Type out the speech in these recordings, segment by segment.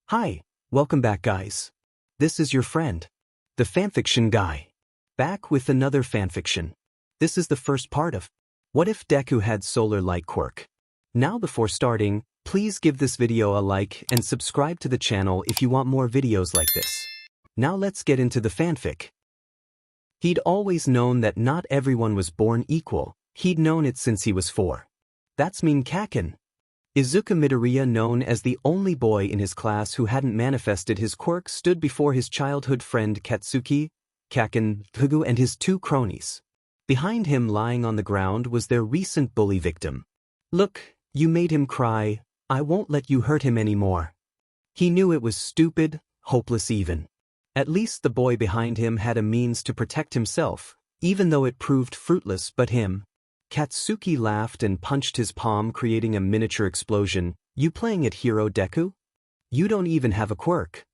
Hi, welcome back guys. This is your friend, the fanfiction guy, back with another fanfiction. This is the first part of What If Deku Had Solar Light Quirk. Now before starting, please give this video a like and subscribe to the channel if you want more videos like this. Now let's get into the fanfic. He'd always known that not everyone was born equal. He'd known it since he was 4. That's mean Kaken. Izuku Midoriya, known as the only boy in his class who hadn't manifested his quirk, stood before his childhood friend Katsuki, Kaken, Deku, and his 2 cronies. Behind him, lying on the ground, was their recent bully victim. "Look, you made him cry. I won't let you hurt him anymore." He knew it was stupid, hopeless even. At least the boy behind him had a means to protect himself, even though it proved fruitless. But him. Katsuki laughed and punched his palm, creating a miniature explosion. "You playing at hero, Deku? You don't even have a quirk."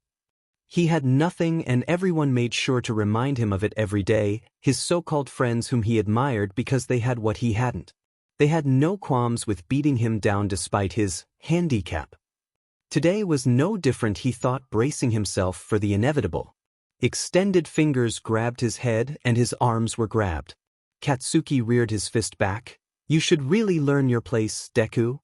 He had nothing, and everyone made sure to remind him of it every day, his so-called friends whom he admired because they had what he hadn't. They had no qualms with beating him down despite his handicap. Today was no different, he thought, bracing himself for the inevitable. Extended fingers grabbed his head and his arms were grabbed. Katsuki reared his fist back. "You should really learn your place, Deku."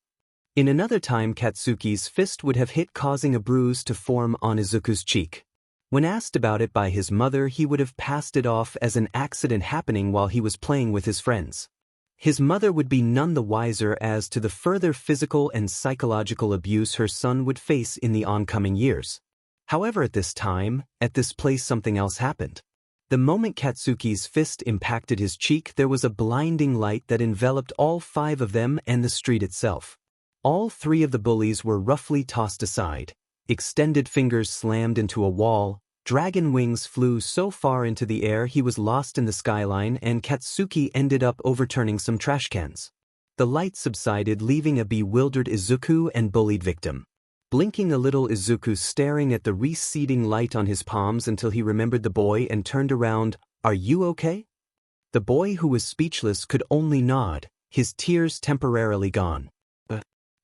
In another time, Katsuki's fist would have hit, causing a bruise to form on Izuku's cheek. When asked about it by his mother, he would have passed it off as an accident happening while he was playing with his friends. His mother would be none the wiser as to the further physical and psychological abuse her son would face in the oncoming years. However, at this time, at this place, something else happened. The moment Katsuki's fist impacted his cheek, there was a blinding light that enveloped all 5 of them and the street itself. All 3 of the bullies were roughly tossed aside. Extended fingers slammed into a wall. Dragon wings flew so far into the air he was lost in the skyline, and Katsuki ended up overturning some trash cans. The light subsided, leaving a bewildered Izuku and bullied victim. Blinking a little, Izuku staring at the receding light on his palms until he remembered the boy and turned around. "Are you okay?" The boy, who was speechless, could only nod, his tears temporarily gone.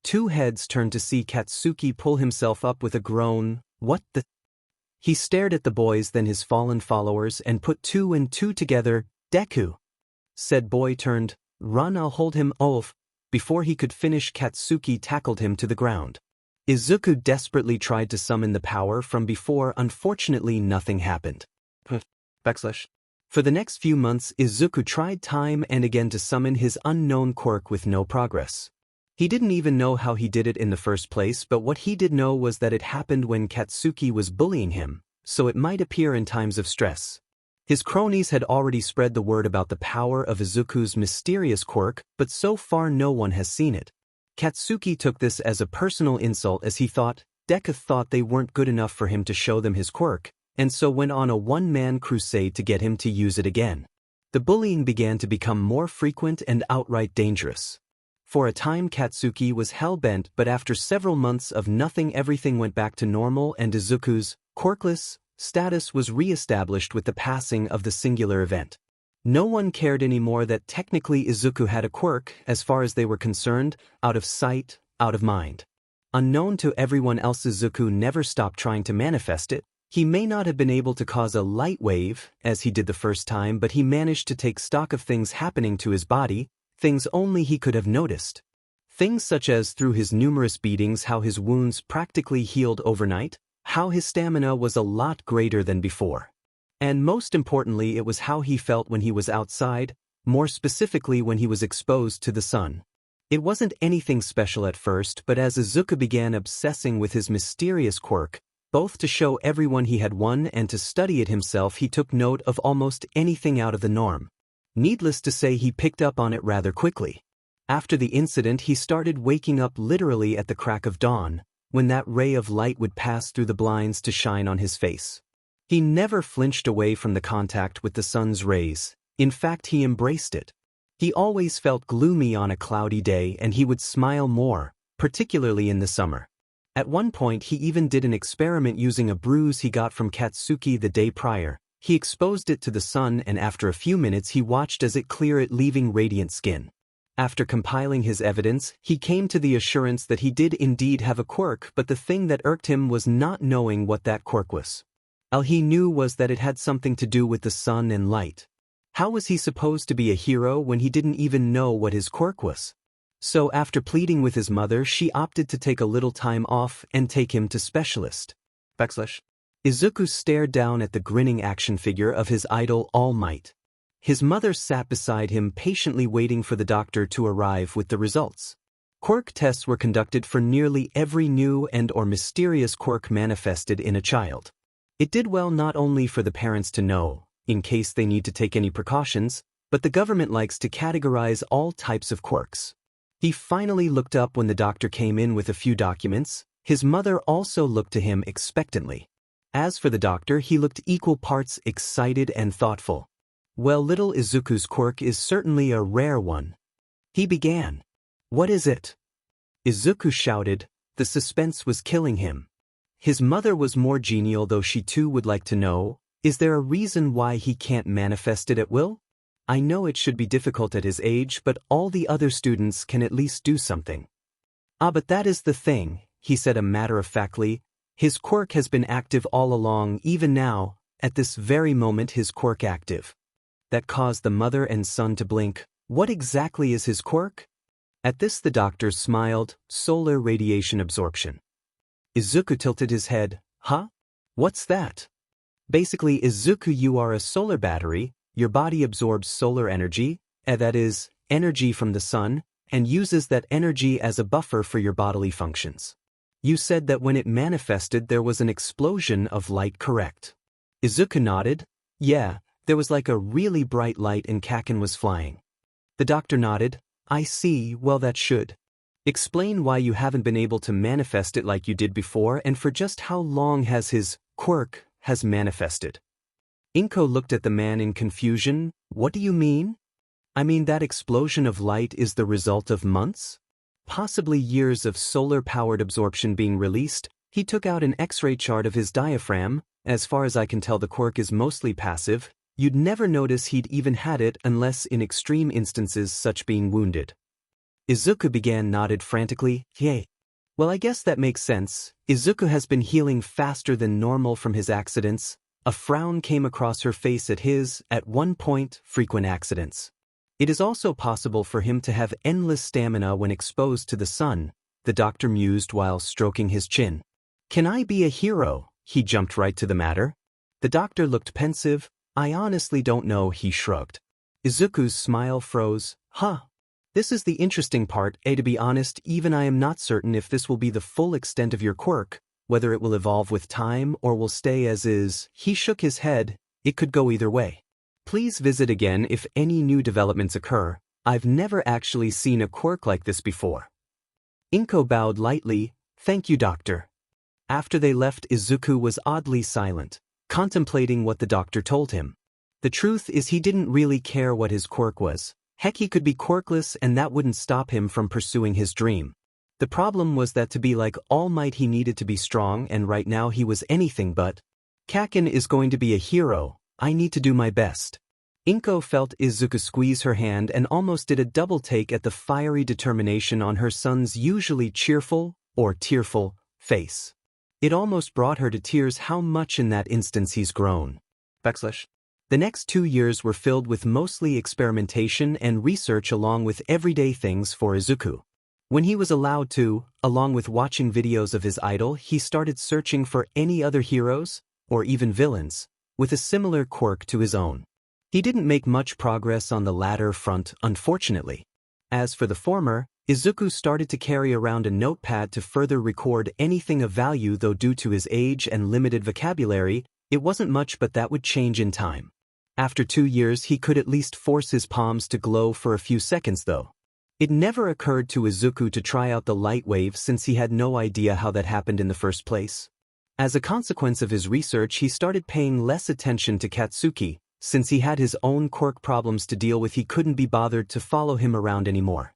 2 heads turned to see Katsuki pull himself up with a groan. "What the?" He stared at the boys, then his fallen followers, and put 2 and 2 together. "Deku." Said boy turned. "Run, I'll hold him off." Before he could finish, Katsuki tackled him to the ground. Izuku desperately tried to summon the power from before. Unfortunately, nothing happened. For the next few months, Izuku tried time and again to summon his unknown quirk with no progress. He didn't even know how he did it in the first place, but what he did know was that it happened when Katsuki was bullying him, so it might appear in times of stress. His cronies had already spread the word about the power of Izuku's mysterious quirk, but so far no one has seen it. Katsuki took this as a personal insult, as he thought Deku thought they weren't good enough for him to show them his quirk, and so went on a one-man crusade to get him to use it again. The bullying began to become more frequent and outright dangerous. For a time, Katsuki was hell-bent, but after several months of nothing, everything went back to normal and Izuku's quirkless status was re-established with the passing of the singular event. No one cared anymore that technically Izuku had a quirk. As far as they were concerned, out of sight, out of mind. Unknown to everyone else, Izuku never stopped trying to manifest it. He may not have been able to cause a light wave, as he did the first time, but he managed to take stock of things happening to his body, things only he could have noticed. Things such as, through his numerous beatings, how his wounds practically healed overnight, how his stamina was a lot greater than before. And most importantly, it was how he felt when he was outside, more specifically when he was exposed to the sun. It wasn't anything special at first, but as Izuku began obsessing with his mysterious quirk, both to show everyone he had won and to study it himself, he took note of almost anything out of the norm. Needless to say, he picked up on it rather quickly. After the incident, he started waking up literally at the crack of dawn, when that ray of light would pass through the blinds to shine on his face. He never flinched away from the contact with the sun's rays. In fact, he embraced it. He always felt gloomy on a cloudy day, and he would smile more, particularly in the summer. At one point, he even did an experiment using a bruise he got from Katsuki the day prior. He exposed it to the sun, and after a few minutes he watched as it cleared it, leaving radiant skin. After compiling his evidence, he came to the assurance that he did indeed have a quirk, but the thing that irked him was not knowing what that quirk was. All he knew was that it had something to do with the sun and light. How was he supposed to be a hero when he didn't even know what his quirk was? So after pleading with his mother, she opted to take a little time off and take him to specialist. Izuku stared down at the grinning action figure of his idol All Might. His mother sat beside him patiently waiting for the doctor to arrive with the results. Quirk tests were conducted for nearly every new and/or mysterious quirk manifested in a child. It did well not only for the parents to know, in case they need to take any precautions, but the government likes to categorize all types of quirks. He finally looked up when the doctor came in with a few documents. His mother also looked to him expectantly. As for the doctor, he looked equal parts excited and thoughtful. Well, little Izuku's quirk is certainly a rare one. He began. What is it? Izuku shouted. The suspense was killing him. His mother was more genial, though she too would like to know, is there a reason why he can't manifest it at will? I know it should be difficult at his age, but all the other students can at least do something. But that is the thing, he said matter-of-factly. His quirk has been active all along, even now, at this very moment his quirk active. That caused the mother and son to blink. What exactly is his quirk? At this the doctor smiled. Solar radiation absorption. Izuku tilted his head. Huh? What's that? Basically, Izuku, you are a solar battery. Your body absorbs solar energy, that is, energy from the sun, and uses that energy as a buffer for your bodily functions. You said that when it manifested there was an explosion of light, correct? Izuku nodded. Yeah. There was like a really bright light and Kaken was flying. The doctor nodded. I see, well that should explain why you haven't been able to manifest it like you did before, and for just how long has his quirk has manifested. Inko looked at the man in confusion. What do you mean? I mean that explosion of light is the result of months? Possibly years of solar-powered absorption being released. He took out an X-ray chart of his diaphragm. As far as I can tell, the quirk is mostly passive. You'd never notice he'd even had it unless in extreme instances such being wounded. Izuku nodded frantically. Yay. Well, I guess that makes sense. Izuku has been healing faster than normal from his accidents. A frown came across her face at one point, frequent accidents. It is also possible for him to have endless stamina when exposed to the sun, the doctor mused while stroking his chin. Can I be a hero? He jumped right to the matter. The doctor looked pensive. I honestly don't know, he shrugged. Izuku's smile froze. Huh. This is the interesting part, to be honest, even I am not certain if this will be the full extent of your quirk, whether it will evolve with time or will stay as is. He shook his head. It could go either way. Please visit again if any new developments occur. I've never actually seen a quirk like this before. Inko bowed lightly. Thank you, doctor. After they left, Izuku was oddly silent, contemplating what the doctor told him. The truth is he didn't really care what his quirk was. Heck, he could be quirkless and that wouldn't stop him from pursuing his dream. The problem was that to be like All Might he needed to be strong, and right now he was anything but. Kaken is going to be a hero. I need to do my best. Inko felt Izuku squeeze her hand and almost did a double take at the fiery determination on her son's usually cheerful, or tearful, face. It almost brought her to tears how much in that instance he's grown. The next 2 years were filled with mostly experimentation and research along with everyday things for Izuku. When he was allowed to, along with watching videos of his idol, he started searching for any other heroes, or even villains, with a similar quirk to his own. He didn't make much progress on the latter front, unfortunately. As for the former, Izuku started to carry around a notepad to further record anything of value, though due to his age and limited vocabulary, it wasn't much, but that would change in time. After 2 years he could at least force his palms to glow for a few seconds though. It never occurred to Izuku to try out the light wave since he had no idea how that happened in the first place. As a consequence of his research, he started paying less attention to Katsuki. Since he had his own quirk problems to deal with, he couldn't be bothered to follow him around anymore.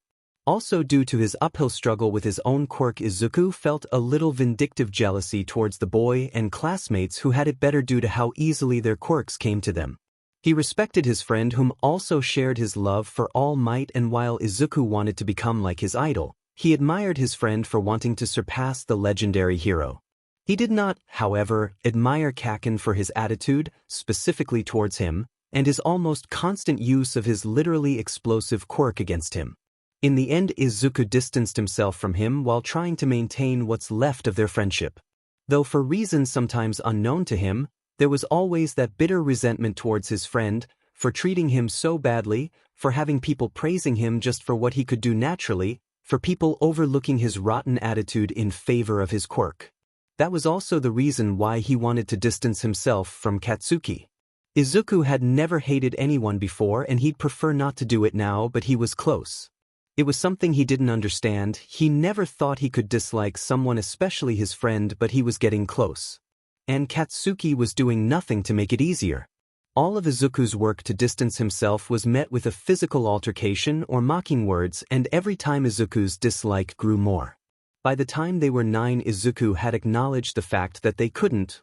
Also, due to his uphill struggle with his own quirk, Izuku felt a little vindictive jealousy towards the boy and classmates who had it better due to how easily their quirks came to them. He respected his friend whom also shared his love for All Might, and while Izuku wanted to become like his idol, he admired his friend for wanting to surpass the legendary hero. He did not, however, admire Kaken for his attitude, specifically towards him, and his almost constant use of his literally explosive quirk against him. In the end, Izuku distanced himself from him while trying to maintain what's left of their friendship. Though for reasons sometimes unknown to him, there was always that bitter resentment towards his friend, for treating him so badly, for having people praising him just for what he could do naturally, for people overlooking his rotten attitude in favor of his quirk. That was also the reason why he wanted to distance himself from Katsuki. Izuku had never hated anyone before, and he'd prefer not to do it now, but he was close. It was something he didn't understand. He never thought he could dislike someone, especially his friend, but he was getting close. And Katsuki was doing nothing to make it easier. All of Izuku's work to distance himself was met with a physical altercation or mocking words, and every time Izuku's dislike grew more. By the time they were 9, Izuku had acknowledged the fact that they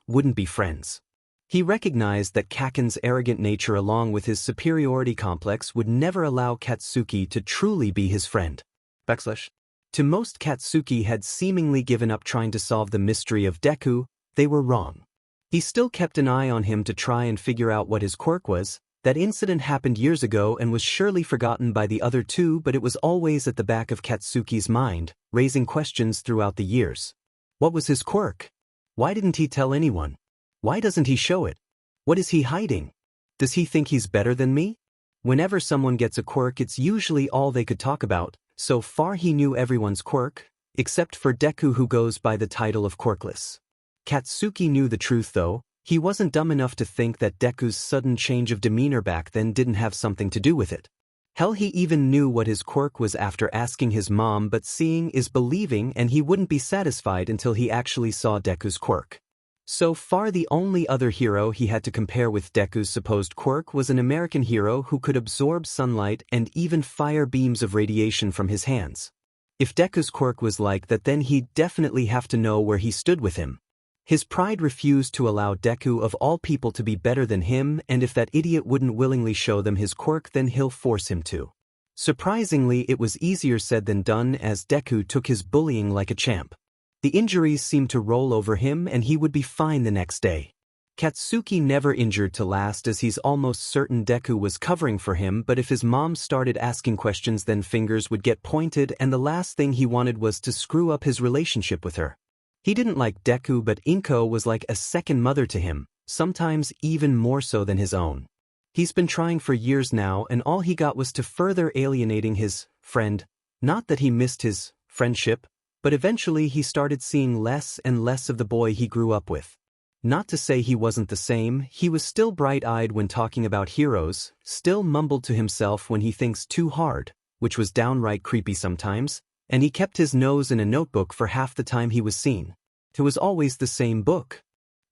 wouldn't be friends. He recognized that Kaken's arrogant nature along with his superiority complex would never allow Katsuki to truly be his friend. To most, Katsuki had seemingly given up trying to solve the mystery of Deku. They were wrong. He still kept an eye on him to try and figure out what his quirk was. That incident happened years ago and was surely forgotten by the other two, but it was always at the back of Katsuki's mind, raising questions throughout the years. What was his quirk? Why didn't he tell anyone? Why doesn't he show it? What is he hiding? Does he think he's better than me? Whenever someone gets a quirk, it's usually all they could talk about. So far he knew everyone's quirk, except for Deku, who goes by the title of Quirkless. Katsuki knew the truth though. He wasn't dumb enough to think that Deku's sudden change of demeanor back then didn't have something to do with it. Hell, he even knew what his quirk was after asking his mom, but seeing is believing, and he wouldn't be satisfied until he actually saw Deku's quirk. So far the only other hero he had to compare with Deku's supposed quirk was an American hero who could absorb sunlight and even fire beams of radiation from his hands. If Deku's quirk was like that, then he'd definitely have to know where he stood with him. His pride refused to allow Deku of all people to be better than him, and if that idiot wouldn't willingly show them his quirk, then he'll force him to. Surprisingly, it was easier said than done, as Deku took his bullying like a champ. The injuries seemed to roll over him and he would be fine the next day. Katsuki never injured to last, as he's almost certain Deku was covering for him, but if his mom started asking questions, then fingers would get pointed, and the last thing he wanted was to screw up his relationship with her. He didn't like Deku, but Inko was like a second mother to him, sometimes even more so than his own. He's been trying for years now, and all he got was to further alienating his friend. Not that he missed his friendship, but eventually he started seeing less and less of the boy he grew up with. Not to say he wasn't the same, he was still bright-eyed when talking about heroes, still mumbled to himself when he thinks too hard, which was downright creepy sometimes, and he kept his nose in a notebook for half the time he was seen. It was always the same book.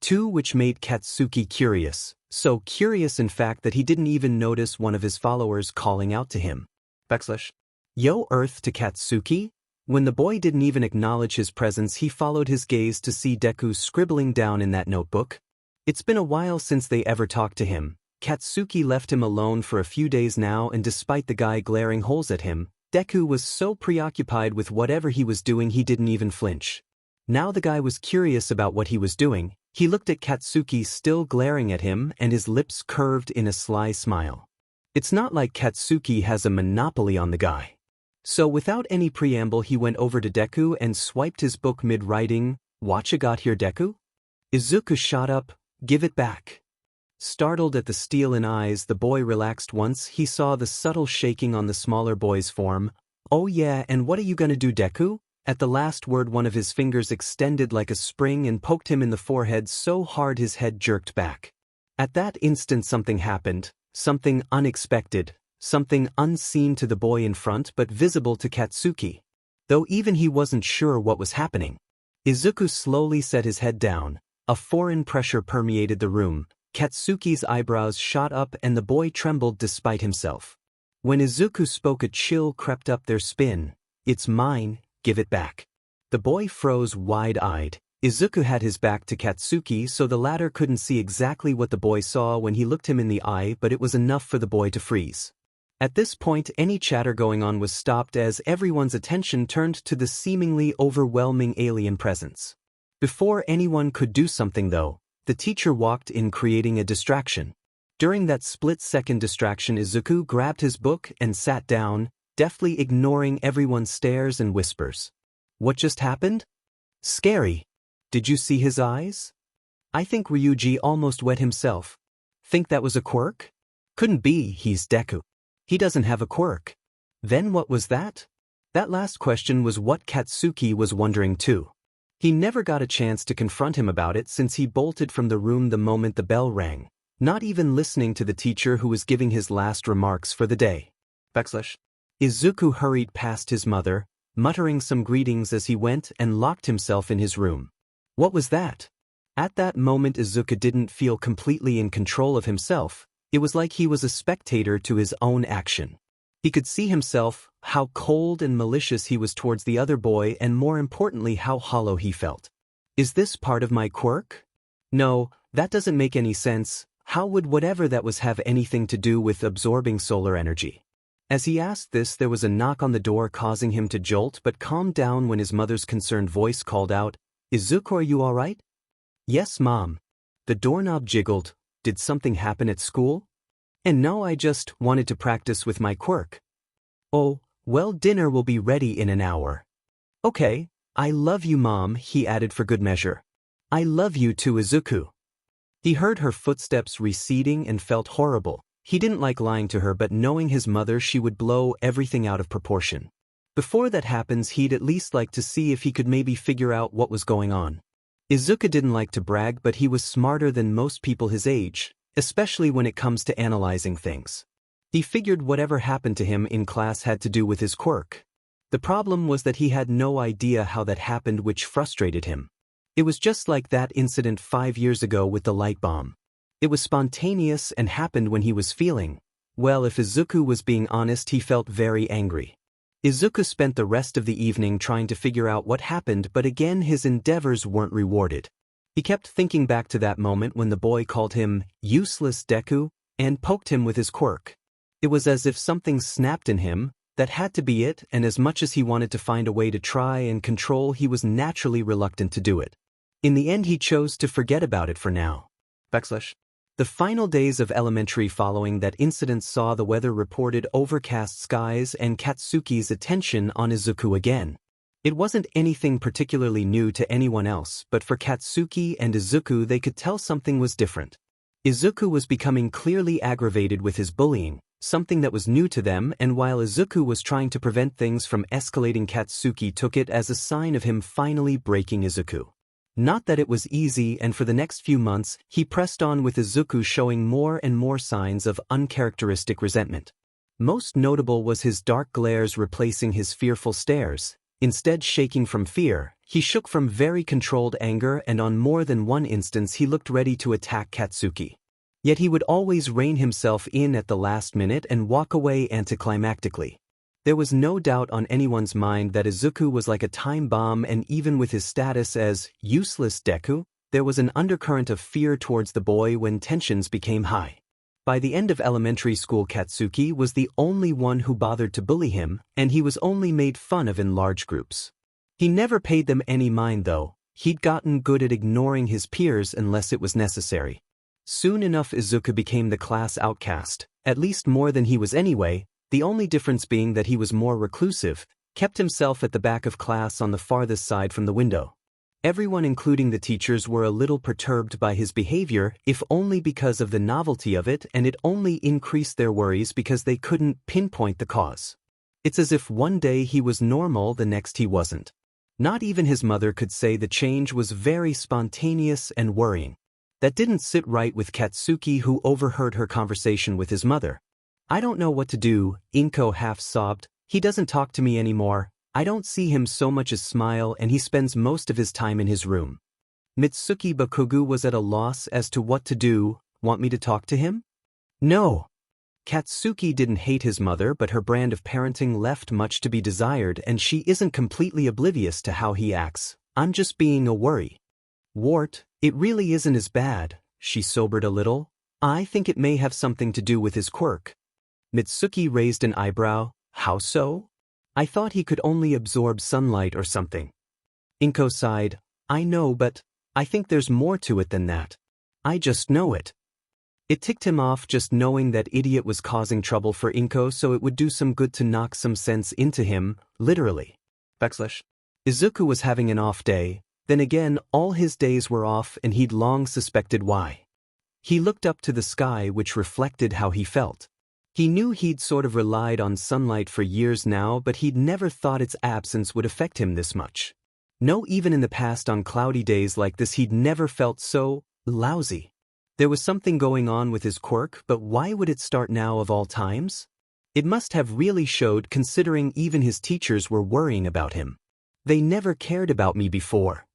Too, which made Katsuki curious, so curious in fact that he didn't even notice one of his followers calling out to him. Yo Earth to Katsuki? When the boy didn't even acknowledge his presence, he followed his gaze to see Deku scribbling down in that notebook. It's been a while since they ever talked to him. Katsuki left him alone for a few days now, and despite the guy glaring holes at him, Deku was so preoccupied with whatever he was doing he didn't even flinch. Now the guy was curious about what he was doing. He looked at Katsuki still glaring at him, and his lips curved in a sly smile. It's not like Katsuki has a monopoly on the guy. So without any preamble, he went over to Deku and swiped his book mid-writing. "Watcha got here, Deku?" Izuku shot up. "Give it back." Startled at the steel in eyes, the boy relaxed once he saw the subtle shaking on the smaller boy's form. "Oh yeah, and what are you gonna do, Deku?" At the last word, one of his fingers extended like a spring and poked him in the forehead so hard his head jerked back. At that instant something happened, something unexpected. Something unseen to the boy in front but visible to Katsuki. Though even he wasn't sure what was happening. Izuku slowly set his head down. A foreign pressure permeated the room. Katsuki's eyebrows shot up and the boy trembled despite himself. When Izuku spoke, a chill crept up their spine. "It's mine, give it back." The boy froze wide-eyed. Izuku had his back to Katsuki, so the latter couldn't see exactly what the boy saw when he looked him in the eye, but it was enough for the boy to freeze. At this point, any chatter going on was stopped as everyone's attention turned to the seemingly overwhelming alien presence. Before anyone could do something though, the teacher walked in, creating a distraction. During that split-second distraction, Izuku grabbed his book and sat down, deftly ignoring everyone's stares and whispers. What just happened? Scary. Did you see his eyes? I think Ryuji almost wet himself. Think that was a quirk? Couldn't be, he's Deku. He doesn't have a quirk. Then what was that? That last question was what Katsuki was wondering too. He never got a chance to confront him about it since he bolted from the room the moment the bell rang, not even listening to the teacher who was giving his last remarks for the day. Izuku hurried past his mother, muttering some greetings as he went and locked himself in his room. What was that? At that moment Izuku didn't feel completely in control of himself. It was like he was a spectator to his own action. He could see himself, how cold and malicious he was towards the other boy, and more importantly how hollow he felt. Is this part of my quirk? No, that doesn't make any sense. How would whatever that was have anything to do with absorbing solar energy? As he asked this, there was a knock on the door, causing him to jolt but calm down when his mother's concerned voice called out, "Izuku, are you all right?" "Yes, Mom." The doorknob jiggled. "Did something happen at school?" "And no, I just wanted to practice with my quirk." "Oh, well, dinner will be ready in an hour." "Okay, I love you, Mom," he added for good measure. "I love you too, Izuku." He heard her footsteps receding and felt horrible. He didn't like lying to her, but knowing his mother, she would blow everything out of proportion. Before that happens, he'd at least like to see if he could maybe figure out what was going on. Izuku didn't like to brag, but he was smarter than most people his age, especially when it comes to analyzing things. He figured whatever happened to him in class had to do with his quirk. The problem was that he had no idea how that happened, which frustrated him. It was just like that incident 5 years ago with the light bomb. It was spontaneous and happened when he was feeling, well, if Izuku was being honest, he felt very angry. Izuku spent the rest of the evening trying to figure out what happened, but again his endeavors weren't rewarded. He kept thinking back to that moment when the boy called him useless Deku and poked him with his quirk. It was as if something snapped in him. That had to be it, and as much as he wanted to find a way to try and control, he was naturally reluctant to do it. In the end, he chose to forget about it for now. The final days of elementary following that incident saw the weather reported overcast skies and Katsuki's attention on Izuku again. It wasn't anything particularly new to anyone else, but for Katsuki and Izuku they could tell something was different. Izuku was becoming clearly aggravated with his bullying, something that was new to them, and while Izuku was trying to prevent things from escalating, Katsuki took it as a sign of him finally breaking Izuku. Not that it was easy, and for the next few months, he pressed on with Izuku, showing more and more signs of uncharacteristic resentment. Most notable was his dark glares replacing his fearful stares. Instead shaking from fear, he shook from very controlled anger, and on more than one instance he looked ready to attack Katsuki. Yet he would always rein himself in at the last minute and walk away anticlimactically. There was no doubt on anyone's mind that Izuku was like a time bomb, and even with his status as useless Deku, there was an undercurrent of fear towards the boy when tensions became high. By the end of elementary school, Katsuki was the only one who bothered to bully him, and he was only made fun of in large groups. He never paid them any mind though. He'd gotten good at ignoring his peers unless it was necessary. Soon enough Izuku became the class outcast, at least more than he was anyway, the only difference being that he was more reclusive, kept himself at the back of class on the farthest side from the window. Everyone, including the teachers, were a little perturbed by his behavior, if only because of the novelty of it, and it only increased their worries because they couldn't pinpoint the cause. It's as if one day he was normal, the next he wasn't. Not even his mother could say the change was very spontaneous and worrying. That didn't sit right with Katsuki, who overheard her conversation with his mother. "I don't know what to do," Inko half sobbed. "He doesn't talk to me anymore. I don't see him so much as smile, and he spends most of his time in his room." Mitsuki Bakugu was at a loss as to what to do. "Want me to talk to him?" "No." Katsuki didn't hate his mother, but her brand of parenting left much to be desired, and she isn't completely oblivious to how he acts. "I'm just being a worry." Wart, it really isn't as bad, she sobered a little. I think it may have something to do with his quirk. Mitsuki raised an eyebrow. How so? I thought he could only absorb sunlight or something. Inko sighed. I know, but I think there's more to it than that. I just know it. It ticked him off just knowing that idiot was causing trouble for Inko, so it would do some good to knock some sense into him, literally. Izuku was having an off day, then again all his days were off and he'd long suspected why. He looked up to the sky, which reflected how he felt. He knew he'd sort of relied on sunlight for years now, but he'd never thought its absence would affect him this much. No, even in the past on cloudy days like this he'd never felt so lousy. There was something going on with his quirk, but why would it start now of all times? It must have really showed, considering even his teachers were worrying about him. They never cared about me before.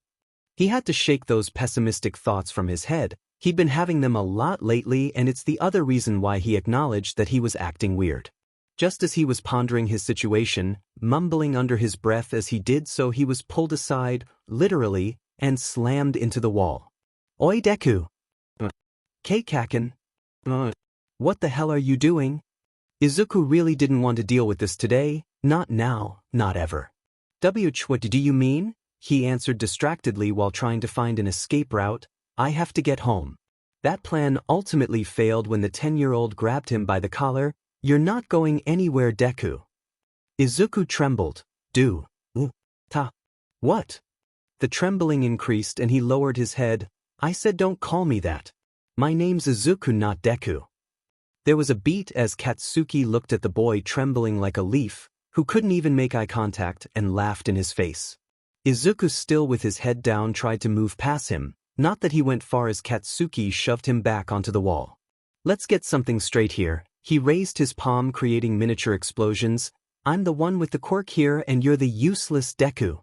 He had to shake those pessimistic thoughts from his head. He'd been having them a lot lately, and it's the other reason why he acknowledged that he was acting weird. Just as he was pondering his situation, mumbling under his breath as he did so, he was pulled aside, literally, and slammed into the wall. Oi Deku! Kaken! What the hell are you doing? Izuku really didn't want to deal with this today, not now, not ever. What do you mean? He answered distractedly while trying to find an escape route. I have to get home. That plan ultimately failed when the 10-year-old grabbed him by the collar. You're not going anywhere, Deku. Izuku trembled. What? The trembling increased and he lowered his head. I said don't call me that. My name's Izuku, not Deku. There was a beat as Katsuki looked at the boy trembling like a leaf, who couldn't even make eye contact, and laughed in his face. Izuku, still with his head down, tried to move past him, not that he went far as Katsuki shoved him back onto the wall. Let's get something straight here. He raised his palm, creating miniature explosions. I'm the one with the quirk here and you're the useless Deku.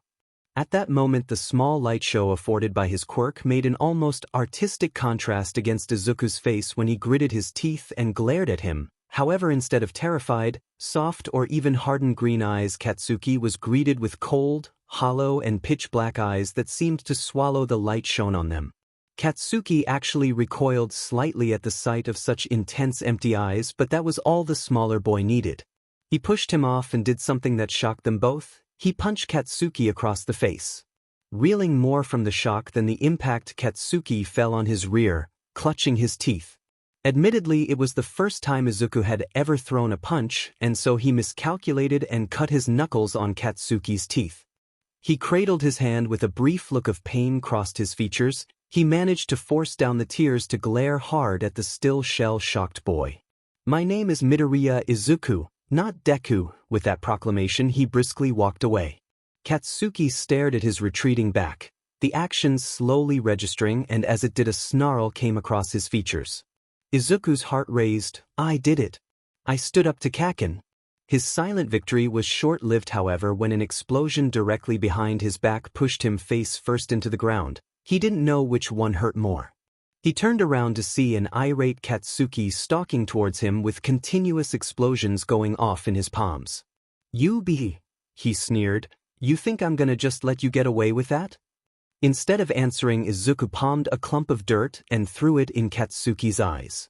At that moment the small light show afforded by his quirk made an almost artistic contrast against Izuku's face when he gritted his teeth and glared at him. However, instead of terrified, soft or even hardened green eyes, Katsuki was greeted with cold, hollow and pitch-black eyes that seemed to swallow the light shone on them. Katsuki actually recoiled slightly at the sight of such intense empty eyes, but that was all the smaller boy needed. He pushed him off and did something that shocked them both. He punched Katsuki across the face. Reeling more from the shock than the impact, Katsuki fell on his rear, clutching his teeth. Admittedly, it was the first time Izuku had ever thrown a punch, and so he miscalculated and cut his knuckles on Katsuki's teeth. He cradled his hand with a brief look of pain crossed his features. He managed to force down the tears to glare hard at the still shell-shocked boy. My name is Midoriya Izuku, not Deku. With that proclamation, he briskly walked away. Katsuki stared at his retreating back, the actions slowly registering, and as it did, a snarl came across his features. Izuku's heart raised. I did it. I stood up to Kaken. His silent victory was short-lived, however, when an explosion directly behind his back pushed him face first into the ground. He didn't know which one hurt more. He turned around to see an irate Katsuki stalking towards him with continuous explosions going off in his palms. He sneered. You think I'm gonna just let you get away with that? Instead of answering, Izuku palmed a clump of dirt and threw it in Katsuki's eyes.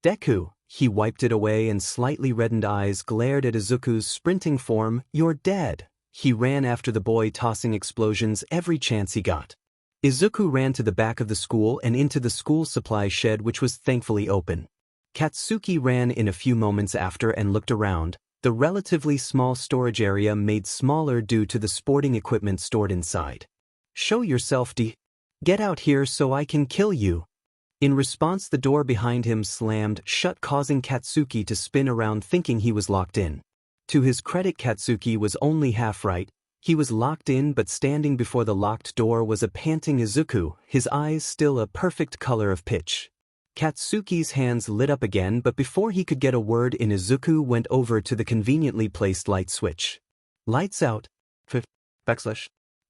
Deku, he wiped it away and slightly reddened eyes glared at Izuku's sprinting form. You're dead. He ran after the boy, tossing explosions every chance he got. Izuku ran to the back of the school and into the school supply shed, which was thankfully open. Katsuki ran in a few moments after and looked around, the relatively small storage area made smaller due to the sporting equipment stored inside. Show yourself, Get out here so I can kill you. In response, the door behind him slammed shut, causing Katsuki to spin around thinking he was locked in. To his credit, Katsuki was only half right. He was locked in, but standing before the locked door was a panting Izuku, his eyes still a perfect color of pitch. Katsuki's hands lit up again, but before he could get a word in, Izuku went over to the conveniently placed light switch. Lights out.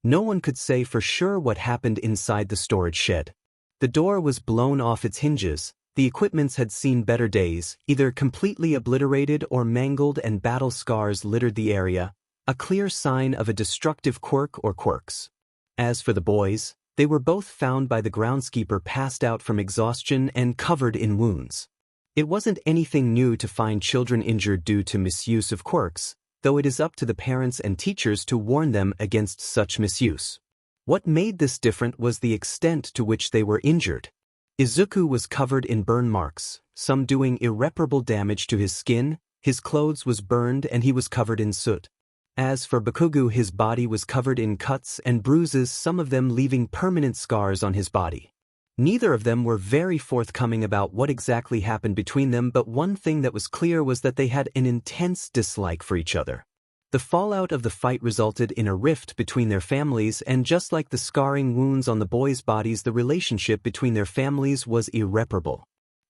No one could say for sure what happened inside the storage shed. The door was blown off its hinges. The equipments had seen better days, either completely obliterated or mangled, and battle scars littered the area, a clear sign of a destructive quirk or quirks. As for the boys, They were both found by the groundskeeper passed out from exhaustion and covered in wounds. It wasn't anything new to find children injured due to misuse of quirks, though it is up to the parents and teachers to warn them against such misuse. What made this different was the extent to which they were injured. Izuku was covered in burn marks, some doing irreparable damage to his skin, his clothes was burned and he was covered in soot. As for Bakugo, his body was covered in cuts and bruises, some of them leaving permanent scars on his body. Neither of them were very forthcoming about what exactly happened between them, but one thing that was clear was that they had an intense dislike for each other. The fallout of the fight resulted in a rift between their families, and just like the scarring wounds on the boys' bodies, the relationship between their families was irreparable.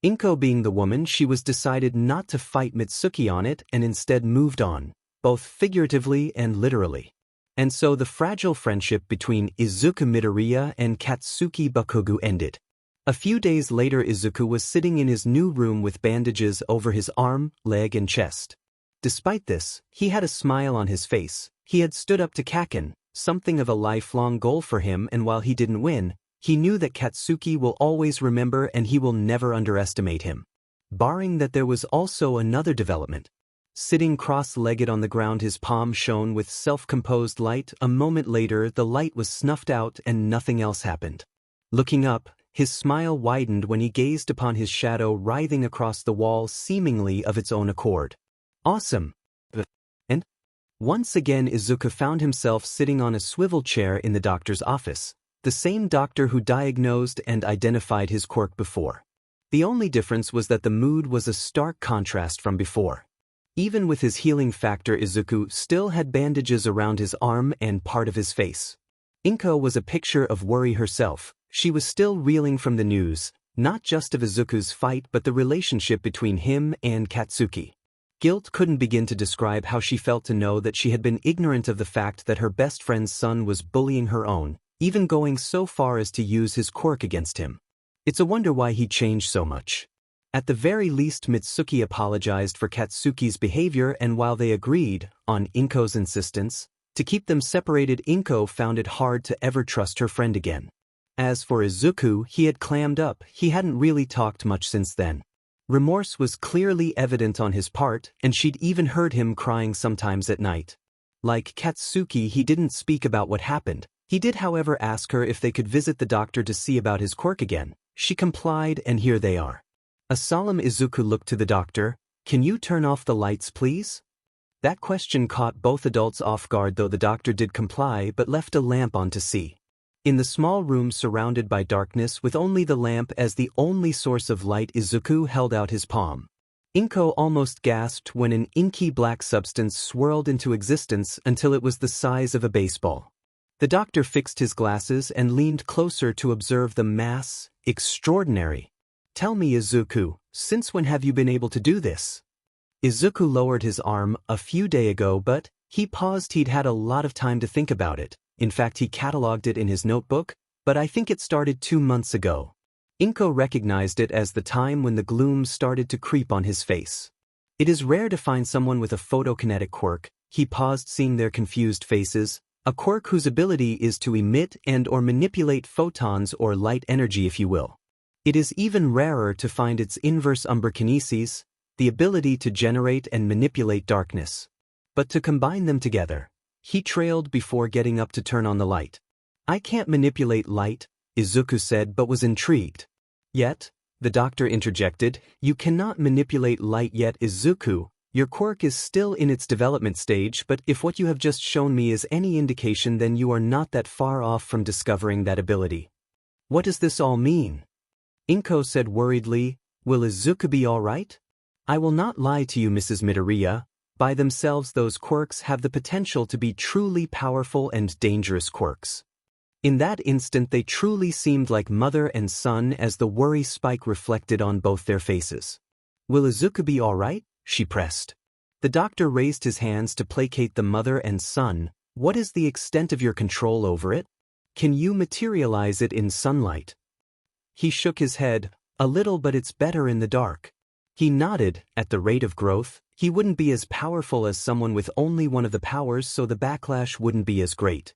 Inko being the woman, she was decided not to fight Mitsuki on it and instead moved on, both figuratively and literally. And so the fragile friendship between Izuku Midoriya and Katsuki Bakugo ended. A few days later, Izuku was sitting in his new room with bandages over his arm, leg and chest. Despite this, he had a smile on his face. He had stood up to Kaken, something of a lifelong goal for him, and while he didn't win, he knew that Katsuki will always remember and he will never underestimate him. Barring that, there was also another development. Sitting cross-legged on the ground, his palm shone with self-composed light. A moment later, the light was snuffed out and nothing else happened. Looking up, his smile widened when he gazed upon his shadow writhing across the wall, seemingly of its own accord. Awesome! And once again, Izuku found himself sitting on a swivel chair in the doctor's office, the same doctor who diagnosed and identified his quirk before. The only difference was that the mood was a stark contrast from before. Even with his healing factor, Izuku still had bandages around his arm and part of his face. Inko was a picture of worry herself. She was still reeling from the news, not just of Izuku's fight but the relationship between him and Katsuki. Guilt couldn't begin to describe how she felt to know that she had been ignorant of the fact that her best friend's son was bullying her own, even going so far as to use his quirk against him. It's a wonder why he changed so much. At the very least, Mitsuki apologized for Katsuki's behavior, and while they agreed, on Inko's insistence, to keep them separated, Inko found it hard to ever trust her friend again. As for Izuku, he had clammed up. He hadn't really talked much since then. Remorse was clearly evident on his part, and she'd even heard him crying sometimes at night. Like Katsuki, he didn't speak about what happened. He did, however, ask her if they could visit the doctor to see about his quirk again. She complied, and here they are. A solemn Izuku looked to the doctor. "Can you turn off the lights, please?" That question caught both adults off guard, though the doctor did comply but left a lamp on to see. In the small room surrounded by darkness with only the lamp as the only source of light, Izuku held out his palm. Inko almost gasped when an inky black substance swirled into existence until it was the size of a baseball. The doctor fixed his glasses and leaned closer to observe the mass. Extraordinary. "Tell me, Izuku, since when have you been able to do this?" Izuku lowered his arm. "A few days ago," but he paused. He'd had a lot of time to think about it. In fact, he catalogued it in his notebook, but I think it started 2 months ago. Inko recognized it as the time when the gloom started to creep on his face. It is rare to find someone with a photokinetic quirk. He paused, seeing their confused faces. A quirk whose ability is to emit and/or manipulate photons, or light energy if you will. It is even rarer to find its inverse, umbrakinesis, the ability to generate and manipulate darkness. But to combine them together, he trailed before getting up to turn on the light. "I can't manipulate light," Izuku said, but was intrigued. "Yet," the doctor interjected, "you cannot manipulate light yet, Izuku. Your quirk is still in its development stage, but if what you have just shown me is any indication, then you are not that far off from discovering that ability." "What does this all mean?" Inko said worriedly. "Will Izuku be all right?" "I will not lie to you, Mrs. Midoriya. By themselves, those quirks have the potential to be truly powerful and dangerous quirks." In that instant, they truly seemed like mother and son as the worry spike reflected on both their faces. "Will Izuku be all right?" she pressed. The doctor raised his hands to placate the mother and son. "What is the extent of your control over it? Can you materialize it in sunlight?" He shook his head. "A little, but it's better in the dark." He nodded. At the rate of growth, he wouldn't be as powerful as someone with only one of the powers, so the backlash wouldn't be as great.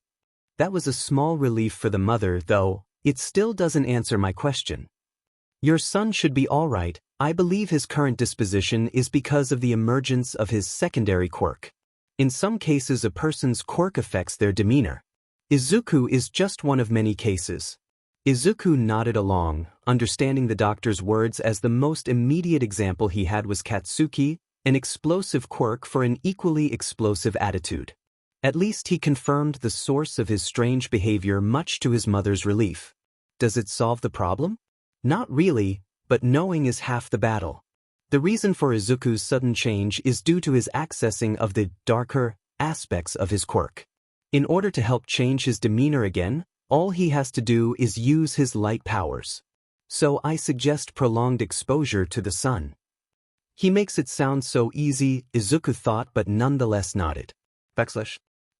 That was a small relief for the mother, though. It still doesn't answer my question. Your son should be all right. I believe his current disposition is because of the emergence of his secondary quirk. In some cases, a person's quirk affects their demeanor. Izuku is just one of many cases. Izuku nodded along, understanding the doctor's words as the most immediate example he had was Katsuki, an explosive quirk for an equally explosive attitude. At least he confirmed the source of his strange behavior, much to his mother's relief. Does it solve the problem? Not really, but knowing is half the battle. The reason for Izuku's sudden change is due to his accessing of the darker aspects of his quirk. In order to help change his demeanor again, all he has to do is use his light powers. So I suggest prolonged exposure to the sun. He makes it sound so easy, Izuku thought, but nonetheless nodded.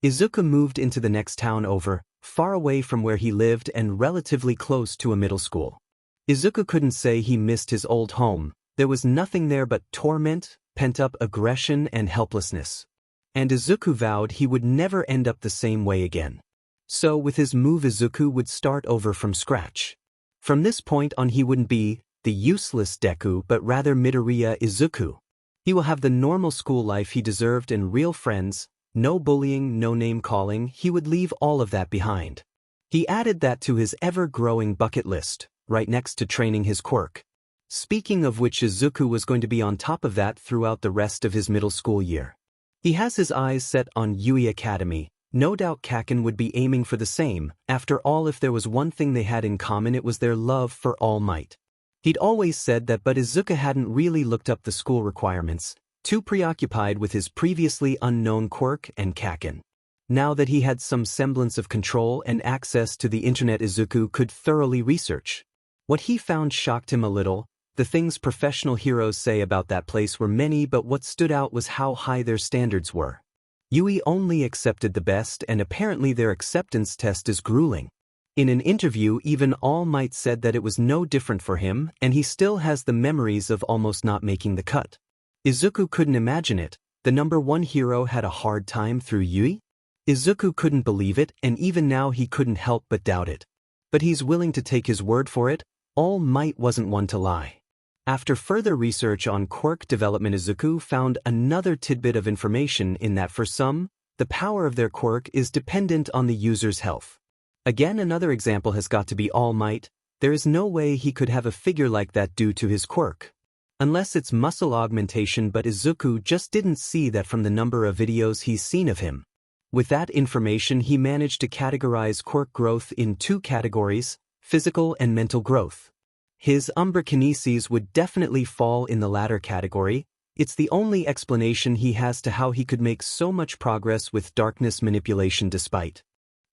Izuku moved into the next town over, far away from where he lived and relatively close to a middle school. Izuku couldn't say he missed his old home. There was nothing there but torment, pent-up aggression, and helplessness. And Izuku vowed he would never end up the same way again. So with his move, Izuku would start over from scratch. From this point on, he wouldn't be the useless Deku, but rather Midoriya Izuku. He will have the normal school life he deserved and real friends, no bullying, no name-calling. He would leave all of that behind. He added that to his ever-growing bucket list, right next to training his quirk. Speaking of which, Izuku was going to be on top of that throughout the rest of his middle school year. He has his eyes set on Yui Academy. No doubt Kaken would be aiming for the same. After all, if there was one thing they had in common, it was their love for All Might. He'd always said that, but Izuku hadn't really looked up the school requirements, too preoccupied with his previously unknown quirk and Kaken. Now that he had some semblance of control and access to the internet, Izuku could thoroughly research. What he found shocked him a little. The things professional heroes say about that place were many, but what stood out was how high their standards were. Yui only accepted the best, and apparently their acceptance test is grueling. In an interview, even All Might said that it was no different for him, and he still has the memories of almost not making the cut. Izuku couldn't imagine it. The #1 hero had a hard time through Yui? Izuku couldn't believe it, and even now he couldn't help but doubt it. But he's willing to take his word for it. All Might wasn't one to lie. After further research on quirk development, Izuku found another tidbit of information in that for some, the power of their quirk is dependent on the user's health. Again, another example has got to be All Might. There is no way he could have a figure like that due to his quirk. Unless it's muscle augmentation, but Izuku just didn't see that from the number of videos he's seen of him. With that information, he managed to categorize quirk growth in 2 categories, physical and mental growth. His umbrakinesis would definitely fall in the latter category. It's the only explanation he has to how he could make so much progress with darkness manipulation despite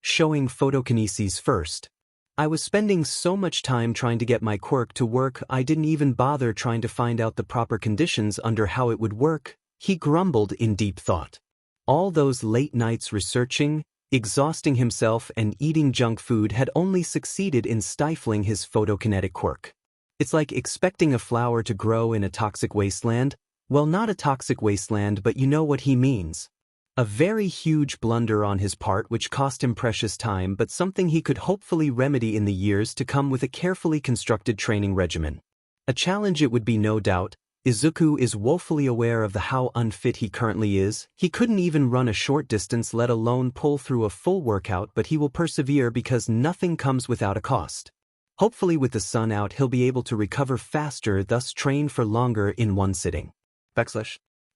showing photokinesis first. I was spending so much time trying to get my quirk to work, I didn't even bother trying to find out the proper conditions under how it would work, he grumbled in deep thought. All those late nights researching, exhausting himself and eating junk food had only succeeded in stifling his photokinetic quirk. It's like expecting a flower to grow in a toxic wasteland. Well, not a toxic wasteland, but you know what he means. A very huge blunder on his part which cost him precious time, but something he could hopefully remedy in the years to come with a carefully constructed training regimen. A challenge it would be, no doubt. Izuku is woefully aware of how unfit he currently is. He couldn't even run a short distance, let alone pull through a full workout, but he will persevere because nothing comes without a cost. Hopefully with the sun out he'll be able to recover faster, thus train for longer in one sitting.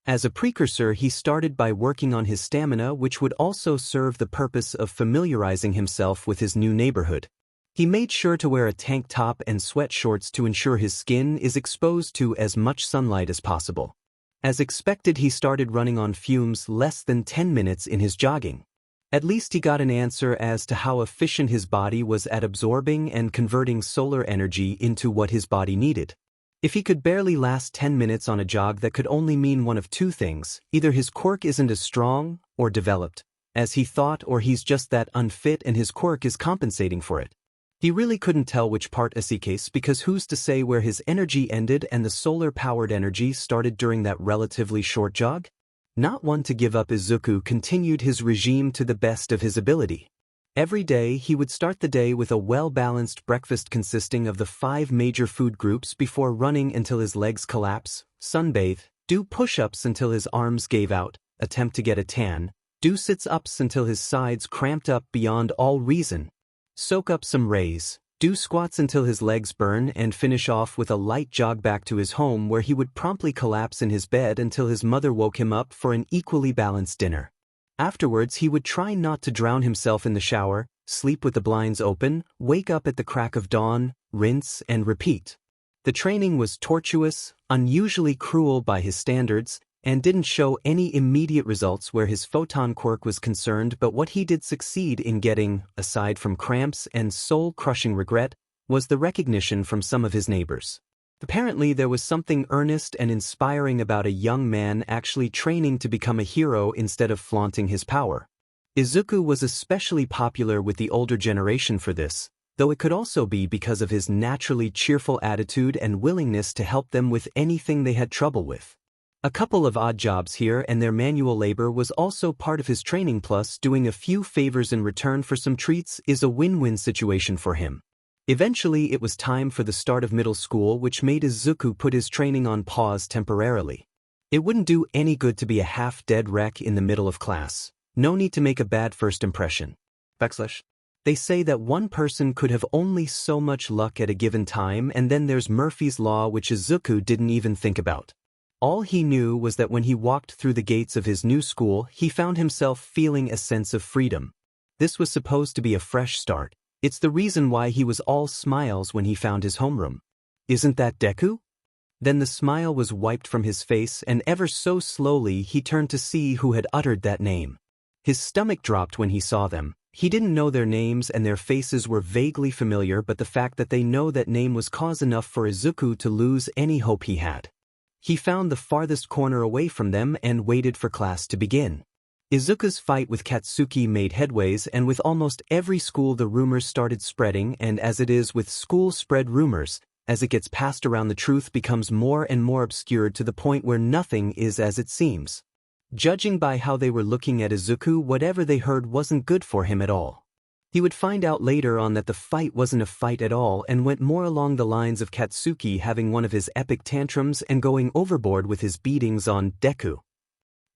As a precursor, he started by working on his stamina, which would also serve the purpose of familiarizing himself with his new neighborhood. He made sure to wear a tank top and sweat shorts to ensure his skin is exposed to as much sunlight as possible. As expected, he started running on fumes less than 10 minutes in his jogging. At least he got an answer as to how efficient his body was at absorbing and converting solar energy into what his body needed. If he could barely last 10 minutes on a jog, that could only mean one of 2 things. Either his quirk isn't as strong or developed as he thought, or he's just that unfit and his quirk is compensating for it. He really couldn't tell which part is the case, because who's to say where his energy ended and the solar-powered energy started during that relatively short jog? Not one to give up, Izuku continued his regime to the best of his ability. Every day he would start the day with a well-balanced breakfast consisting of the 5 major food groups before running until his legs collapse, sunbathe, do push-ups until his arms gave out, attempt to get a tan, do sits-ups until his sides cramped up beyond all reason, soak up some rays, do squats until his legs burn, and finish off with a light jog back to his home where he would promptly collapse in his bed until his mother woke him up for an equally balanced dinner. Afterwards, he would try not to drown himself in the shower, sleep with the blinds open, wake up at the crack of dawn, rinse and repeat. The training was tortuous, unusually cruel by his standards, and didn't show any immediate results where his photon quirk was concerned, but what he did succeed in getting, aside from cramps and soul-crushing regret, was the recognition from some of his neighbors. Apparently there was something earnest and inspiring about a young man actually training to become a hero instead of flaunting his power. Izuku was especially popular with the older generation for this, though it could also be because of his naturally cheerful attitude and willingness to help them with anything they had trouble with. A couple of odd jobs here and their manual labor was also part of his training, plus doing a few favors in return for some treats is a win-win situation for him. Eventually it was time for the start of middle school, which made Izuku put his training on pause temporarily. It wouldn't do any good to be a half-dead wreck in the middle of class. No need to make a bad first impression. They say that one person could have only so much luck at a given time, and then there's Murphy's Law, which Izuku didn't even think about. All he knew was that when he walked through the gates of his new school, he found himself feeling a sense of freedom. This was supposed to be a fresh start. It's the reason why he was all smiles when he found his homeroom. Isn't that Deku? Then the smile was wiped from his face, and ever so slowly he turned to see who had uttered that name. His stomach dropped when he saw them. He didn't know their names and their faces were vaguely familiar, but the fact that they know that name was cause enough for Izuku to lose any hope he had. He found the farthest corner away from them and waited for class to begin. Izuku's fight with Katsuki made headways, and with almost every school the rumors started spreading, and as it is with school-spread rumors, as it gets passed around the truth becomes more and more obscured to the point where nothing is as it seems. Judging by how they were looking at Izuku, whatever they heard wasn't good for him at all. He would find out later on that the fight wasn't a fight at all and went more along the lines of Katsuki having one of his epic tantrums and going overboard with his beatings on Deku.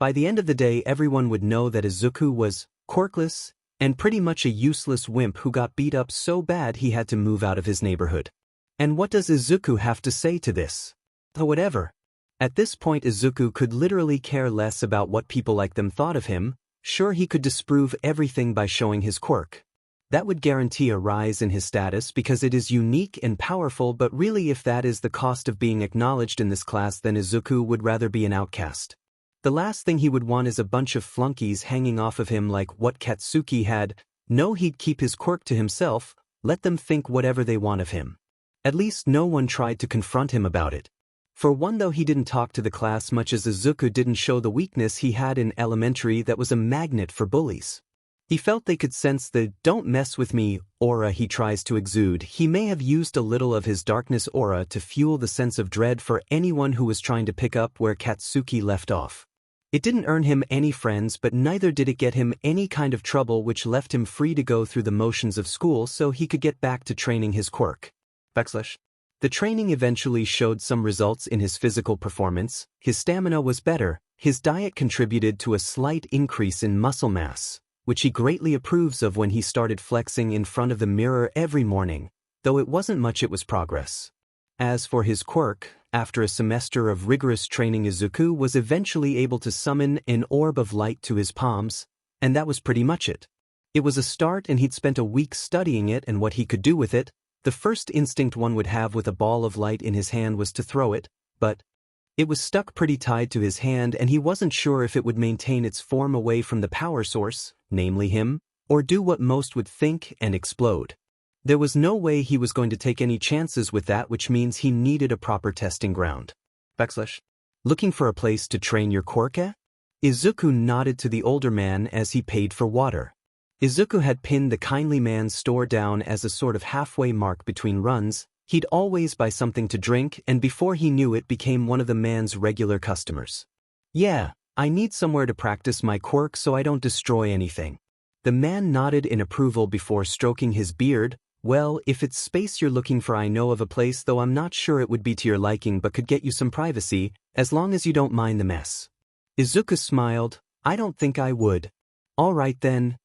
By the end of the day, everyone would know that Izuku was quirkless and pretty much a useless wimp who got beat up so bad he had to move out of his neighborhood. And what does Izuku have to say to this? Oh, whatever. At this point, Izuku could literally care less about what people like them thought of him. Sure, he could disprove everything by showing his quirk. That would guarantee a rise in his status because it is unique and powerful, but really if that is the cost of being acknowledged in this class, then Izuku would rather be an outcast. The last thing he would want is a bunch of flunkies hanging off of him like what Katsuki had. No, he'd keep his quirk to himself, let them think whatever they want of him. At least no one tried to confront him about it. For one, though he didn't talk to the class much, as Izuku didn't show the weakness he had in elementary that was a magnet for bullies. He felt they could sense the "don't mess with me" aura he tries to exude. He may have used a little of his darkness aura to fuel the sense of dread for anyone who was trying to pick up where Katsuki left off. It didn't earn him any friends, but neither did it get him any kind of trouble, which left him free to go through the motions of school so he could get back to training his quirk. The training eventually showed some results in his physical performance. His stamina was better, his diet contributed to a slight increase in muscle mass, which he greatly approves of when he started flexing in front of the mirror every morning, though it wasn't much, it was progress. As for his quirk, after a semester of rigorous training, Izuku was eventually able to summon an orb of light to his palms, and that was pretty much it. It was a start, and he'd spent a week studying it and what he could do with it. The first instinct one would have with a ball of light in his hand was to throw it, but it was stuck pretty tied to his hand and he wasn't sure if it would maintain its form away from the power source, namely him, or do what most would think and explode. There was no way he was going to take any chances with that, which means he needed a proper testing ground. Looking for a place to train your quirk at? Izuku nodded to the older man as he paid for water. Izuku had pinned the kindly man's store down as a sort of halfway mark between runs. He'd always buy something to drink, and before he knew it became one of the man's regular customers. "Yeah, I need somewhere to practice my quirk so I don't destroy anything." The man nodded in approval before stroking his beard. Well, if it's space you're looking for, I know of a place, though I'm not sure it would be to your liking but could get you some privacy, as long as you don't mind the mess. Izuku smiled. I don't think I would. All right then.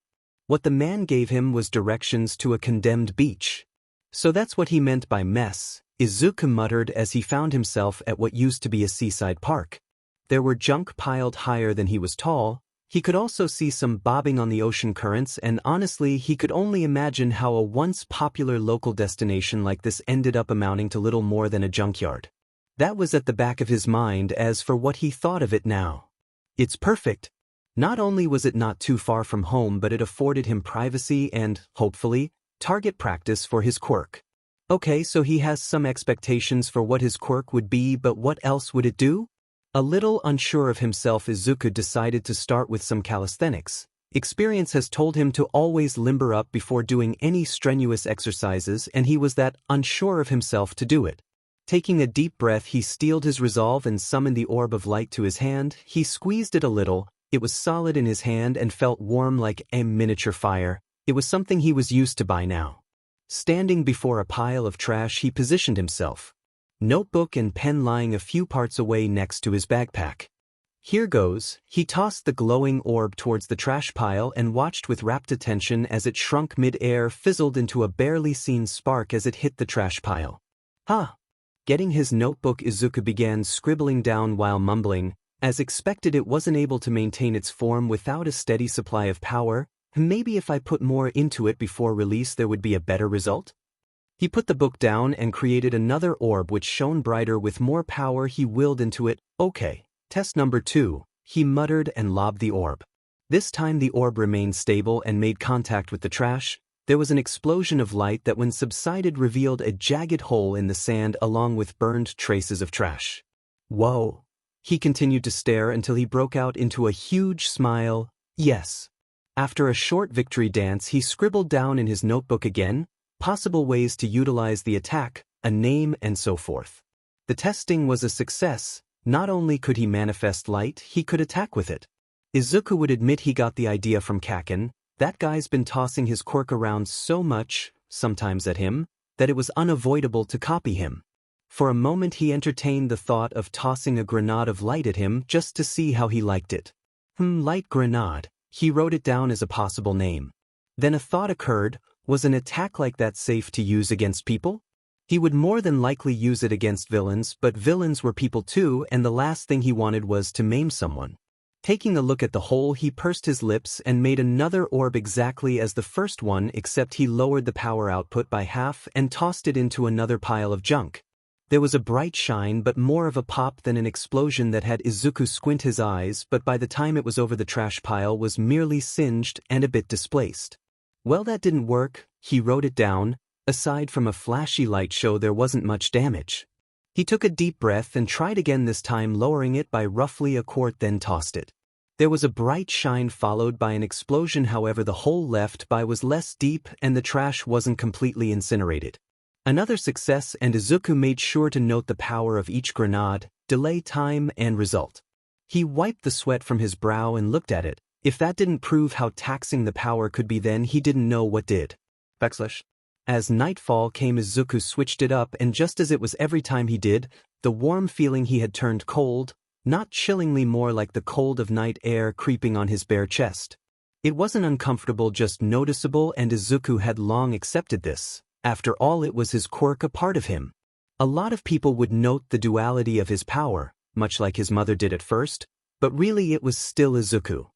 What the man gave him was directions to a condemned beach. So that's what he meant by mess, Izuku muttered as he found himself at what used to be a seaside park. There were junk piled higher than he was tall. He could also see some bobbing on the ocean currents, and honestly he could only imagine how a once popular local destination like this ended up amounting to little more than a junkyard. That was at the back of his mind. As for what he thought of it now, it's perfect. Not only was it not too far from home, but it afforded him privacy and, hopefully, target practice for his quirk. Okay, so he has some expectations for what his quirk would be, but what else would it do? A little unsure of himself, Izuku decided to start with some calisthenics. Experience has told him to always limber up before doing any strenuous exercises, and he was that unsure of himself to do it. Taking a deep breath, he steeled his resolve and summoned the orb of light to his hand. He squeezed it a little. It was solid in his hand and felt warm like a miniature fire. It was something he was used to by now. Standing before a pile of trash, he positioned himself. Notebook and pen lying a few parts away next to his backpack. Here goes. He tossed the glowing orb towards the trash pile and watched with rapt attention as it shrunk mid-air, fizzled into a barely seen spark as it hit the trash pile. Huh. Getting his notebook, Izuku began scribbling down while mumbling. As expected, it wasn't able to maintain its form without a steady supply of power. Maybe if I put more into it before release there would be a better result? He put the book down and created another orb which shone brighter with more power. He willed into it. Okay, test number 2, he muttered and lobbed the orb. This time the orb remained stable and made contact with the trash. There was an explosion of light that when subsided revealed a jagged hole in the sand along with burned traces of trash. Whoa. He continued to stare until he broke out into a huge smile. Yes. After a short victory dance, he scribbled down in his notebook again, possible ways to utilize the attack, a name, and so forth. The testing was a success. Not only could he manifest light, he could attack with it. Izuku would admit he got the idea from Kaken. That guy's been tossing his quirk around so much, sometimes at him, that it was unavoidable to copy him. For a moment he entertained the thought of tossing a grenade of light at him just to see how he liked it. Light grenade. He wrote it down as a possible name. Then a thought occurred. Was an attack like that safe to use against people? He would more than likely use it against villains, but villains were people too, and the last thing he wanted was to maim someone. Taking a look at the hole, he pursed his lips and made another orb exactly as the first one, except he lowered the power output by half and tossed it into another pile of junk. There was a bright shine, but more of a pop than an explosion that had Izuku squint his eyes, but by the time it was over the trash pile was merely singed and a bit displaced. Well, that didn't work. He wrote it down. Aside from a flashy light show, there wasn't much damage. He took a deep breath and tried again, this time lowering it by roughly a quart, then tossed it. There was a bright shine followed by an explosion. However, the hole left by was less deep and the trash wasn't completely incinerated. Another success, and Izuku made sure to note the power of each grenade, delay time, and result. He wiped the sweat from his brow and looked at it. If that didn't prove how taxing the power could be, then he didn't know what did. As nightfall came, Izuku switched it up, and just as it was every time he did, the warm feeling he had turned cold, not chillingly, more like the cold of night air creeping on his bare chest. It wasn't uncomfortable, just noticeable, and Izuku had long accepted this. After all, it was his quirk, a part of him. A lot of people would note the duality of his power, much like his mother did at first, but really it was still Izuku.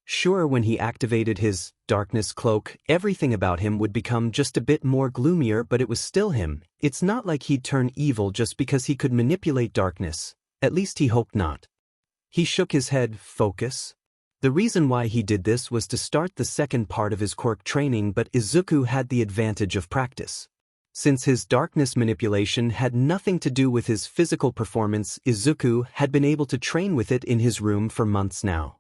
Sure, when he activated his darkness cloak, everything about him would become just a bit more gloomier, but it was still him. It's not like he'd turn evil just because he could manipulate darkness. At least he hoped not. He shook his head. Focus. The reason why he did this was to start the second part of his quirk training, but Izuku had the advantage of practice. Since his darkness manipulation had nothing to do with his physical performance, Izuku had been able to train with it in his room for months now.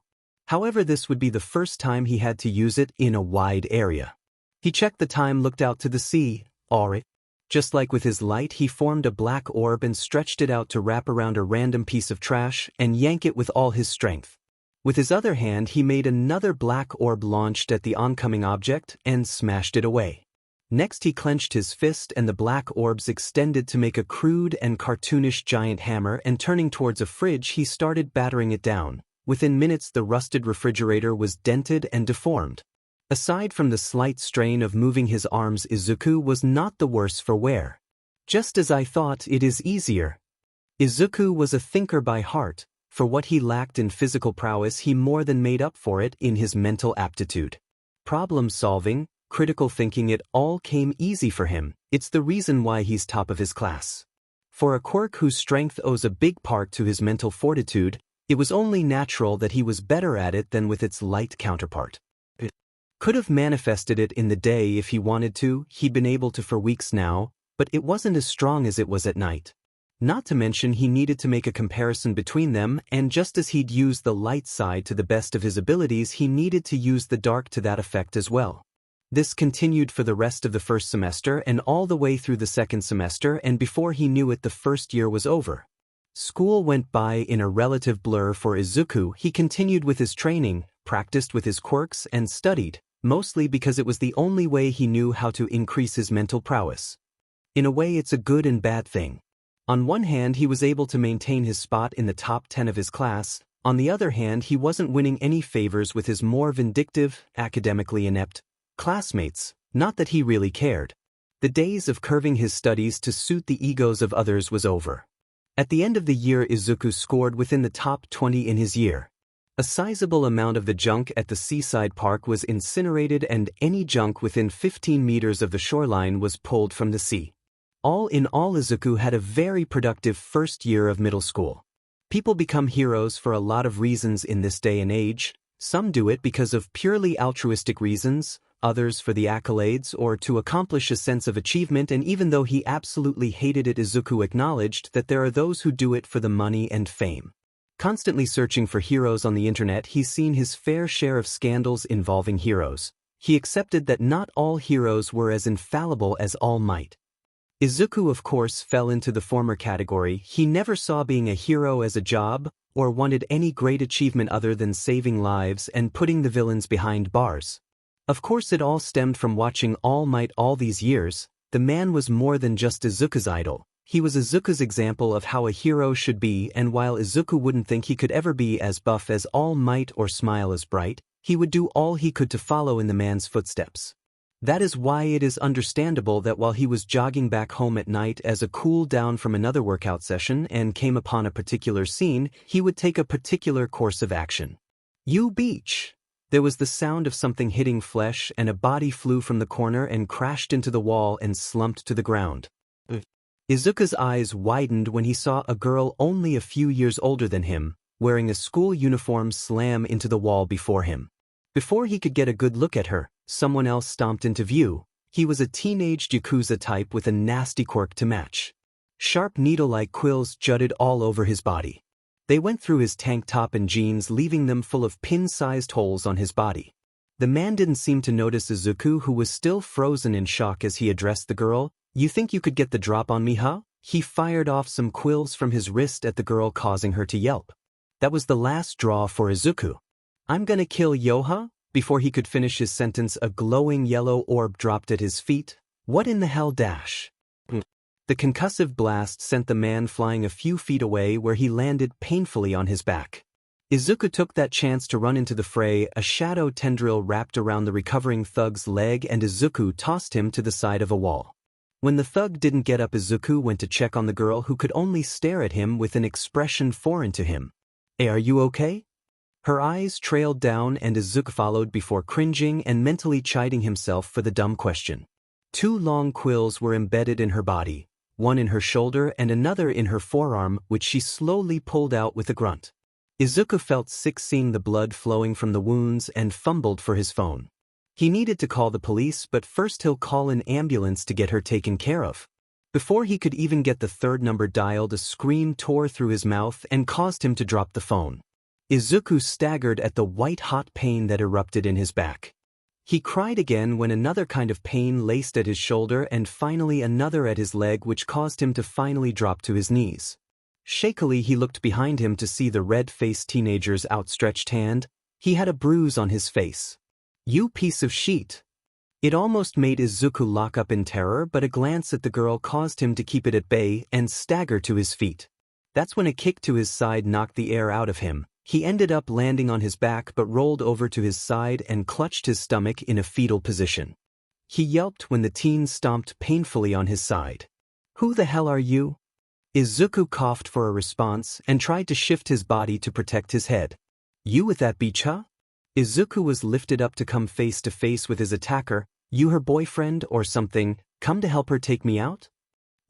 However, this would be the first time he had to use it in a wide area. He checked the time, looked out to the sea. Alright. Just like with his light, he formed a black orb and stretched it out to wrap around a random piece of trash and yank it with all his strength. With his other hand he made another black orb launched at the oncoming object and smashed it away. Next he clenched his fist and the black orbs extended to make a crude and cartoonish giant hammer, and turning towards a fridge he started battering it down. Within minutes the rusted refrigerator was dented and deformed. Aside from the slight strain of moving his arms, Izuku was not the worse for wear. Just as I thought, it is easier. Izuku was a thinker by heart. For what he lacked in physical prowess he more than made up for it in his mental aptitude. Problem solving, critical thinking, it all came easy for him. It's the reason why he's top of his class. For a Quirk whose strength owes a big part to his mental fortitude, it was only natural that he was better at it than with its light counterpart. Could have manifested it in the day if he wanted to, he'd been able to for weeks now, but it wasn't as strong as it was at night. Not to mention he needed to make a comparison between them, and just as he'd used the light side to the best of his abilities, he needed to use the dark to that effect as well. This continued for the rest of the first semester and all the way through the second semester, and before he knew it the first year was over. School went by in a relative blur for Izuku. He continued with his training, practiced with his quirks, and studied, mostly because it was the only way he knew how to increase his mental prowess. In a way it's a good and bad thing. On one hand he was able to maintain his spot in the top 10 of his class, on the other hand he wasn't winning any favors with his more vindictive, academically inept classmates, not that he really cared. The days of curving his studies to suit the egos of others was over. At the end of the year Izuku scored within the top 20 in his year. A sizable amount of the junk at the seaside park was incinerated and any junk within 15 meters of the shoreline was pulled from the sea. All in all, Izuku had a very productive first year of middle school. People become heroes for a lot of reasons in this day and age. Some do it because of purely altruistic reasons, others for the accolades or to accomplish a sense of achievement, and even though he absolutely hated it, Izuku acknowledged that there are those who do it for the money and fame. Constantly searching for heroes on the internet, he's seen his fair share of scandals involving heroes. He accepted that not all heroes were as infallible as All Might. Izuku of course fell into the former category. He never saw being a hero as a job, or wanted any great achievement other than saving lives and putting the villains behind bars. Of course it all stemmed from watching All Might all these years. The man was more than just Izuku's idol. He was Izuku's example of how a hero should be, and while Izuku wouldn't think he could ever be as buff as All Might or smile as bright, he would do all he could to follow in the man's footsteps. That is why it is understandable that while he was jogging back home at night as a cool down from another workout session and came upon a particular scene, he would take a particular course of action. Beach! There was the sound of something hitting flesh and a body flew from the corner and crashed into the wall and slumped to the ground. Izuku's eyes widened when he saw a girl only a few years older than him, wearing a school uniform, slam into the wall before him. Before he could get a good look at her, someone else stomped into view. He was a teenage Yakuza type with a nasty quirk to match. Sharp needle-like quills jutted all over his body. They went through his tank top and jeans, leaving them full of pin-sized holes on his body. The man didn't seem to notice Izuku, who was still frozen in shock as he addressed the girl. "You think you could get the drop on me, huh?" He fired off some quills from his wrist at the girl, causing her to yelp. That was the last straw for Izuku. "I'm gonna kill yo, huh?" Before he could finish his sentence, a glowing yellow orb dropped at his feet. What in the hell dash? The concussive blast sent the man flying a few feet away, where he landed painfully on his back. Izuku took that chance to run into the fray. A shadow tendril wrapped around the recovering thug's leg and Izuku tossed him to the side of a wall. When the thug didn't get up, Izuku went to check on the girl, who could only stare at him with an expression foreign to him. "Hey, are you okay?" Her eyes trailed down and Izuku followed before cringing and mentally chiding himself for the dumb question. 2 long quills were embedded in her body, one in her shoulder and another in her forearm, which she slowly pulled out with a grunt. Izuku felt sick seeing the blood flowing from the wounds and fumbled for his phone. He needed to call the police, but first he'll call an ambulance to get her taken care of. Before he could even get the 3rd number dialed, a scream tore through his mouth and caused him to drop the phone. Izuku staggered at the white-hot pain that erupted in his back. He cried again when another kind of pain laced at his shoulder and finally another at his leg, which caused him to finally drop to his knees. Shakily he looked behind him to see the red-faced teenager's outstretched hand. He had a bruise on his face. "You piece of shit." It almost made Izuku lock up in terror, but a glance at the girl caused him to keep it at bay and stagger to his feet. That's when a kick to his side knocked the air out of him. He ended up landing on his back but rolled over to his side and clutched his stomach in a fetal position. He yelped when the teen stomped painfully on his side. "Who the hell are you?" Izuku coughed for a response and tried to shift his body to protect his head. "You with that beach, huh?" Izuku was lifted up to come face to face with his attacker. "You her boyfriend or something, come to help her take me out?"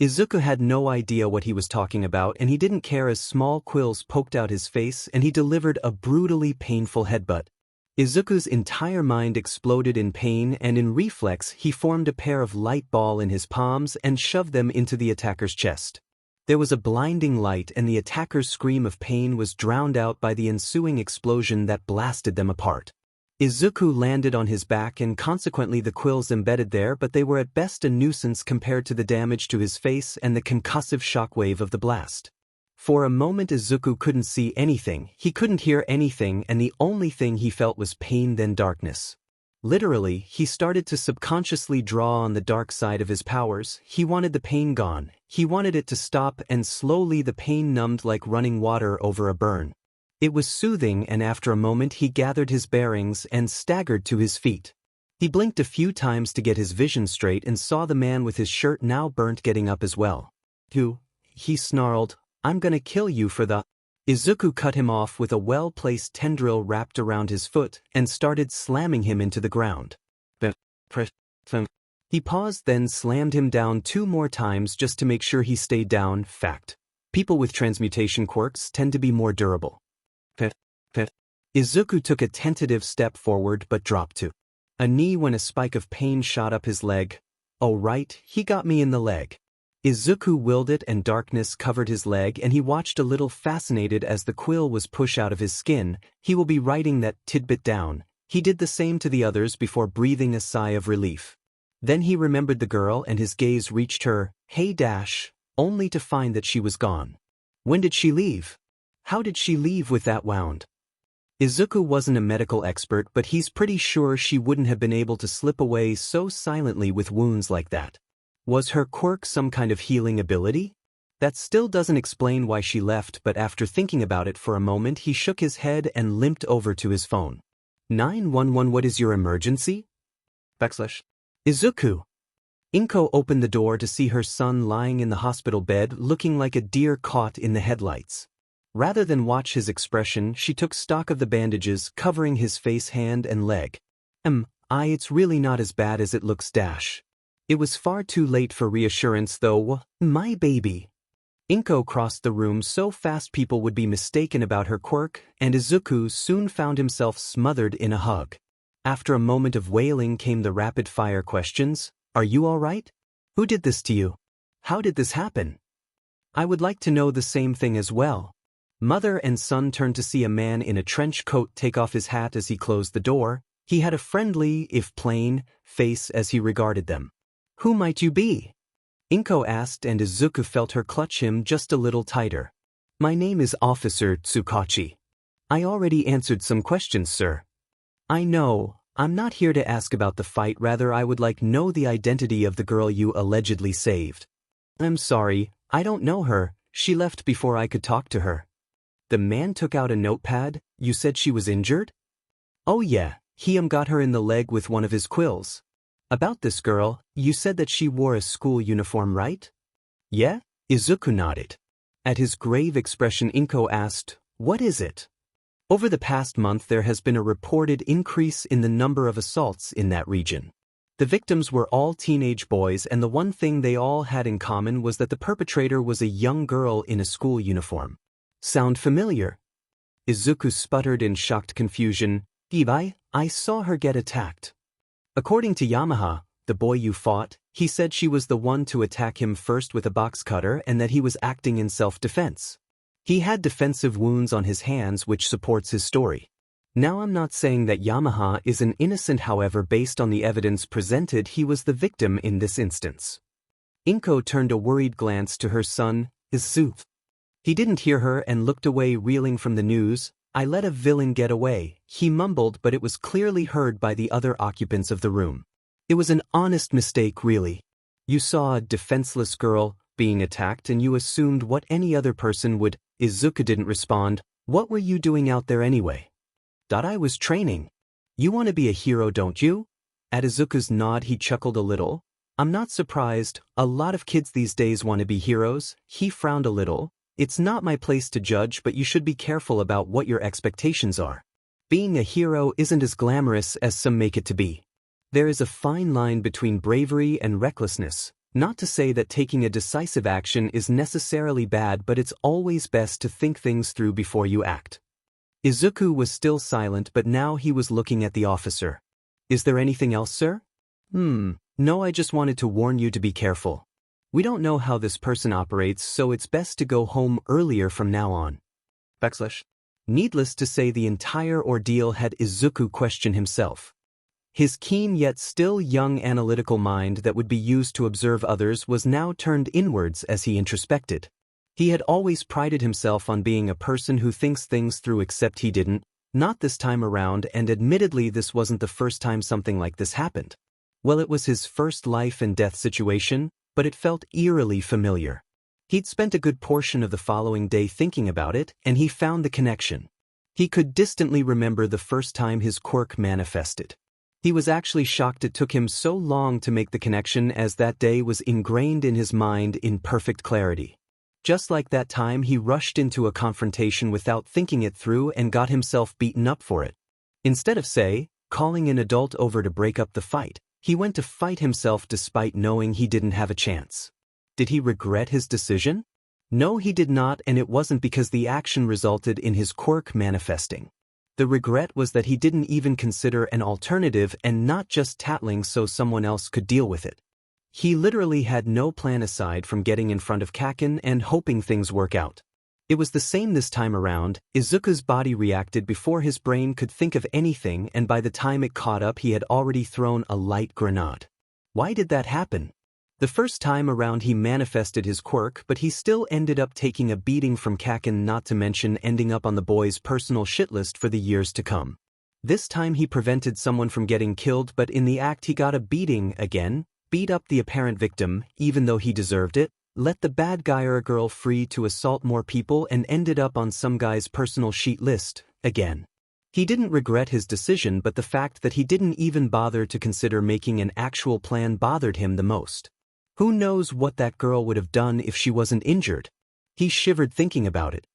Izuku had no idea what he was talking about, and he didn't care as small quills poked out his face and he delivered a brutally painful headbutt. Izuku's entire mind exploded in pain, and in reflex he formed a pair of light ball in his palms and shoved them into the attacker's chest. There was a blinding light, and the attacker's scream of pain was drowned out by the ensuing explosion that blasted them apart. Izuku landed on his back and consequently the quills embedded there, but they were at best a nuisance compared to the damage to his face and the concussive shockwave of the blast. For a moment Izuku couldn't see anything, he couldn't hear anything, and the only thing he felt was pain, then darkness. Literally, he started to subconsciously draw on the dark side of his powers. He wanted the pain gone, he wanted it to stop, and slowly the pain numbed like running water over a burn. It was soothing, and after a moment he gathered his bearings and staggered to his feet. He blinked a few times to get his vision straight and saw the man with his shirt now burnt getting up as well. "Who?" he snarled. "I'm gonna kill you for the—" Izuku cut him off with a well-placed tendril wrapped around his foot and started slamming him into the ground. He paused, then slammed him down 2 more times just to make sure he stayed down. Fact. People with transmutation quirks tend to be more durable. Izuku took a tentative step forward but dropped to a knee when a spike of pain shot up his leg. "Oh right, he got me in the leg." Izuku willed it and darkness covered his leg, and he watched a little fascinated as the quill was pushed out of his skin. He will be writing that tidbit down. He did the same to the others before breathing a sigh of relief. Then he remembered the girl and his gaze reached her, "Hey dash," only to find that she was gone. When did she leave? How did she leave with that wound? Izuku wasn't a medical expert, but he's pretty sure she wouldn't have been able to slip away so silently with wounds like that. Was her quirk some kind of healing ability? That still doesn't explain why she left, but after thinking about it for a moment he shook his head and limped over to his phone. 911, what is your emergency? Izuku. Inko opened the door to see her son lying in the hospital bed looking like a deer caught in the headlights. Rather than watch his expression, she took stock of the bandages covering his face, hand and leg. It's really not as bad as it looks dash. It was far too late for reassurance though. My baby. Inko crossed the room so fast people would be mistaken about her quirk, and Izuku soon found himself smothered in a hug. After a moment of wailing came the rapid-fire questions. Are you all right? Who did this to you? How did this happen? I would like to know the same thing as well. Mother and son turned to see a man in a trench coat take off his hat as he closed the door. He had a friendly, if plain, face as he regarded them. Who might you be? Inko asked, and Izuku felt her clutch him just a little tighter. My name is Officer Tsukachi. I already answered some questions, sir. I know. I'm not here to ask about the fight, rather I would like know the identity of the girl you allegedly saved. I'm sorry, I don't know her. She left before I could talk to her. The man took out a notepad. You said she was injured? Oh yeah, he got her in the leg with one of his quills. About this girl, you said that she wore a school uniform, right? Yeah? Izuku nodded. At his grave expression Inko asked, what is it? Over the past month there has been a reported increase in the number of assaults in that region. The victims were all teenage boys, and the one thing they all had in common was that the perpetrator was a young girl in a school uniform. Sound familiar? Izuku sputtered in shocked confusion. I saw her get attacked. According to Yamaha, the boy you fought, he said she was the one to attack him first with a box cutter and that he was acting in self-defense. He had defensive wounds on his hands, which supports his story. Now I'm not saying that Yamaha is an innocent, however based on the evidence presented he was the victim in this instance. Inko turned a worried glance to her son, Izuku. He didn't hear her and looked away, reeling from the news. "I let a villain get away," he mumbled, but it was clearly heard by the other occupants of the room. "It was an honest mistake, really. You saw a defenseless girl being attacked and you assumed what any other person would." Izuku didn't respond. "What were you doing out there anyway?" "I was training." "You want to be a hero, don't you?" At Izuku's nod he chuckled a little. "I'm not surprised, a lot of kids these days want to be heroes." He frowned a little. "It's not my place to judge, but you should be careful about what your expectations are. Being a hero isn't as glamorous as some make it to be. There is a fine line between bravery and recklessness. Not to say that taking a decisive action is necessarily bad, but it's always best to think things through before you act." Izuku was still silent, but now he was looking at the officer. "Is there anything else, sir?" No, I just wanted to warn you to be careful. We don't know how this person operates, so it's best to go home earlier from now on." Needless to say, the entire ordeal had Izuku question himself. His keen yet still young analytical mind that would be used to observe others was now turned inwards as he introspected. He had always prided himself on being a person who thinks things through, except he didn't, not this time around, and admittedly this wasn't the first time something like this happened. Well, it was his first life and death situation, but it felt eerily familiar. He'd spent a good portion of the following day thinking about it, and he found the connection. He could distantly remember the first time his quirk manifested. He was actually shocked it took him so long to make the connection, as that day was ingrained in his mind in perfect clarity. Just like that time, he rushed into a confrontation without thinking it through and got himself beaten up for it. Instead of, say, calling an adult over to break up the fight, he went to fight himself despite knowing he didn't have a chance. Did he regret his decision? No, he did not, and it wasn't because the action resulted in his quirk manifesting. The regret was that he didn't even consider an alternative and not just tattling so someone else could deal with it. He literally had no plan aside from getting in front of Kaken and hoping things work out. It was the same this time around. Izuku's body reacted before his brain could think of anything, and by the time it caught up he had already thrown a light grenade. Why did that happen? The first time around he manifested his quirk, but he still ended up taking a beating from Kaken, not to mention ending up on the boy's personal shit list for the years to come. This time he prevented someone from getting killed, but in the act he got a beating again, beat up the apparent victim, even though he deserved it, let the bad guy or girl free to assault more people, and ended up on some guy's personal shit list again. He didn't regret his decision, but the fact that he didn't even bother to consider making an actual plan bothered him the most. Who knows what that girl would have done if she wasn't injured? He shivered thinking about it.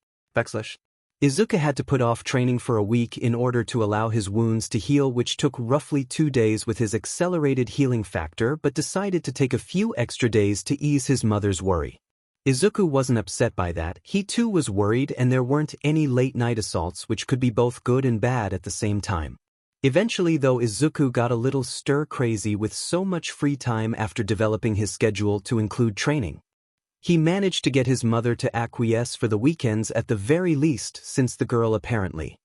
Izuku had to put off training for a week in order to allow his wounds to heal, which took roughly 2 days with his accelerated healing factor, but decided to take a few extra days to ease his mother's worry. Izuku wasn't upset by that. He too was worried, and there weren't any late-night assaults, which could be both good and bad at the same time. Eventually, though, Izuku got a little stir-crazy with so much free time after developing his schedule to include training. He managed to get his mother to acquiesce for the weekends at the very least, since the girl apparently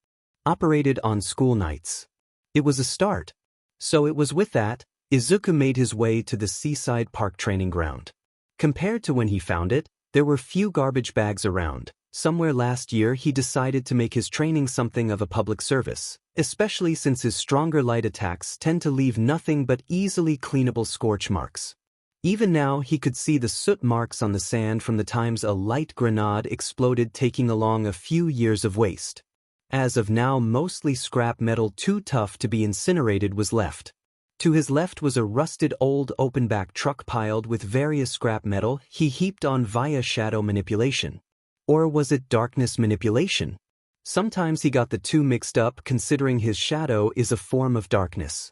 operated on school nights. It was a start. So it was with that, Izuku made his way to the seaside park training ground. Compared to when he found it, there were few garbage bags around. Somewhere last year he decided to make his training something of a public service, especially since his stronger light attacks tend to leave nothing but easily cleanable scorch marks. Even now he could see the soot marks on the sand from the times a light grenade exploded, taking along a few years of waste. As of now, mostly scrap metal too tough to be incinerated was left. To his left was a rusted old open-back truck piled with various scrap metal he heaped on via shadow manipulation. Or was it darkness manipulation? Sometimes he got the two mixed up, considering his shadow is a form of darkness.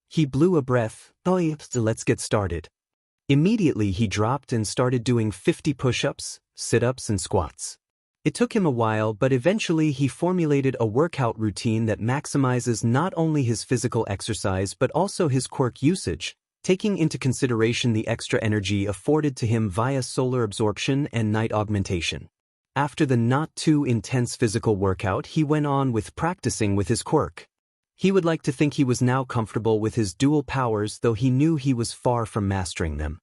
He blew a breath. Let's get started. Immediately he dropped and started doing 50 push-ups, sit-ups and squats. It took him a while, but eventually he formulated a workout routine that maximizes not only his physical exercise but also his quirk usage, taking into consideration the extra energy afforded to him via solar absorption and night augmentation. After the not too intense physical workout, he went on with practicing with his quirk. He would like to think he was now comfortable with his dual powers, though he knew he was far from mastering them.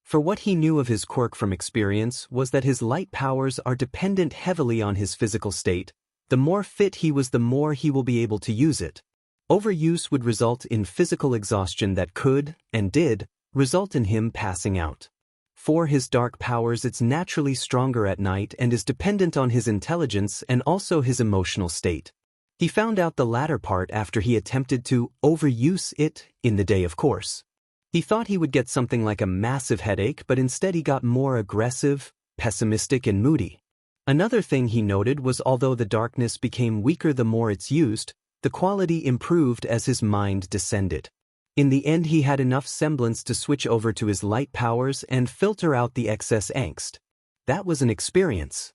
For what he knew of his quirk from experience was that his light powers are dependent heavily on his physical state. The more fit he was, the more he will be able to use it. Overuse would result in physical exhaustion that could, and did, result in him passing out. For his dark powers, it's naturally stronger at night and is dependent on his intelligence and also his emotional state. He found out the latter part after he attempted to overuse it in the day, of course. He thought he would get something like a massive headache, but instead he got more aggressive, pessimistic, and moody. Another thing he noted was although the darkness became weaker the more it's used, the quality improved as his mind descended. In the end, he had enough semblance to switch over to his light powers and filter out the excess angst. That was an experience.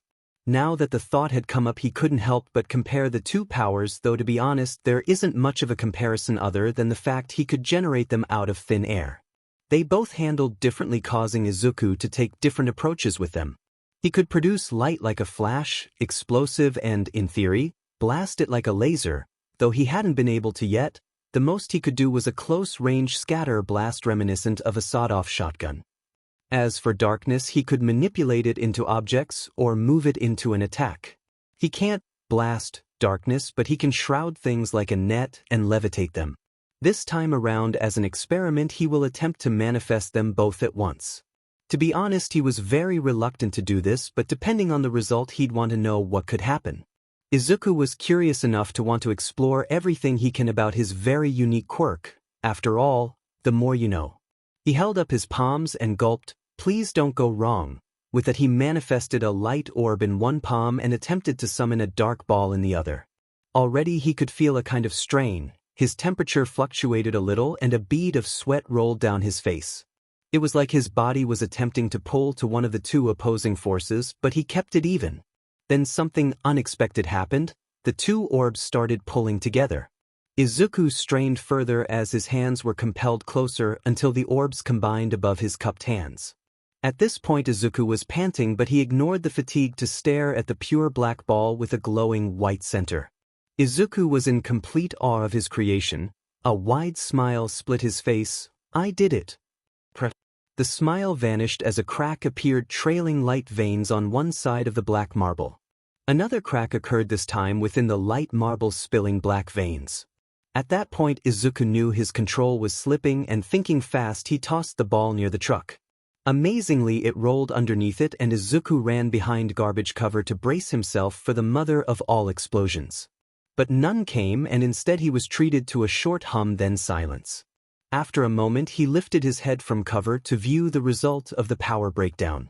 Now that the thought had come up, he couldn't help but compare the two powers, though to be honest, there isn't much of a comparison other than the fact he could generate them out of thin air. They both handled differently, causing Izuku to take different approaches with them. He could produce light like a flash, explosive, and, in theory, blast it like a laser, though he hadn't been able to yet. The most he could do was a close-range scatter blast reminiscent of a sawed-off shotgun. As for darkness, he could manipulate it into objects or move it into an attack. He can't blast darkness, but he can shroud things like a net and levitate them. This time around, as an experiment, he will attempt to manifest them both at once. To be honest, he was very reluctant to do this, but depending on the result, he'd want to know what could happen. Izuku was curious enough to want to explore everything he can about his very unique quirk. After all, the more you know. He held up his palms and gulped, "Please don't go wrong." With that, he manifested a light orb in one palm and attempted to summon a dark ball in the other. Already he could feel a kind of strain. His temperature fluctuated a little and a bead of sweat rolled down his face. It was like his body was attempting to pull to one of the two opposing forces, but he kept it even. Then something unexpected happened. The two orbs started pulling together. Izuku strained further as his hands were compelled closer until the orbs combined above his cupped hands. At this point, Izuku was panting, but he ignored the fatigue to stare at the pure black ball with a glowing white center. Izuku was in complete awe of his creation. A wide smile split his face. "I did it." The smile vanished as a crack appeared, trailing light veins on one side of the black marble. Another crack occurred, this time within the light marble, spilling black veins. At that point, Izuku knew his control was slipping, and thinking fast, he tossed the ball near the truck. Amazingly, it rolled underneath it, and Izuku ran behind garbage cover to brace himself for the mother of all explosions. But none came, and instead he was treated to a short hum, then silence. After a moment, he lifted his head from cover to view the result of the power breakdown.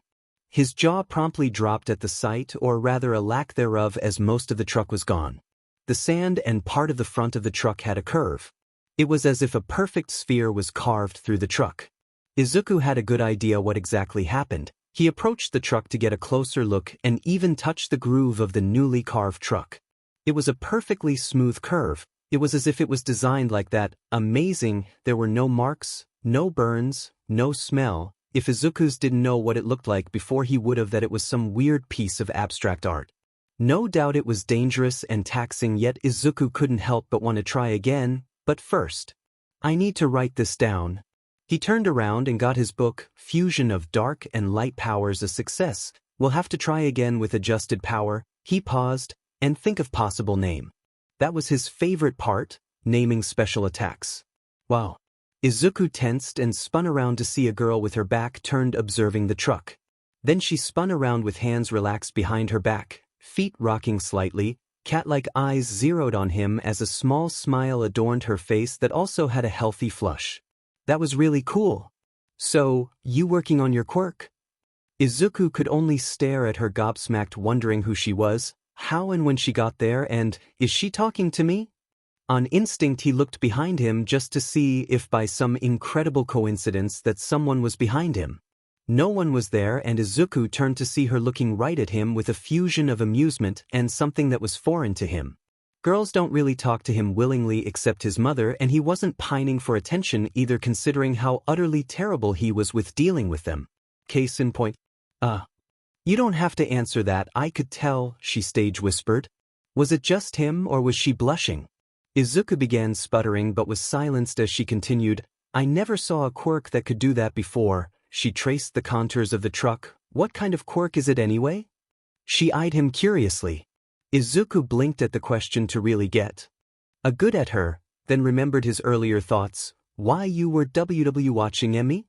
His jaw promptly dropped at the sight, or rather a lack thereof, as most of the truck was gone. The sand and part of the front of the truck had a curve. It was as if a perfect sphere was carved through the truck. Izuku had a good idea what exactly happened. He approached the truck to get a closer look and even touched the groove of the newly carved truck. It was a perfectly smooth curve. It was as if it was designed like that. Amazing, there were no marks, no burns, no smell. If Izuku's didn't know what it looked like before, he would have that it was some weird piece of abstract art. No doubt it was dangerous and taxing, yet Izuku couldn't help but want to try again. But first, I need to write this down. He turned around and got his book, Fusion of Dark and Light Powers, a success. We'll have to try again with adjusted power. He paused, and think of possible name. That was his favorite part, naming special attacks. Wow. Izuku tensed and spun around to see a girl with her back turned observing the truck. Then she spun around with hands relaxed behind her back, feet rocking slightly, cat-like eyes zeroed on him as a small smile adorned her face that also had a healthy flush. That was really cool. So, you working on your quirk? Izuku could only stare at her gobsmacked, wondering who she was. How and when she got there, and is she talking to me? On instinct, he looked behind him just to see if by some incredible coincidence that someone was behind him. No one was there, and Izuku turned to see her looking right at him with a fusion of amusement and something that was foreign to him. Girls don't really talk to him willingly except his mother, and he wasn't pining for attention either, considering how utterly terrible he was with dealing with them. Case in point. You don't have to answer that, I could tell, she stage whispered. Was it just him, or was she blushing? Izuku began sputtering but was silenced as she continued, I never saw a quirk that could do that before. She traced the contours of the truck. What kind of quirk is it anyway? She eyed him curiously. Izuku blinked at the question to really get a good at her, then remembered his earlier thoughts. Why you were WW watching Emmy?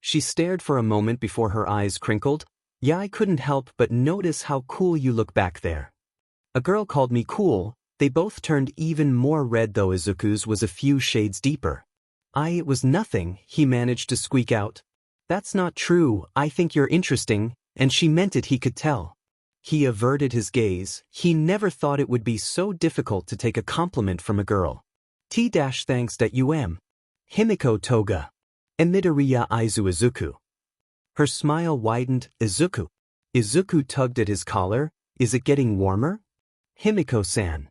She stared for a moment before her eyes crinkled. Yeah, I couldn't help but notice how cool you look back there. A girl called me cool. They both turned even more red though Izuku's was a few shades deeper. It was nothing, he managed to squeak out. That's not true, I think you're interesting, and she meant it, he could tell. He averted his gaze. He never thought it would be so difficult to take a compliment from a girl. Thanks that you am. Himiko Toga. Emidoriya Izuku. Her smile widened. Izuku. Izuku tugged at his collar. Is it getting warmer? Himiko-san.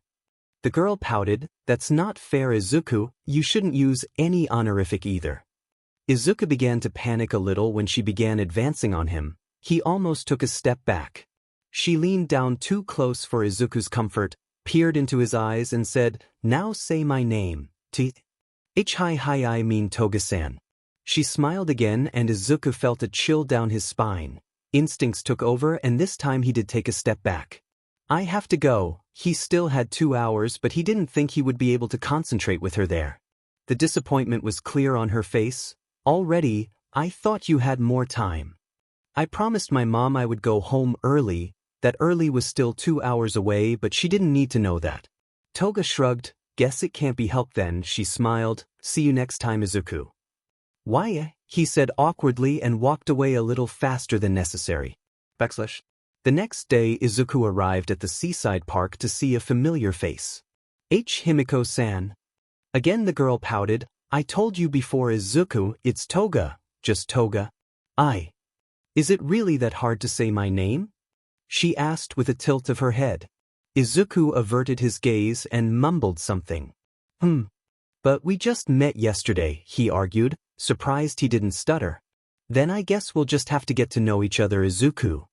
The girl pouted. That's not fair, Izuku. You shouldn't use any honorific either. Izuku began to panic a little when she began advancing on him. He almost took a step back. She leaned down too close for Izuku's comfort, peered into his eyes and said, Now say my name. I mean Toga-san. She smiled again and Izuku felt a chill down his spine. Instincts took over and this time he did take a step back. I have to go. He still had 2 hours but he didn't think he would be able to concentrate with her there. The disappointment was clear on her face. Already, I thought you had more time. I promised my mom I would go home early. That early was still 2 hours away but she didn't need to know that. Toga shrugged. Guess it can't be helped then, she smiled. See you next time, Izuku. Why? He said awkwardly and walked away a little faster than necessary. The next day Izuku arrived at the seaside park to see a familiar face. Himiko-san. Again the girl pouted. I told you before, Izuku, it's Toga, just Toga. Is it really that hard to say my name? She asked with a tilt of her head. Izuku averted his gaze and mumbled something. But we just met yesterday, he argued, surprised he didn't stutter. Then I guess we'll just have to get to know each other, Izuku.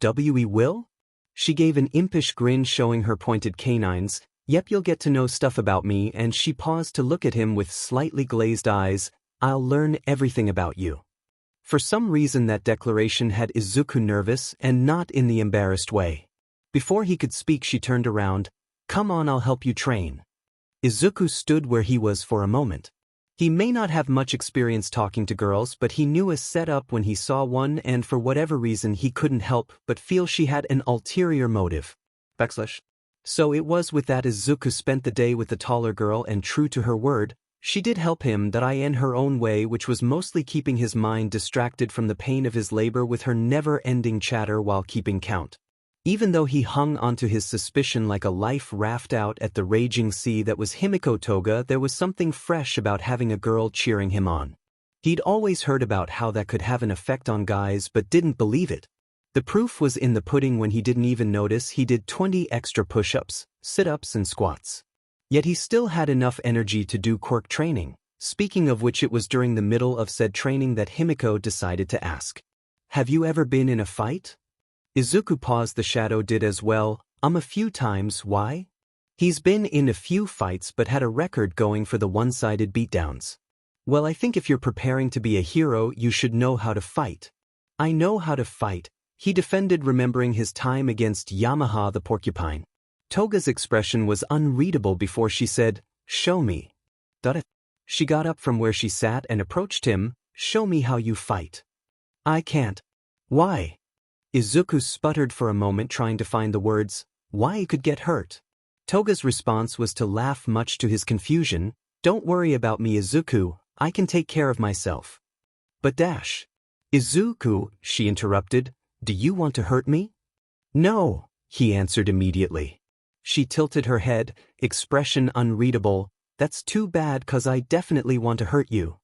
We will? She gave an impish grin showing her pointed canines. Yep, you'll get to know stuff about me, and she paused to look at him with slightly glazed eyes. I'll learn everything about you. For some reason that declaration had Izuku nervous and not in the embarrassed way. Before he could speak she turned around. Come on, I'll help you train. Izuku stood where he was for a moment. He may not have much experience talking to girls but he knew a setup when he saw one and for whatever reason he couldn't help but feel she had an ulterior motive. So it was with that Izuku spent the day with the taller girl and true to her word, she did help him that in her own way which was mostly keeping his mind distracted from the pain of his labor with her never-ending chatter while keeping count. Even though he hung onto his suspicion like a life raft out at the raging sea that was Himiko Toga, there was something fresh about having a girl cheering him on. He'd always heard about how that could have an effect on guys but didn't believe it. The proof was in the pudding when he didn't even notice he did 20 extra push-ups, sit-ups and squats. Yet he still had enough energy to do quirk training, speaking of which it was during the middle of said training that Himiko decided to ask. Have you ever been in a fight? Izuku paused. The shadow did as well. A few times. Why? He's been in a few fights but had a record going for the one-sided beatdowns. Well, I think if you're preparing to be a hero you should know how to fight. I know how to fight, he defended, remembering his time against Yamaha the porcupine. Toga's expression was unreadable before she said, Show me. She got up from where she sat and approached him. Show me how you fight. I can't. Why? Izuku sputtered for a moment trying to find the words. Why he could get hurt. Toga's response was to laugh, much to his confusion. Don't worry about me, Izuku, I can take care of myself. But Izuku, she interrupted, do you want to hurt me? No, he answered immediately. She tilted her head, expression unreadable. That's too bad, 'cause I definitely want to hurt you.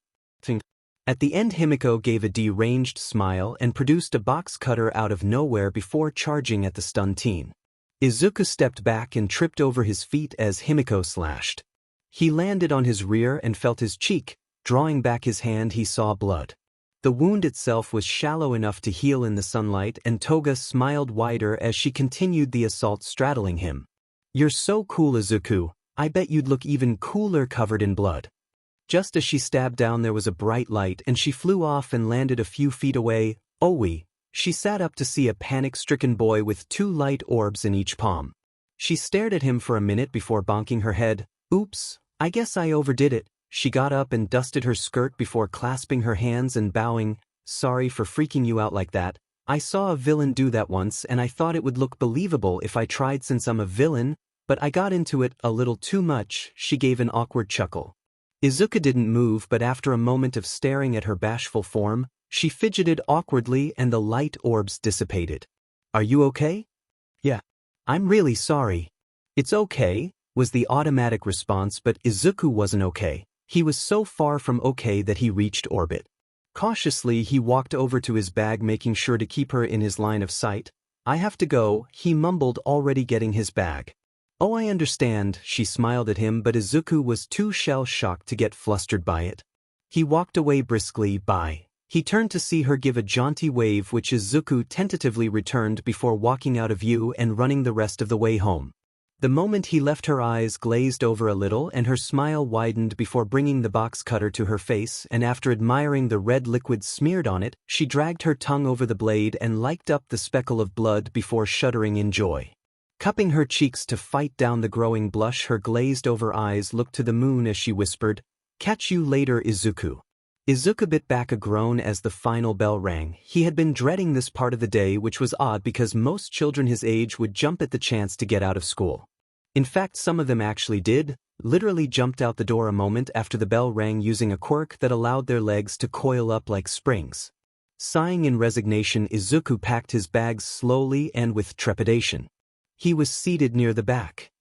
At the end Himiko gave a deranged smile and produced a box cutter out of nowhere before charging at the stunned teen. Izuku stepped back and tripped over his feet as Himiko slashed. He landed on his rear and felt his cheek. Drawing back his hand he saw blood. The wound itself was shallow enough to heal in the sunlight, and Toga smiled wider as she continued the assault, straddling him. You're so cool, Izuku. I bet you'd look even cooler covered in blood. Just as she stabbed down there was a bright light and she flew off and landed a few feet away. She sat up to see a panic-stricken boy with 2 light orbs in each palm. She stared at him for a minute before bonking her head. Oops, I guess I overdid it. She got up and dusted her skirt before clasping her hands and bowing. Sorry for freaking you out like that. I saw a villain do that once and I thought it would look believable if I tried since I'm a villain, but I got into it a little too much. She gave an awkward chuckle. Izuku didn't move, but after a moment of staring at her bashful form, she fidgeted awkwardly and the light orbs dissipated. Are you okay? Yeah. I'm really sorry. It's okay, was the automatic response, but Izuku wasn't okay. He was so far from okay that he reached orbit. Cautiously, he walked over to his bag, making sure to keep her in his line of sight. I have to go, he mumbled, already getting his bag. Oh, I understand, she smiled at him, but Izuku was too shell-shocked to get flustered by it. He walked away briskly. Bye. He turned to see her give a jaunty wave, which Izuku tentatively returned before walking out of view and running the rest of the way home. The moment he left, her eyes glazed over a little and her smile widened before bringing the box cutter to her face, and after admiring the red liquid smeared on it, she dragged her tongue over the blade and licked up the speckle of blood before shuddering in joy. Cupping her cheeks to fight down the growing blush, her glazed-over eyes looked to the moon as she whispered, "Catch you later, Izuku." Izuku bit back a groan as the final bell rang. He had been dreading this part of the day, which was odd because most children his age would jump at the chance to get out of school. In fact, some of them actually did, literally jumped out the door a moment after the bell rang using a quirk that allowed their legs to coil up like springs. Sighing in resignation, Izuku packed his bags slowly and with trepidation. He was seated near the back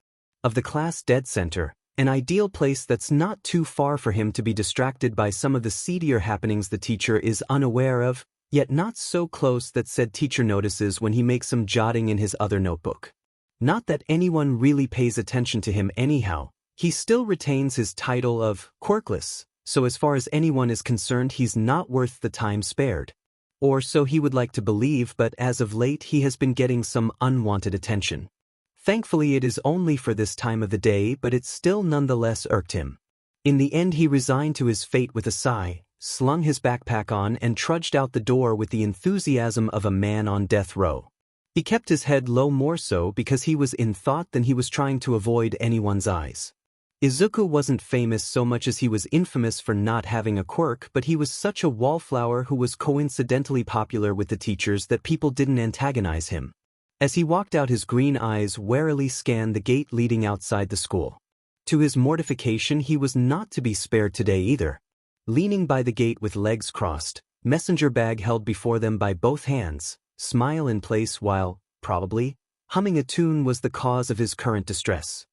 of the class dead center, an ideal place that's not too far for him to be distracted by some of the seedier happenings the teacher is unaware of, yet not so close that said teacher notices when he makes some jotting in his other notebook. Not that anyone really pays attention to him anyhow. He still retains his title of Quirkless, so as far as anyone is concerned he's not worth the time spared. Or so he would like to believe, but as of late he has been getting some unwanted attention. Thankfully it is only for this time of the day, but it still nonetheless irked him. In the end he resigned to his fate with a sigh, slung his backpack on and trudged out the door with the enthusiasm of a man on death row. He kept his head low, more so because he was in thought than he was trying to avoid anyone's eyes. Izuku wasn't famous so much as he was infamous for not having a quirk, but he was such a wallflower who was coincidentally popular with the teachers that people didn't antagonize him. As he walked out, his green eyes warily scanned the gate leading outside the school. To his mortification, he was not to be spared today either. Leaning by the gate with legs crossed, messenger bag held before them by both hands, smile in place while, probably, humming a tune was the cause of his current distress.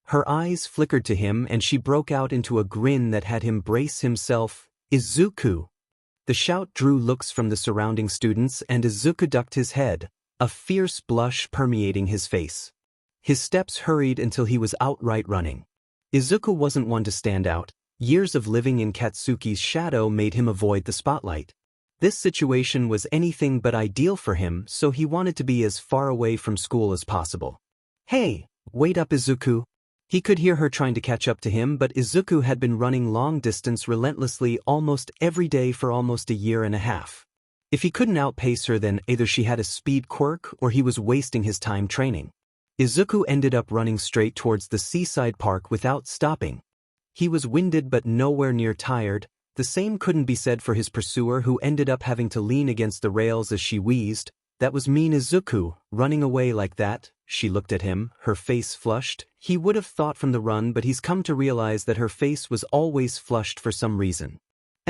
Her eyes flickered to him and she broke out into a grin that had him brace himself. Izuku! The shout drew looks from the surrounding students and Izuku ducked his head, a fierce blush permeating his face. His steps hurried until he was outright running. Izuku wasn't one to stand out. Years of living in Katsuki's shadow made him avoid the spotlight. This situation was anything but ideal for him, so he wanted to be as far away from school as possible. Hey, wait up, Izuku. He could hear her trying to catch up to him, but Izuku had been running long distance relentlessly almost every day for almost a year and a half. If he couldn't outpace her, then either she had a speed quirk or he was wasting his time training. Izuku ended up running straight towards the seaside park without stopping. He was winded but nowhere near tired. The same couldn't be said for his pursuer, who ended up having to lean against the rails as she wheezed. That was mean, Izuku, running away like that. She looked at him, her face flushed. He would have thought from the run, but he's come to realize that her face was always flushed for some reason.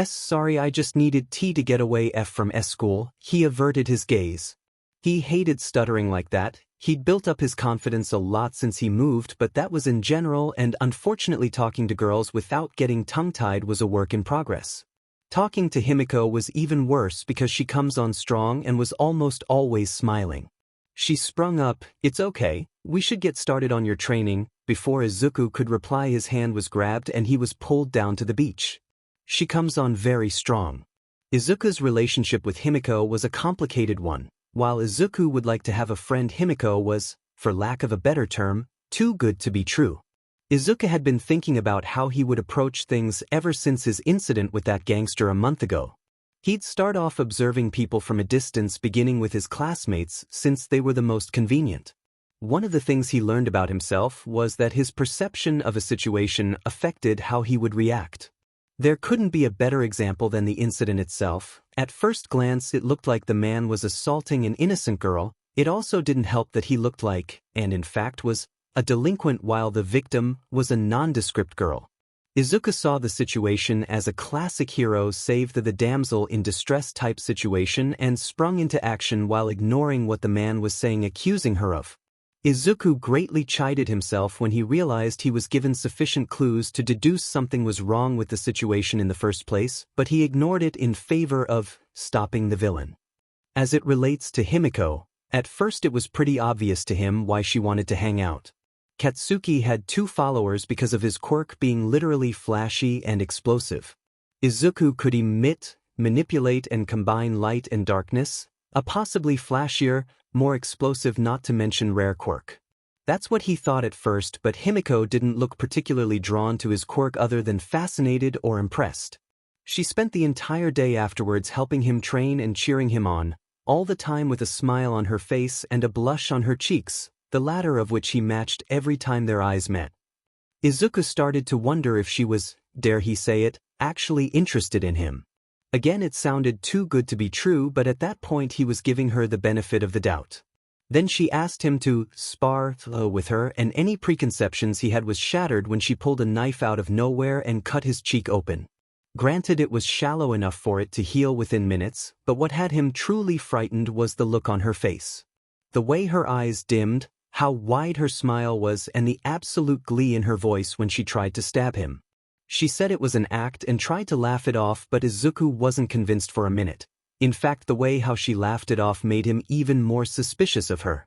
Sorry, I just needed tea to get away from school. He averted his gaze. He hated stuttering like that. He'd built up his confidence a lot since he moved, but that was in general, and unfortunately talking to girls without getting tongue-tied was a work in progress. Talking to Himiko was even worse because she comes on strong and was almost always smiling. She sprung up. It's okay, we should get started on your training. Before Izuku could reply, his hand was grabbed and he was pulled down to the beach. She comes on very strong. Izuku's relationship with Himiko was a complicated one. While Izuku would like to have a friend, Himiko was, for lack of a better term, too good to be true. Izuku had been thinking about how he would approach things ever since his incident with that gangster a month ago. He'd start off observing people from a distance, beginning with his classmates, since they were the most convenient. One of the things he learned about himself was that his perception of a situation affected how he would react. There couldn't be a better example than the incident itself. At first glance it looked like the man was assaulting an innocent girl. It also didn't help that he looked like, and in fact was, a delinquent while the victim was a nondescript girl. Izuku saw the situation as a classic hero save the damsel in distress type situation and sprung into action while ignoring what the man was saying, accusing her of. Izuku greatly chided himself when he realized he was given sufficient clues to deduce something was wrong with the situation in the first place, but he ignored it in favor of stopping the villain. As it relates to Himiko, at first it was pretty obvious to him why she wanted to hang out. Katsuki had 2 followers because of his quirk being literally flashy and explosive. Izuku could emit, manipulate and combine light and darkness, a possibly flashier, more explosive not to mention rare quirk. That's what he thought at first, but Himiko didn't look particularly drawn to his quirk other than fascinated or impressed. She spent the entire day afterwards helping him train and cheering him on, all the time with a smile on her face and a blush on her cheeks, the latter of which he matched every time their eyes met. Izuku started to wonder if she was, dare he say it, actually interested in him. Again, it sounded too good to be true, but at that point he was giving her the benefit of the doubt. Then she asked him to spar with her, and any preconceptions he had was shattered when she pulled a knife out of nowhere and cut his cheek open. Granted, it was shallow enough for it to heal within minutes, but what had him truly frightened was the look on her face. The way her eyes dimmed, how wide her smile was, and the absolute glee in her voice when she tried to stab him. She said it was an act and tried to laugh it off, but Izuku wasn't convinced for a minute. In fact, the way how she laughed it off made him even more suspicious of her.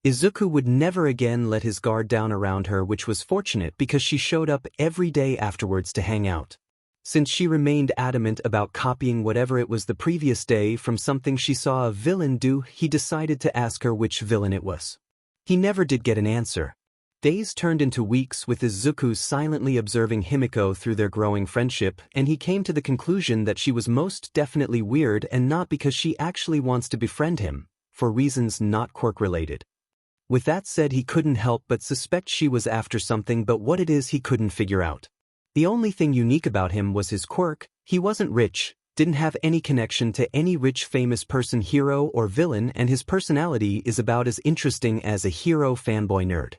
Izuku would never again let his guard down around her, which was fortunate because she showed up every day afterwards to hang out. Since she remained adamant about copying whatever it was the previous day from something she saw a villain do, he decided to ask her which villain it was. He never did get an answer. Days turned into weeks with Izuku silently observing Himiko through their growing friendship, and he came to the conclusion that she was most definitely weird, and not because she actually wants to befriend him, for reasons not quirk-related. With that said, he couldn't help but suspect she was after something, but what it is he couldn't figure out. The only thing unique about him was his quirk. He wasn't rich, didn't have any connection to any rich famous person, hero or villain, and his personality is about as interesting as a hero fanboy nerd.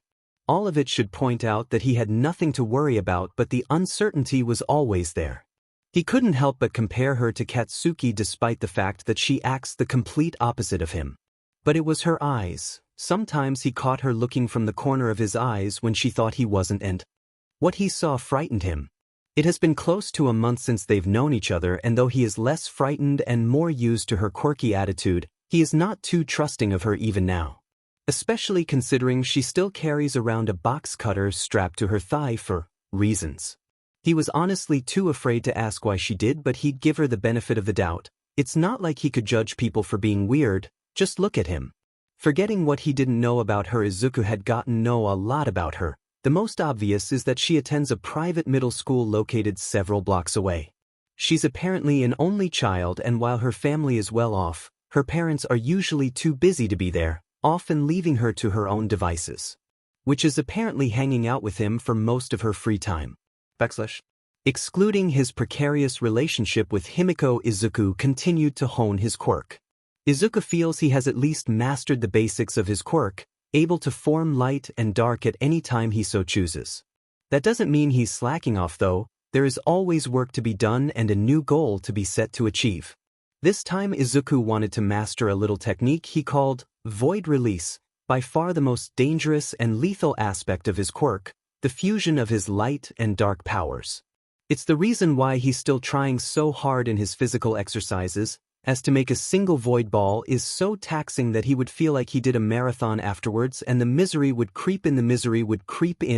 All of it should point out that he had nothing to worry about, but the uncertainty was always there. He couldn't help but compare her to Katsuki despite the fact that she acts the complete opposite of him. But it was her eyes. Sometimes he caught her looking from the corner of his eyes when she thought he wasn't, and what he saw frightened him. It has been close to a month since they've known each other, and though he is less frightened and more used to her quirky attitude, he is not too trusting of her even now. Especially considering she still carries around a box cutter strapped to her thigh for reasons. He was honestly too afraid to ask why she did, but he'd give her the benefit of the doubt. It's not like he could judge people for being weird, just look at him. Forgetting what he didn't know about her, Izuku had gotten know a lot about her. The most obvious is that she attends a private middle school located several blocks away. She's apparently an only child, and while her family is well off, her parents are usually too busy to be there, often leaving her to her own devices. Which is apparently hanging out with him for most of her free time. Excluding his precarious relationship with Himiko, Izuku continued to hone his quirk. Izuku feels he has at least mastered the basics of his quirk, able to form light and dark at any time he so chooses. That doesn't mean he's slacking off though. There is always work to be done and a new goal to be set to achieve. This time Izuku wanted to master a little technique he called void release, by far the most dangerous and lethal aspect of his quirk, the fusion of his light and dark powers. It's the reason why he's still trying so hard in his physical exercises, as to make a single void ball is so taxing that he would feel like he did a marathon afterwards, and the misery would creep in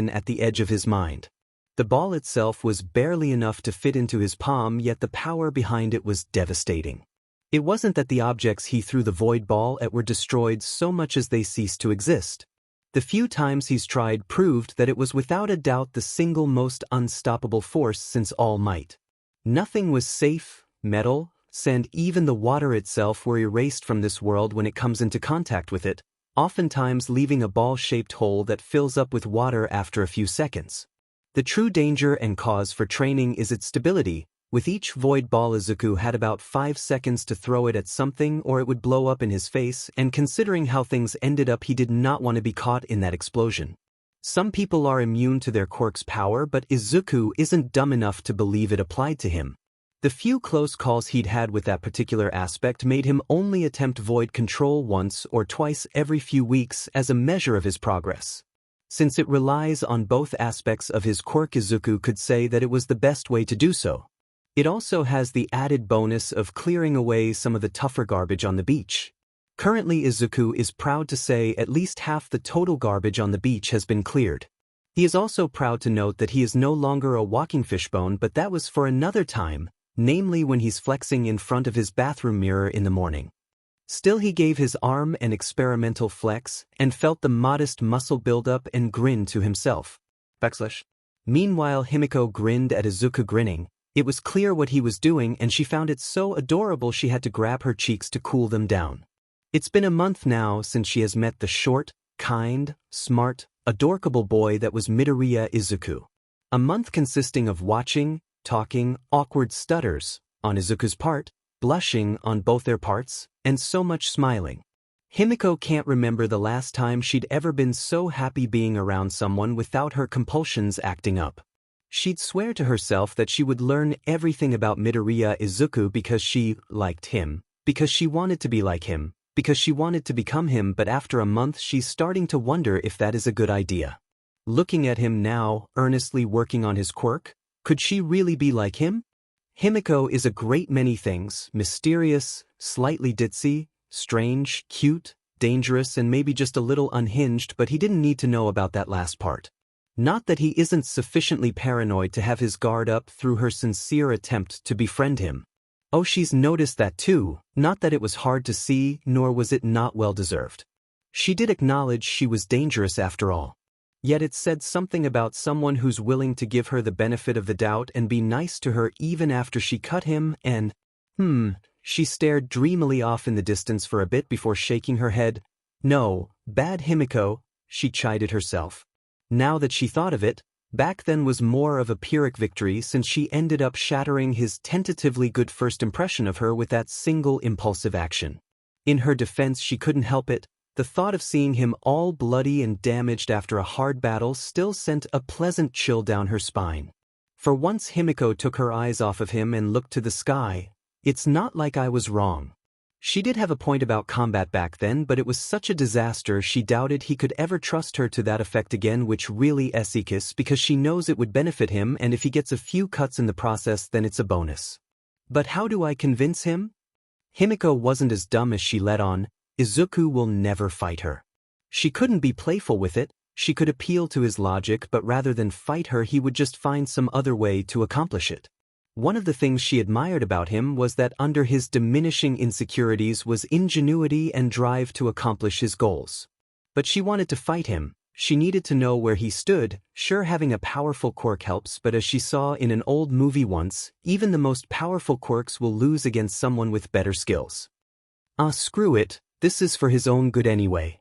at the edge of his mind. The ball itself was barely enough to fit into his palm, yet the power behind it was devastating. It wasn't that the objects he threw the void ball at were destroyed so much as they ceased to exist. The few times he's tried proved that it was without a doubt the single most unstoppable force since All Might. Nothing was safe, metal, sand, even the water itself were erased from this world when it comes into contact with it, oftentimes leaving a ball-shaped hole that fills up with water after a few seconds. The true danger and cause for training is its stability. With each void ball, Izuku had about 5 seconds to throw it at something or it would blow up in his face, and considering how things ended up, he did not want to be caught in that explosion. Some people are immune to their quirk's power, but Izuku isn't dumb enough to believe it applied to him. The few close calls he'd had with that particular aspect made him only attempt void control once or twice every few weeks as a measure of his progress. Since it relies on both aspects of his quirk, Izuku could say that it was the best way to do so. It also has the added bonus of clearing away some of the tougher garbage on the beach. Currently, Izuku is proud to say at least half the total garbage on the beach has been cleared. He is also proud to note that he is no longer a walking fishbone, but that was for another time, namely when he's flexing in front of his bathroom mirror in the morning. Still, he gave his arm an experimental flex and felt the modest muscle buildup and grinned to himself. Meanwhile, Himiko grinned at Izuku grinning. It was clear what he was doing, and she found it so adorable she had to grab her cheeks to cool them down. It's been a month now since she has met the short, kind, smart, adorable boy that was Midoriya Izuku. A month consisting of watching, talking, awkward stutters on Izuku's part, blushing on both their parts, and so much smiling. Himiko can't remember the last time she'd ever been so happy being around someone without her compulsions acting up. She'd swear to herself that she would learn everything about Midoriya Izuku because she liked him, because she wanted to be like him, because she wanted to become him, but after a month she's starting to wonder if that is a good idea. Looking at him now, earnestly working on his quirk, could she really be like him? Himiko is a great many things: mysterious, slightly ditzy, strange, cute, dangerous, and maybe just a little unhinged, but he didn't need to know about that last part. Not that he isn't sufficiently paranoid to have his guard up through her sincere attempt to befriend him. Oh, she's noticed that too, not that it was hard to see, nor was it not well-deserved. She did acknowledge she was dangerous after all. Yet it said something about someone who's willing to give her the benefit of the doubt and be nice to her even after she cut him, and, she stared dreamily off in the distance for a bit before shaking her head. No, bad Himiko, she chided herself. Now that she thought of it, back then was more of a Pyrrhic victory, since she ended up shattering his tentatively good first impression of her with that single impulsive action. In her defense, she couldn't help it. The thought of seeing him all bloody and damaged after a hard battle still sent a pleasant chill down her spine. For once Himiko took her eyes off of him and looked to the sky. It's not like I was wrong. She did have a point about combat back then, but it was such a disaster she doubted he could ever trust her to that effect again, which really Esikis, because she knows it would benefit him, and if he gets a few cuts in the process then it's a bonus. But how do I convince him? Himiko wasn't as dumb as she let on. Izuku will never fight her. She couldn't be playful with it. She could appeal to his logic, but rather than fight her he would just find some other way to accomplish it. One of the things she admired about him was that under his diminishing insecurities was ingenuity and drive to accomplish his goals. But she wanted to fight him. She needed to know where he stood. Sure, having a powerful quirk helps, but as she saw in an old movie once, even the most powerful quirks will lose against someone with better skills. Screw it, this is for his own good anyway.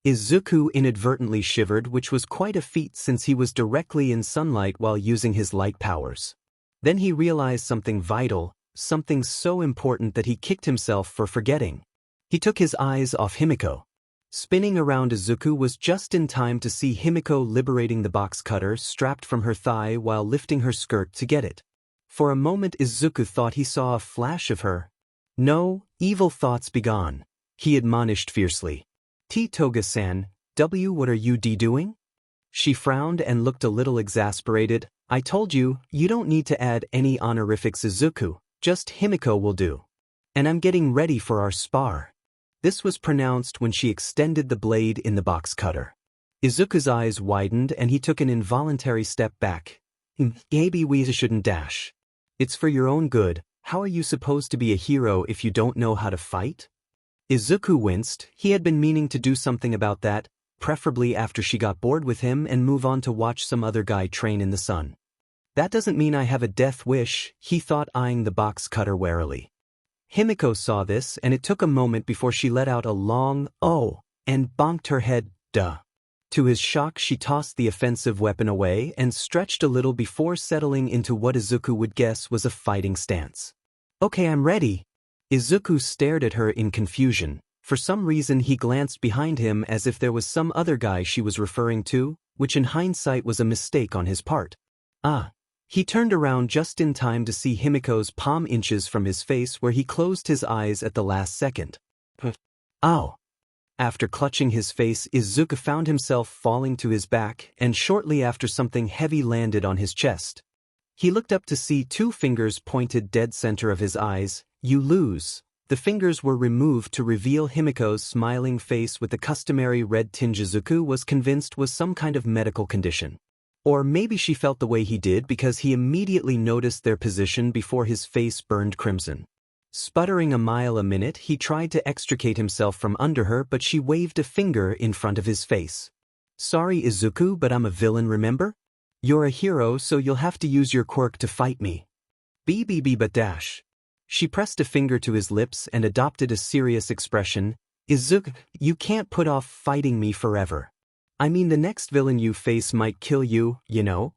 Izuku inadvertently shivered, which was quite a feat since he was directly in sunlight while using his light powers. Then he realized something vital, something so important that he kicked himself for forgetting. He took his eyes off Himiko. Spinning around Izuku was just in time to see Himiko liberating the box cutter strapped from her thigh while lifting her skirt to get it. For a moment Izuku thought he saw a flash of her. No, evil thoughts begone, he admonished fiercely. Toga-san, what are you doing? She frowned and looked a little exasperated. I told you, you don't need to add any honorifics, Izuku, just Himiko will do. And I'm getting ready for our spar. This was pronounced when she extended the blade in the box cutter. Izuku's eyes widened and he took an involuntary step back. Maybe we shouldn't dash. It's for your own good. How are you supposed to be a hero if you don't know how to fight? Izuku winced. He had been meaning to do something about that, preferably after she got bored with him, and move on to watch some other guy train in the sun. That doesn't mean I have a death wish, he thought, eyeing the box cutter warily. Himiko saw this, and it took a moment before she let out a long "oh" and bonked her head, duh. To his shock, she tossed the offensive weapon away and stretched a little before settling into what Izuku would guess was a fighting stance. Okay, I'm ready. Izuku stared at her in confusion. For some reason he glanced behind him as if there was some other guy she was referring to, which in hindsight was a mistake on his part. He turned around just in time to see Himiko's palm inches from his face, where he closed his eyes at the last second. Ow! After clutching his face, Izuku found himself falling to his back, and shortly after something heavy landed on his chest. He looked up to see 2 fingers pointed dead center of his eyes. You lose. The fingers were removed to reveal Himiko's smiling face with the customary red tinge Izuku was convinced was some kind of medical condition. Or maybe she felt the way he did because he immediately noticed their position before his face burned crimson. Sputtering a mile a minute, he tried to extricate himself from under her, but she waved a finger in front of his face. Sorry, Izuku, but I'm a villain, remember? You're a hero, so you'll have to use your quirk to fight me. But dash. She pressed a finger to his lips and adopted a serious expression. Izuku, you can't put off fighting me forever. I mean, the next villain you face might kill you, you know?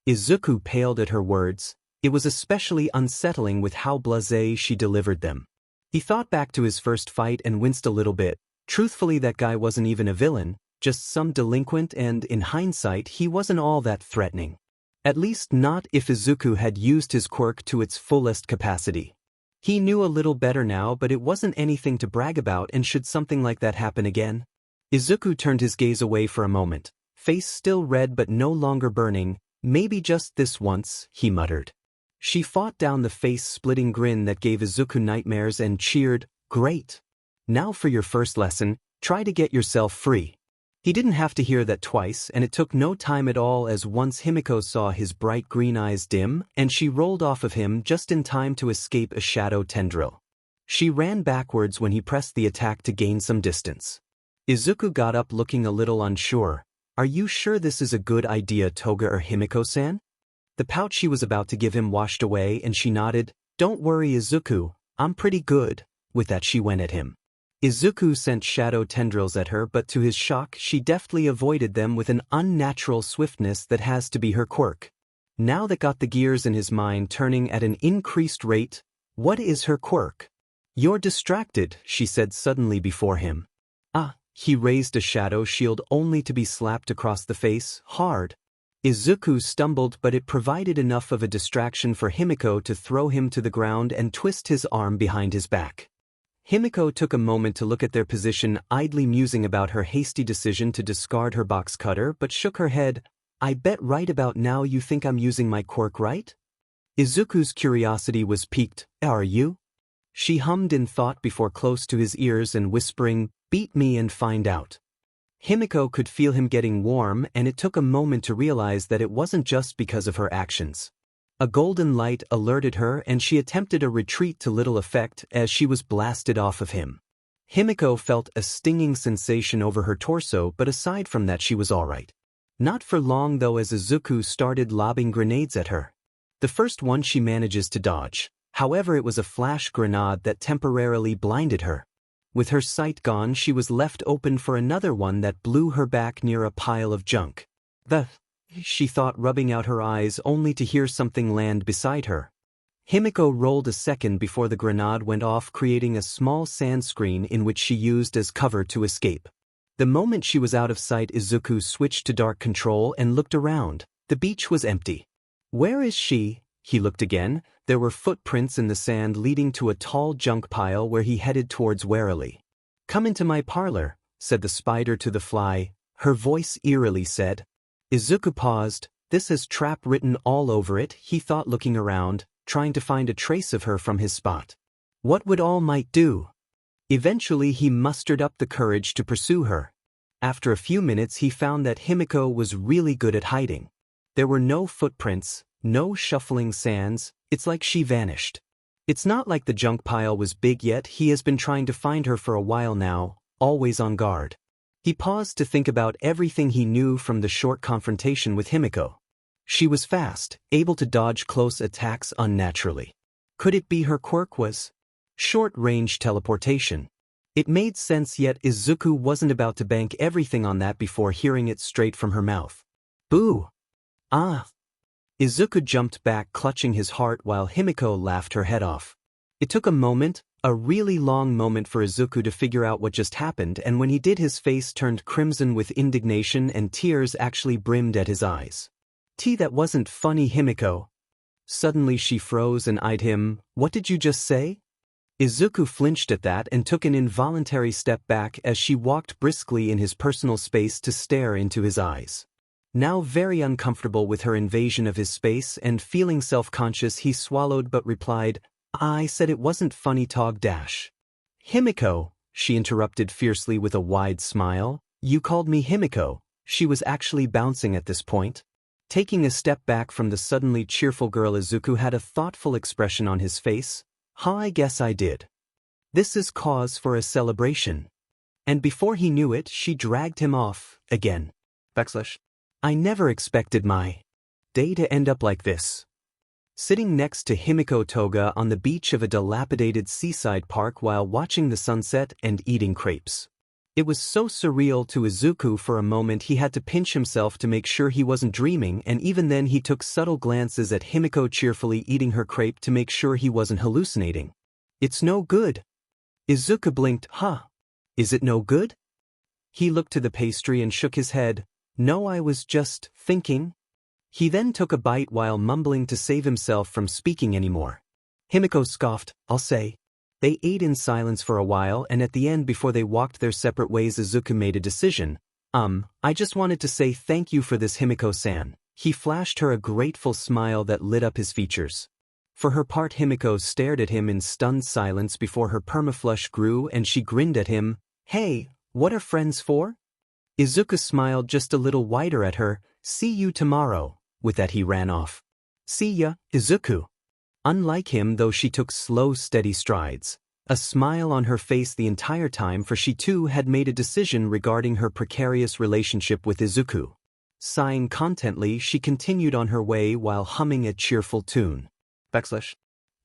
Izuku paled at her words. It was especially unsettling with how blasé she delivered them. He thought back to his first fight and winced a little bit. Truthfully, that guy wasn't even a villain, just some delinquent, and in hindsight he wasn't all that threatening. At least not if Izuku had used his quirk to its fullest capacity. He knew a little better now, but it wasn't anything to brag about, and should something like that happen again? Izuku turned his gaze away for a moment, face still red but no longer burning. Maybe just this once, he muttered. She fought down the face-splitting grin that gave Izuku nightmares and cheered, great. Now for your first lesson, try to get yourself free. He didn't have to hear that twice, and it took no time at all, as once Himiko saw his bright green eyes dim, and she rolled off of him just in time to escape a shadow tendril. She ran backwards when he pressed the attack to gain some distance. Izuku got up looking a little unsure. Are you sure this is a good idea, Toga or Himiko-san? The pout she was about to give him washed away, and she nodded. Don't worry, Izuku, I'm pretty good. With that she went at him. Izuku sent shadow tendrils at her, but to his shock she deftly avoided them with an unnatural swiftness that has to be her quirk. Now that got the gears in his mind turning at an increased rate. What is her quirk? You're distracted, she said suddenly before him. He raised a shadow shield only to be slapped across the face, hard. Izuku stumbled, but it provided enough of a distraction for Himiko to throw him to the ground and twist his arm behind his back. Himiko took a moment to look at their position, idly musing about her hasty decision to discard her box cutter, but shook her head. I bet right about now you think I'm using my quirk, right? Izuku's curiosity was piqued. Are you? She hummed in thought before close to his ears and whispering, beat me and find out. Himiko could feel him getting warm, and it took a moment to realize that it wasn't just because of her actions. A golden light alerted her, and she attempted a retreat to little effect as she was blasted off of him. Himiko felt a stinging sensation over her torso, but aside from that she was alright. Not for long though, as Izuku started lobbing grenades at her. The first one she manages to dodge. However, it was a flash grenade that temporarily blinded her. With her sight gone, she was left open for another one that blew her back near a pile of junk. She thought, rubbing out her eyes, only to hear something land beside her. Himiko rolled a second before the grenade went off, creating a small sand screen in which she used as cover to escape. The moment she was out of sight, Izuku switched to dark control and looked around. The beach was empty. Where is she? He looked again. There were footprints in the sand leading to a tall junk pile where he headed towards warily. Come into my parlor, said the spider to the fly. Her voice eerily said. Izuku paused. This has trap written all over it, he thought, looking around, trying to find a trace of her from his spot. What would All Might do? Eventually he mustered up the courage to pursue her. After a few minutes he found that Himiko was really good at hiding. There were no footprints, no shuffling sands. It's like she vanished. It's not like the junk pile was big yet. He has been trying to find her for a while now, always on guard. He paused to think about everything he knew from the short confrontation with Himiko. She was fast, able to dodge close attacks unnaturally. Could it be her quirk was short-range teleportation? It made sense, yet Izuku wasn't about to bank everything on that before hearing it straight from her mouth. Boo! Ah! Izuku jumped back, clutching his heart while Himiko laughed her head off. It took a moment, a really long moment, for Izuku to figure out what just happened, and when he did, his face turned crimson with indignation and tears actually brimmed at his eyes. That wasn't funny, Himiko. Suddenly she froze and eyed him. What did you just say? Izuku flinched at that and took an involuntary step back as she walked briskly in his personal space to stare into his eyes. Now very uncomfortable with her invasion of his space and feeling self-conscious, he swallowed but replied, I said it wasn't funny, Tog dash. Himiko, she interrupted fiercely with a wide smile. You called me Himiko. She was actually bouncing at this point. Taking a step back from the suddenly cheerful girl, Izuku had a thoughtful expression on his face. I guess I did. This is cause for a celebration. And before he knew it, she dragged him off, again. I never expected my day to end up like this. Sitting next to Himiko Toga on the beach of a dilapidated seaside park while watching the sunset and eating crepes. It was so surreal to Izuku. For a moment he had to pinch himself to make sure he wasn't dreaming, and even then he took subtle glances at Himiko cheerfully eating her crepe to make sure he wasn't hallucinating. It's no good. Izuku blinked. Huh? Is it no good? He looked to the pastry and shook his head. No, I was just thinking. He then took a bite while mumbling to save himself from speaking anymore. Himiko scoffed. I'll say. They ate in silence for a while, and at the end, before they walked their separate ways, Izuku made a decision. I just wanted to say thank you for this, Himiko-san. He flashed her a grateful smile that lit up his features. For her part, Himiko stared at him in stunned silence before her permaflush grew and she grinned at him. Hey, what are friends for? Izuku smiled just a little wider at her. See you tomorrow. With that he ran off. See ya, Izuku. Unlike him, though, she took slow, steady strides, a smile on her face the entire time, for she too had made a decision regarding her precarious relationship with Izuku. Sighing contently, she continued on her way while humming a cheerful tune.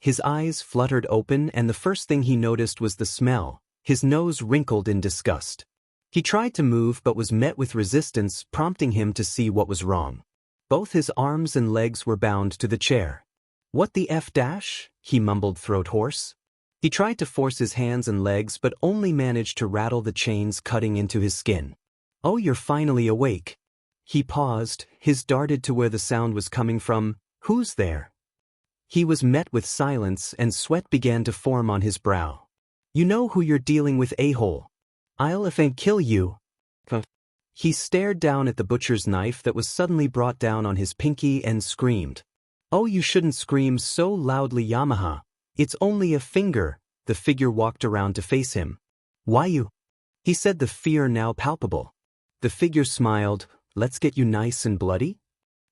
His eyes fluttered open, and the first thing he noticed was the smell. His nose wrinkled in disgust. He tried to move but was met with resistance, prompting him to see what was wrong. Both his arms and legs were bound to the chair. What the F dash? He mumbled, throat hoarse. He tried to force his hands and legs but only managed to rattle the chains cutting into his skin. Oh, you're finally awake. He paused, his darted to where the sound was coming from. Who's there? He was met with silence and sweat began to form on his brow. You know who you're dealing with, a-hole. I'll effing kill you. He stared down at the butcher's knife that was suddenly brought down on his pinky and screamed. Oh, you shouldn't scream so loudly, Yamaha. It's only a finger. The figure walked around to face him. Why you? He said, the fear now palpable. The figure smiled. Let's get you nice and bloody?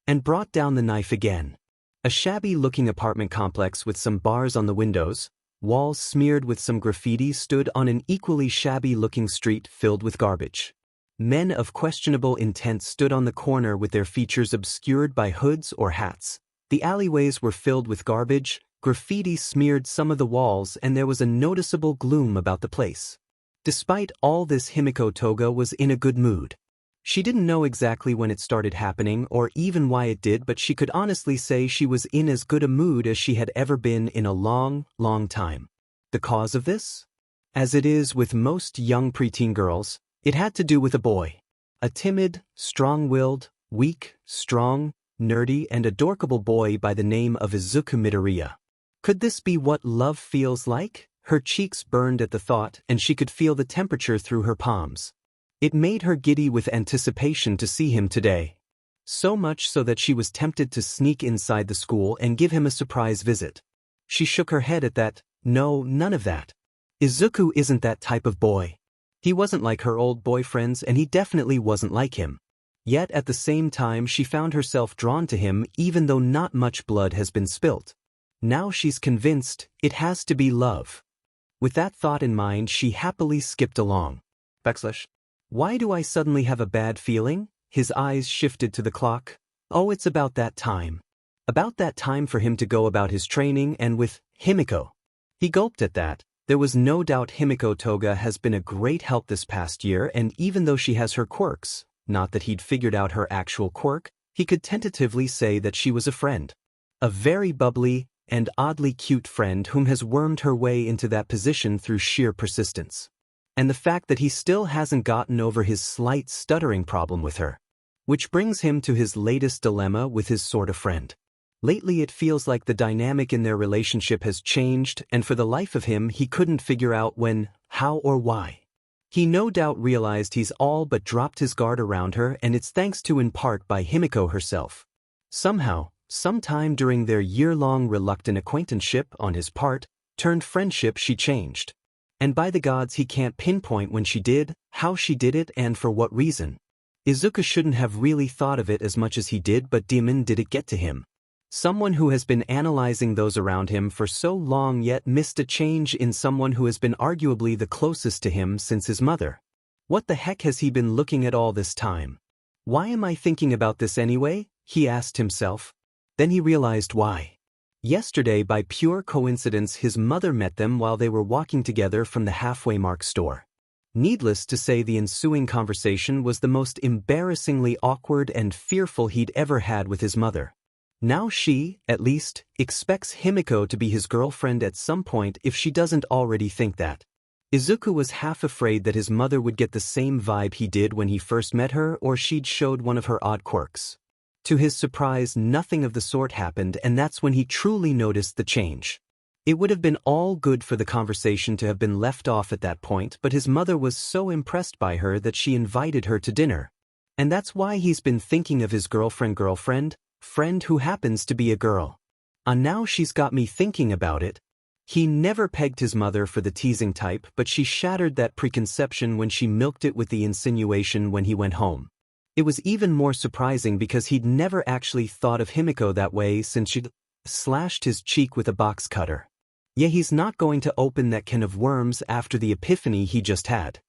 And brought down the knife again. A shabby-looking apartment complex with some bars on the windows, walls smeared with some graffiti, stood on an equally shabby-looking street filled with garbage. Men of questionable intent stood on the corner with their features obscured by hoods or hats. The alleyways were filled with garbage, graffiti smeared some of the walls, and there was a noticeable gloom about the place. Despite all this, Himiko Toga was in a good mood. She didn't know exactly when it started happening or even why it did, but she could honestly say she was in as good a mood as she had ever been in a long, long time. The cause of this? As it is with most young preteen girls, it had to do with a boy. A timid, strong-willed, weak, strong, nerdy, and adorable boy by the name of Izuku Midoriya. Could this be what love feels like? Her cheeks burned at the thought, and she could feel the temperature through her palms. It made her giddy with anticipation to see him today. So much so that she was tempted to sneak inside the school and give him a surprise visit. She shook her head at that. No, none of that. Izuku isn't that type of boy. He wasn't like her old boyfriends, and he definitely wasn't like him. Yet at the same time she found herself drawn to him even though not much blood has been spilt. Now she's convinced it has to be love. With that thought in mind, she happily skipped along. Why do I suddenly have a bad feeling? His eyes shifted to the clock. Oh, it's about that time. About that time for him to go about his training and with Himiko. He gulped at that. There was no doubt Himiko Toga has been a great help this past year, and even though she has her quirks, not that he'd figured out her actual quirk, he could tentatively say that she was a friend. A very bubbly and oddly cute friend whom has wormed her way into that position through sheer persistence. And the fact that he still hasn't gotten over his slight stuttering problem with her. Which brings him to his latest dilemma with his sort of friend. Lately it feels like the dynamic in their relationship has changed, and for the life of him he couldn't figure out when, how or why. He no doubt realized he's all but dropped his guard around her, and it's thanks to in part by Himiko herself. Somehow, sometime during their year-long reluctant acquaintanceship on his part, turned friendship, she changed. And by the gods he can't pinpoint when she did, how she did it, and for what reason. Izuku shouldn't have really thought of it as much as he did, but demon did it get to him. Someone who has been analyzing those around him for so long yet missed a change in someone who has been arguably the closest to him since his mother. What the heck has he been looking at all this time? Why am I thinking about this anyway? He asked himself. Then he realized why. Yesterday, by pure coincidence, his mother met them while they were walking together from the halfway mark store. Needless to say, the ensuing conversation was the most embarrassingly awkward and fearful he'd ever had with his mother. Now she, at least, expects Himiko to be his girlfriend at some point if she doesn't already think that. Izuku was half afraid that his mother would get the same vibe he did when he first met her, or she'd showed one of her odd quirks. To his surprise, nothing of the sort happened, and that's when he truly noticed the change. It would have been all good for the conversation to have been left off at that point, but his mother was so impressed by her that she invited her to dinner. And that's why he's been thinking of his girlfriend who happens to be a girl. And now she's got me thinking about it. He never pegged his mother for the teasing type, but she shattered that preconception when she milked it with the insinuation when he went home. It was even more surprising because he'd never actually thought of Himiko that way since she'd slashed his cheek with a box cutter. Yeah, he's not going to open that can of worms after the epiphany he just had.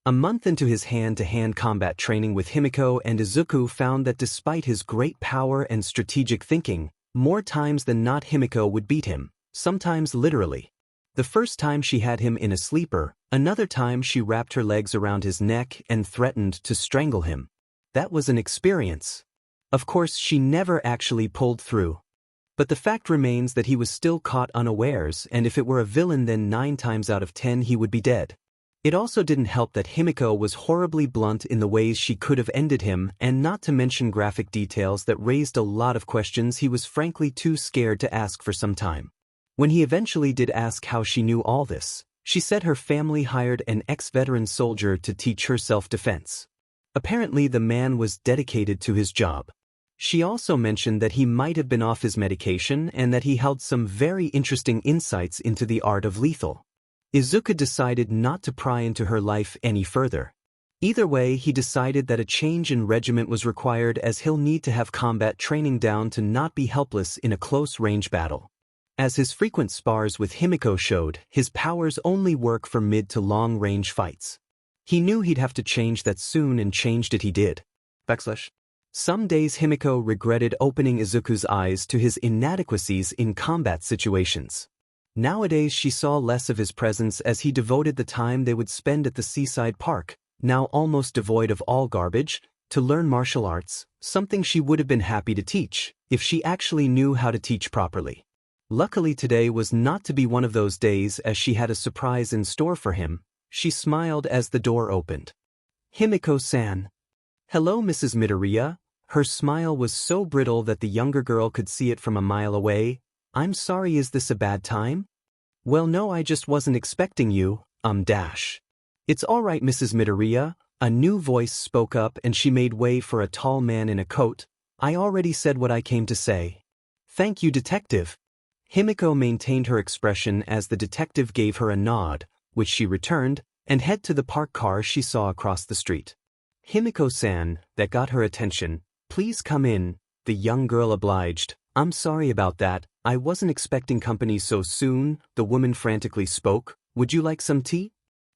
A month into his hand-to-hand combat training with Himiko, and Izuku found that despite his great power and strategic thinking, more times than not Himiko would beat him, sometimes literally. The first time she had him in a sleeper, another time she wrapped her legs around his neck and threatened to strangle him. That was an experience. Of course, she never actually pulled through. But the fact remains that he was still caught unawares, and if it were a villain, then 9 times out of 10 he would be dead. It also didn't help that Himiko was horribly blunt in the ways she could have ended him, and not to mention graphic details that raised a lot of questions he was frankly too scared to ask for some time. When he eventually did ask how she knew all this, she said her family hired an ex-veteran soldier to teach her self-defense. Apparently the man was dedicated to his job. She also mentioned that he might have been off his medication and that he held some very interesting insights into the art of lethal. Izuku decided not to pry into her life any further. Either way, he decided that a change in regiment was required, as he'll need to have combat training down to not be helpless in a close-range battle. As his frequent spars with Himiko showed, his powers only work for mid to long-range fights. He knew he'd have to change that soon, and changed it he did. Some days Himiko regretted opening Izuku's eyes to his inadequacies in combat situations. Nowadays she saw less of his presence as he devoted the time they would spend at the seaside park, now almost devoid of all garbage, to learn martial arts, something she would have been happy to teach, if she actually knew how to teach properly. Luckily today was not to be one of those days, as she had a surprise in store for him. She smiled as the door opened. Himiko-san. Hello, Mrs. Midoriya. Her smile was so brittle that the younger girl could see it from a mile away. I'm sorry, is this a bad time? Well, no, I just wasn't expecting you, It's all right, Mrs. Midoriya. A new voice spoke up, and she made way for a tall man in a coat. I already said what I came to say. Thank you, detective. Himiko maintained her expression as the detective gave her a nod, which she returned, and headed to the parked car she saw across the street. Himiko-san, that got her attention. Please come in, the young girl obliged. I'm sorry about that, I wasn't expecting company so soon, the woman frantically spoke. Would you like some tea?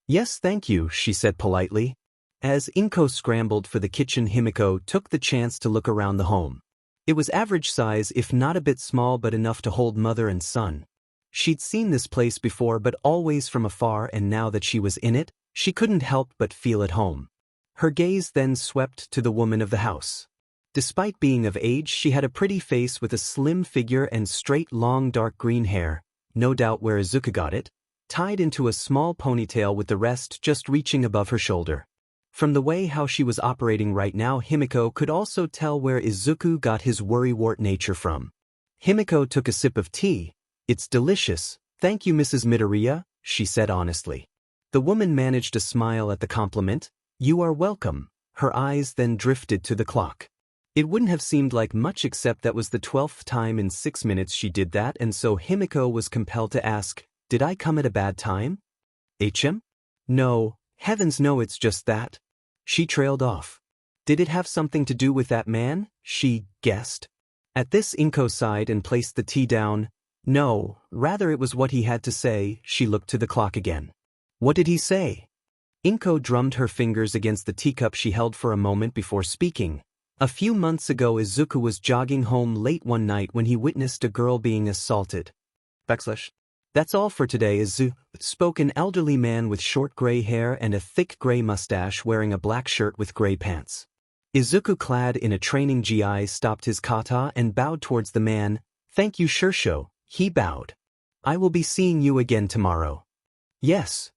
Yes, thank you, she said politely. As Inko scrambled for the kitchen, Himiko took the chance to look around the home. It was average size, if not a bit small, but enough to hold mother and son. She'd seen this place before, but always from afar, and now that she was in it, she couldn't help but feel at home. Her gaze then swept to the woman of the house. Despite being of age, she had a pretty face with a slim figure and straight, long, dark green hair, no doubt where Izuku got it, tied into a small ponytail with the rest just reaching above her shoulder. From the way how she was operating right now, Himiko could also tell where Izuku got his worrywart nature from. Himiko took a sip of tea. "It's delicious, thank you, Mrs. Midoriya," she said honestly. The woman managed a smile at the compliment. "You are welcome." Her eyes then drifted to the clock. It wouldn't have seemed like much, except that was the 12th time in 6 minutes she did that, and so Himiko was compelled to ask, "Did I come at a bad time?" "HM? No, heavens no, it's just that." She trailed off. "Did it have something to do with that man?" she guessed. At this, Inko sighed and placed the tea down. "No, rather it was what he had to say." She looked to the clock again. "What did he say?" Inko drummed her fingers against the teacup she held for a moment before speaking. "A few months ago, Izuku was jogging home late one night when he witnessed a girl being assaulted. That's all for today, Izuku," spoke an elderly man with short gray hair and a thick gray mustache, wearing a black shirt with gray pants. Izuku, clad in a training gi, stopped his kata and bowed towards the man. "Thank you, Shursho," he bowed. "I will be seeing you again tomorrow." "Yes."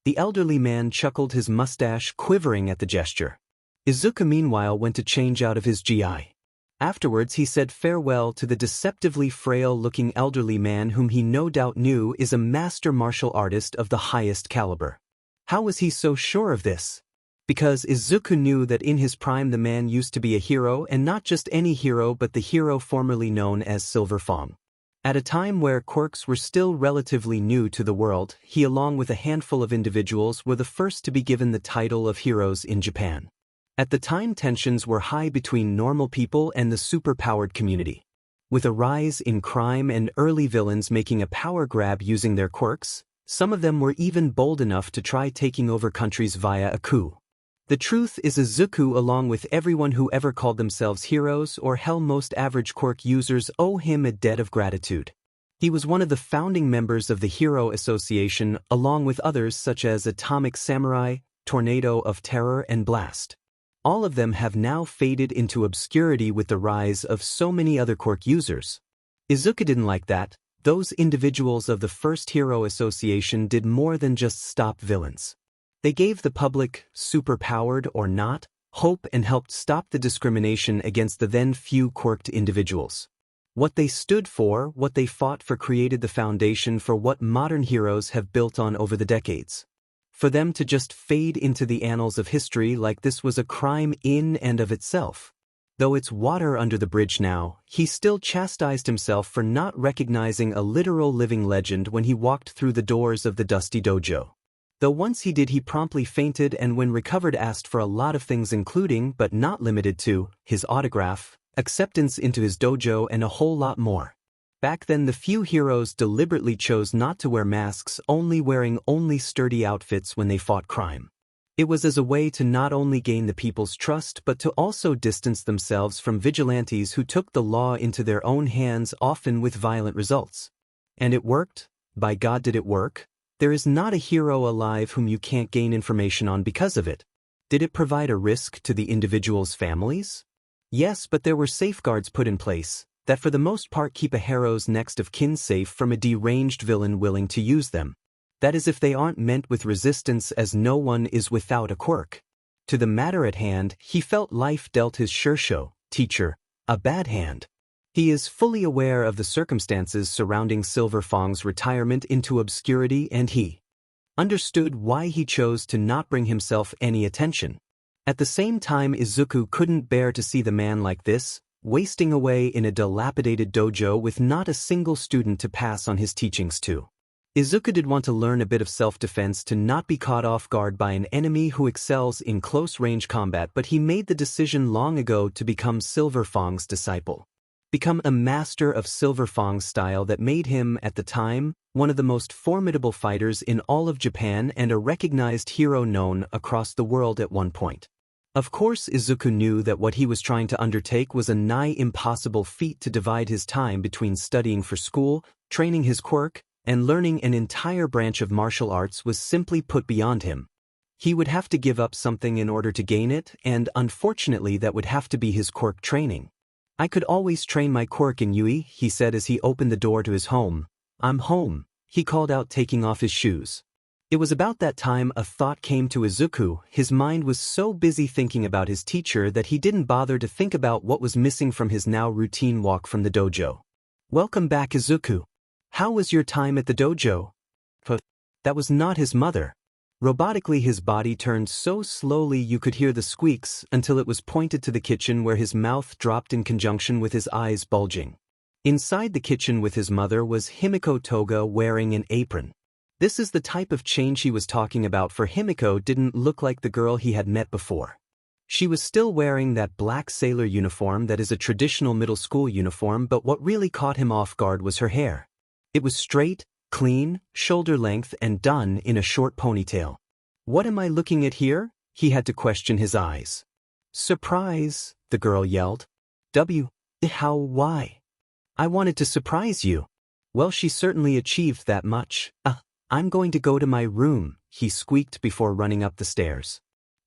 The elderly man chuckled, his mustache quivering at the gesture. Izuku meanwhile went to change out of his gi. Afterwards he said farewell to the deceptively frail-looking elderly man, whom he no doubt knew is a master martial artist of the highest caliber. How was he so sure of this? Because Izuku knew that in his prime the man used to be a hero, and not just any hero, but the hero formerly known as Silver Fang. At a time where quirks were still relatively new to the world, he, along with a handful of individuals, were the first to be given the title of heroes in Japan. At the time, tensions were high between normal people and the superpowered community. With a rise in crime and early villains making a power grab using their quirks, some of them were even bold enough to try taking over countries via a coup. The truth is, Izuku, along with everyone who ever called themselves heroes, or hell, most average quirk users, owe him a debt of gratitude. He was one of the founding members of the Hero Association, along with others such as Atomic Samurai, Tornado of Terror, and Blast. All of them have now faded into obscurity with the rise of so many other quirk users. Izuku didn't like that. Those individuals of the first Hero Association did more than just stop villains. They gave the public, superpowered or not, hope and helped stop the discrimination against the then few quirked individuals. What they stood for, what they fought for, created the foundation for what modern heroes have built on over the decades. For them to just fade into the annals of history like this was a crime in and of itself. Though it's water under the bridge now, he still chastised himself for not recognizing a literal living legend when he walked through the doors of the Dusty Dojo. Though once he did, he promptly fainted, and when recovered asked for a lot of things, including, but not limited to, his autograph, acceptance into his dojo, and a whole lot more. Back then, the few heroes deliberately chose not to wear masks, wearing only sturdy outfits when they fought crime. It was as a way to not only gain the people's trust, but to also distance themselves from vigilantes who took the law into their own hands, often with violent results. And it worked. By God, did it work? There is not a hero alive whom you can't gain information on because of it. Did it provide a risk to the individuals' families? Yes, but there were safeguards put in place that for the most part keep a hero's next of kin safe from a deranged villain willing to use them. That is, if they aren't meant with resistance, as no one is without a quirk. To the matter at hand, he felt life dealt his Shursho, teacher, a bad hand. He is fully aware of the circumstances surrounding Silver Fang's retirement into obscurity, and he understood why he chose to not bring himself any attention. At the same time, Izuku couldn't bear to see the man like this, wasting away in a dilapidated dojo with not a single student to pass on his teachings to. Izuku did want to learn a bit of self-defense to not be caught off guard by an enemy who excels in close-range combat, but he made the decision long ago to become Silver Fang's disciple. become a master of Silver Fang's style that made him, at the time, one of the most formidable fighters in all of Japan and a recognized hero known across the world at one point. Of course, Izuku knew that what he was trying to undertake was a nigh impossible feat to divide his time between studying for school, training his quirk, and learning an entire branch of martial arts was simply put beyond him. He would have to give up something in order to gain it, and unfortunately that would have to be his quirk training. I could always train my quirk in Yui, he said as he opened the door to his home. I'm home, he called out, taking off his shoes. It was about that time a thought came to Izuku. His mind was so busy thinking about his teacher that he didn't bother to think about what was missing from his now routine walk from the dojo. Welcome back, Izuku. How was your time at the dojo? That was not his mother. Robotically his body turned so slowly you could hear the squeaks until it was pointed to the kitchen where his mouth dropped in conjunction with his eyes bulging. Inside the kitchen with his mother was Himiko Toga wearing an apron. This is the type of change he was talking about, for Himiko didn't look like the girl he had met before. She was still wearing that black sailor uniform that is a traditional middle school uniform, but what really caught him off guard was her hair. It was straight, clean, shoulder length and done in a short ponytail. What am I looking at here? He had to question his eyes. Surprise, the girl yelled. Why? I wanted to surprise you. Well, she certainly achieved that much. I'm going to go to my room, he squeaked before running up the stairs.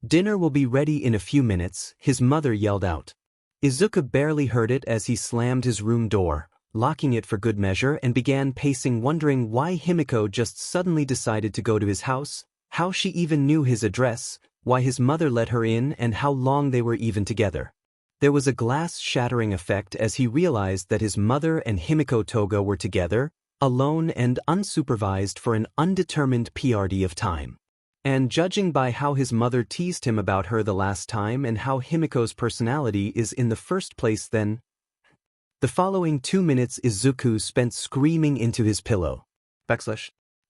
Dinner will be ready in a few minutes, his mother yelled out. Izuku barely heard it as he slammed his room door, locking it for good measure, and began pacing, wondering why Himiko just suddenly decided to go to his house, how she even knew his address, why his mother let her in, and how long they were even together. There was a glass-shattering effect as he realized that his mother and Himiko Toga were together, alone and unsupervised for an undetermined PRD of time. And judging by how his mother teased him about her the last time and how Himiko's personality is in the first place, then the following 2 minutes Izuku spent screaming into his pillow.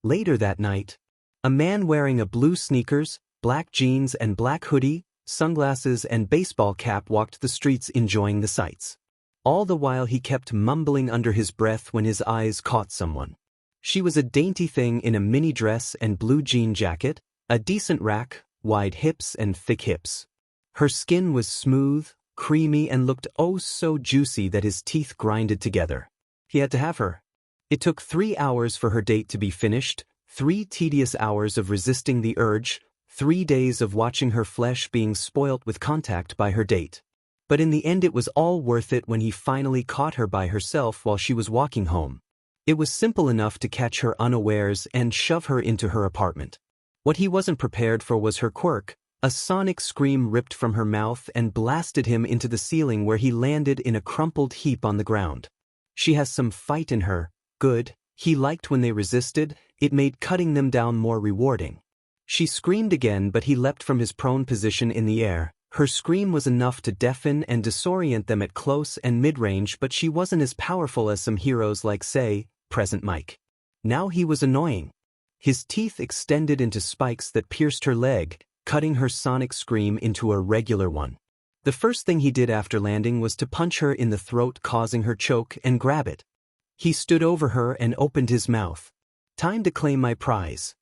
Later that night, a man wearing a blue sneakers, black jeans and black hoodie, sunglasses and baseball cap walked the streets enjoying the sights. All the while he kept mumbling under his breath when his eyes caught someone. She was a dainty thing in a mini dress and blue jean jacket, a decent rack, wide hips and thick hips. Her skin was smooth, creamy and looked oh so juicy that his teeth grinded together. He had to have her. It took 3 hours for her date to be finished, 3 tedious hours of resisting the urge, 3 days of watching her flesh being spoilt with contact by her date. But in the end it was all worth it when he finally caught her by herself while she was walking home. It was simple enough to catch her unawares and shove her into her apartment. What he wasn't prepared for was her quirk. A sonic scream ripped from her mouth and blasted him into the ceiling, where he landed in a crumpled heap on the ground. She has some fight in her. Good. He liked when they resisted. It made cutting them down more rewarding. She screamed again, but he leapt from his prone position in the air. Her scream was enough to deafen and disorient them at close and mid-range, but she wasn't as powerful as some heroes like, say, Present Mike. Now he was annoying. His teeth extended into spikes that pierced her leg, cutting her sonic scream into a regular one. The first thing he did after landing was to punch her in the throat, causing her choke and grab it. He stood over her and opened his mouth. Time to claim my prize.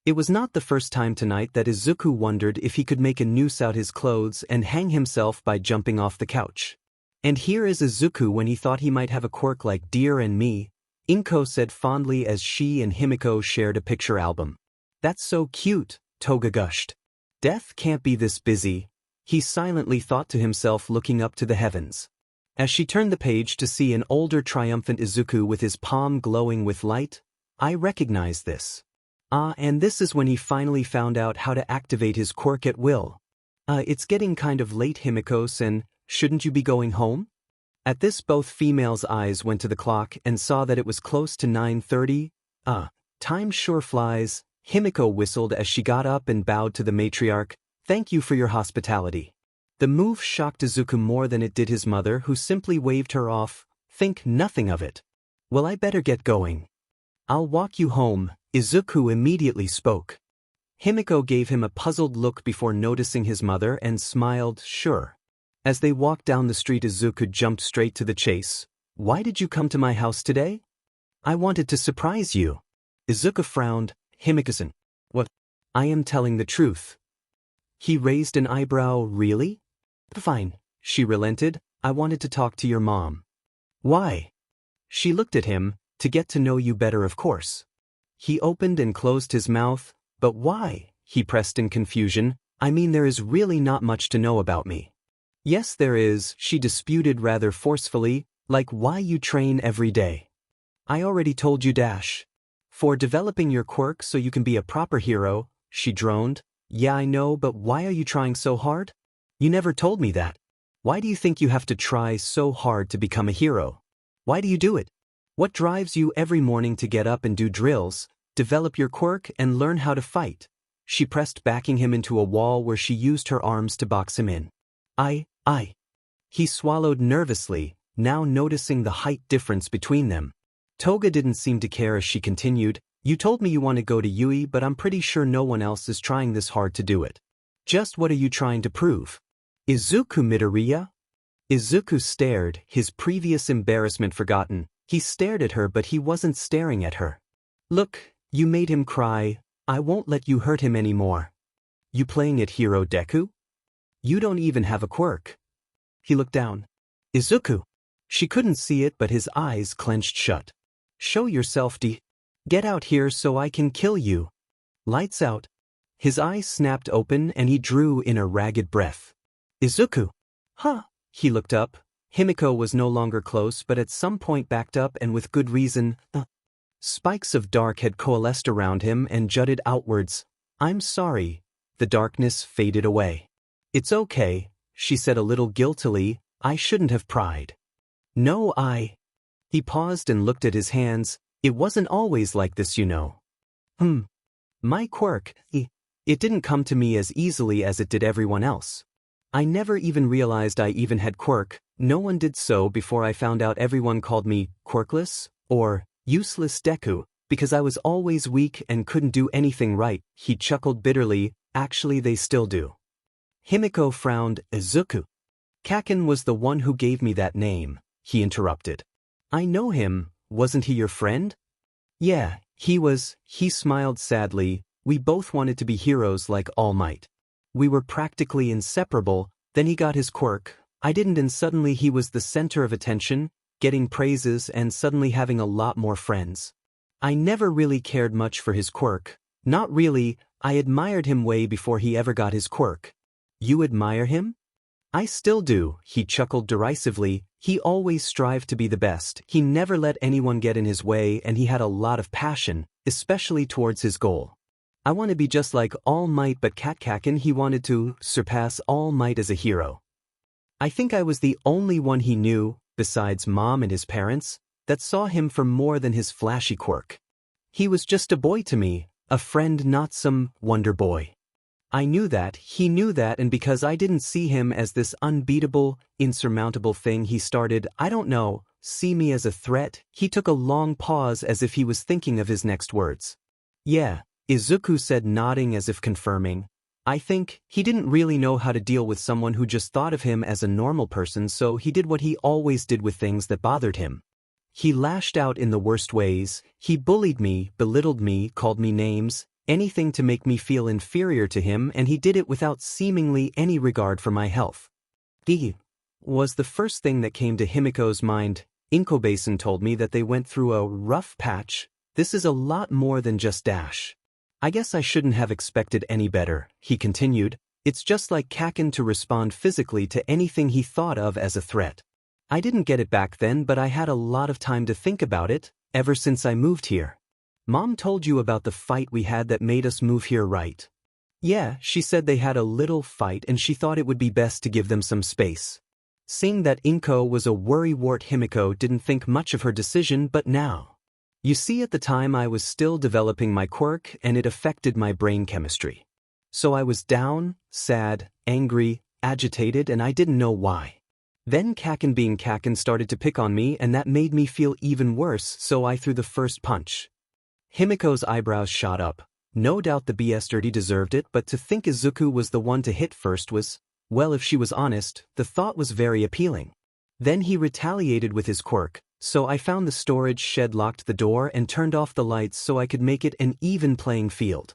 It was not the first time tonight that Izuku wondered if he could make a noose out his clothes and hang himself by jumping off the couch. And here is Izuku when he thought he might have a quirk like Dear and Me, Inko said fondly as she and Himiko shared a picture album. That's so cute, Toga gushed. Death can't be this busy, he silently thought to himself, looking up to the heavens. As she turned the page to see an older triumphant Izuku with his palm glowing with light, I recognize this. And this is when he finally found out how to activate his quirk at will. It's getting kind of late, Himiko-san, shouldn't you be going home? At this both females' eyes went to the clock and saw that it was close to 9:30. Time sure flies, Himiko whistled as she got up and bowed to the matriarch. Thank you for your hospitality. The move shocked Izuku more than it did his mother, who simply waved her off. Think nothing of it. Well, I better get going. I'll walk you home, Izuku immediately spoke. Himiko gave him a puzzled look before noticing his mother and smiled. Sure. As they walked down the street, Izuku jumped straight to the chase. Why did you come to my house today? I wanted to surprise you. Izuku frowned. Himiko-san. What? I am telling the truth. He raised an eyebrow. Really? Fine, she relented. I wanted to talk to your mom. Why? She looked at him. To get to know you better, of course. He opened and closed his mouth. But why? He pressed in confusion. I mean, there is really not much to know about me. Yes, there is, she disputed rather forcefully. Like why you train every day. I already told you. For developing your quirk so you can be a proper hero, she droned. Yeah, I know, but why are you trying so hard? You never told me that. Why do you think you have to try so hard to become a hero? Why do you do it? What drives you every morning to get up and do drills, develop your quirk, and learn how to fight? She pressed, backing him into a wall where she used her arms to box him in. I. He swallowed nervously, now noticing the height difference between them. Toga didn't seem to care as she continued. You told me you want to go to Yui, but I'm pretty sure no one else is trying this hard to do it. Just what are you trying to prove? Izuku Midoriya? Izuku stared, his previous embarrassment forgotten. He stared at her, but he wasn't staring at her. Look, you made him cry. I won't let you hurt him anymore. You playing at Hero Deku? You don't even have a quirk. He looked down. Izuku. She couldn't see it, but his eyes clenched shut. Show yourself, Get out here so I can kill you. Lights out. His eyes snapped open and he drew in a ragged breath. Izuku. Huh? He looked up. Himiko was no longer close, but at some point backed up, and with good reason. Spikes of dark had coalesced around him and jutted outwards. I'm sorry. The darkness faded away. It's okay, she said a little guiltily. I shouldn't have pried. No, He paused and looked at his hands. It wasn't always like this, you know. My quirk, it didn't come to me as easily as it did everyone else. I never even realized I even had quirk. No one did so before I found out. Everyone called me quirkless or useless Deku because I was always weak and couldn't do anything right. He chuckled bitterly. Actually, they still do. Himiko frowned. Izuku. Kaken was the one who gave me that name, he interrupted. I know him. Wasn't he your friend? Yeah, he was. He smiled sadly. We both wanted to be heroes like All Might. We were practically inseparable. Then he got his quirk. I didn't, and suddenly he was the center of attention, getting praises and suddenly having a lot more friends. I never really cared much for his quirk. Not really. I admired him way before he ever got his quirk. You admire him? I still do, he chuckled derisively. He always strived to be the best. He never let anyone get in his way, and he had a lot of passion, especially towards his goal. I want to be just like All Might, but Kaken, he wanted to surpass All Might as a hero. I think I was the only one he knew, besides Mom and his parents, that saw him for more than his flashy quirk. He was just a boy to me, a friend, not some wonder boy. I knew that, he knew that, and because I didn't see him as this unbeatable, insurmountable thing, he started, I don't know, see me as a threat. He took a long pause as if he was thinking of his next words. Yeah, Izuku said, nodding as if confirming. I think he didn't really know how to deal with someone who just thought of him as a normal person, so he did what he always did with things that bothered him. He lashed out in the worst ways. He bullied me, belittled me, called me names, anything to make me feel inferior to him, and he did it without seemingly any regard for my health. Was the first thing that came to Himiko's mind. Inkobason told me that they went through a rough patch. This is a lot more than just Dash. I guess I shouldn't have expected any better, he continued. It's just like Kaken to respond physically to anything he thought of as a threat. I didn't get it back then, but I had a lot of time to think about it, ever since I moved here. Mom told you about the fight we had that made us move here, right? Yeah, she said they had a little fight and she thought it would be best to give them some space. Seeing that Inko was a worrywart, Himiko didn't think much of her decision, but now. You see, at the time I was still developing my quirk and it affected my brain chemistry. So I was down, sad, angry, agitated, and I didn't know why. Then Kaken, being Kaken, started to pick on me, and that made me feel even worse, so I threw the first punch. Himiko's eyebrows shot up. No doubt the BS dirty deserved it, but to think Izuku was the one to hit first was Well, if she was honest, the thought was very appealing. Then he retaliated with his quirk, so I found the storage shed, locked the door, and turned off the lights so I could make it an even playing field.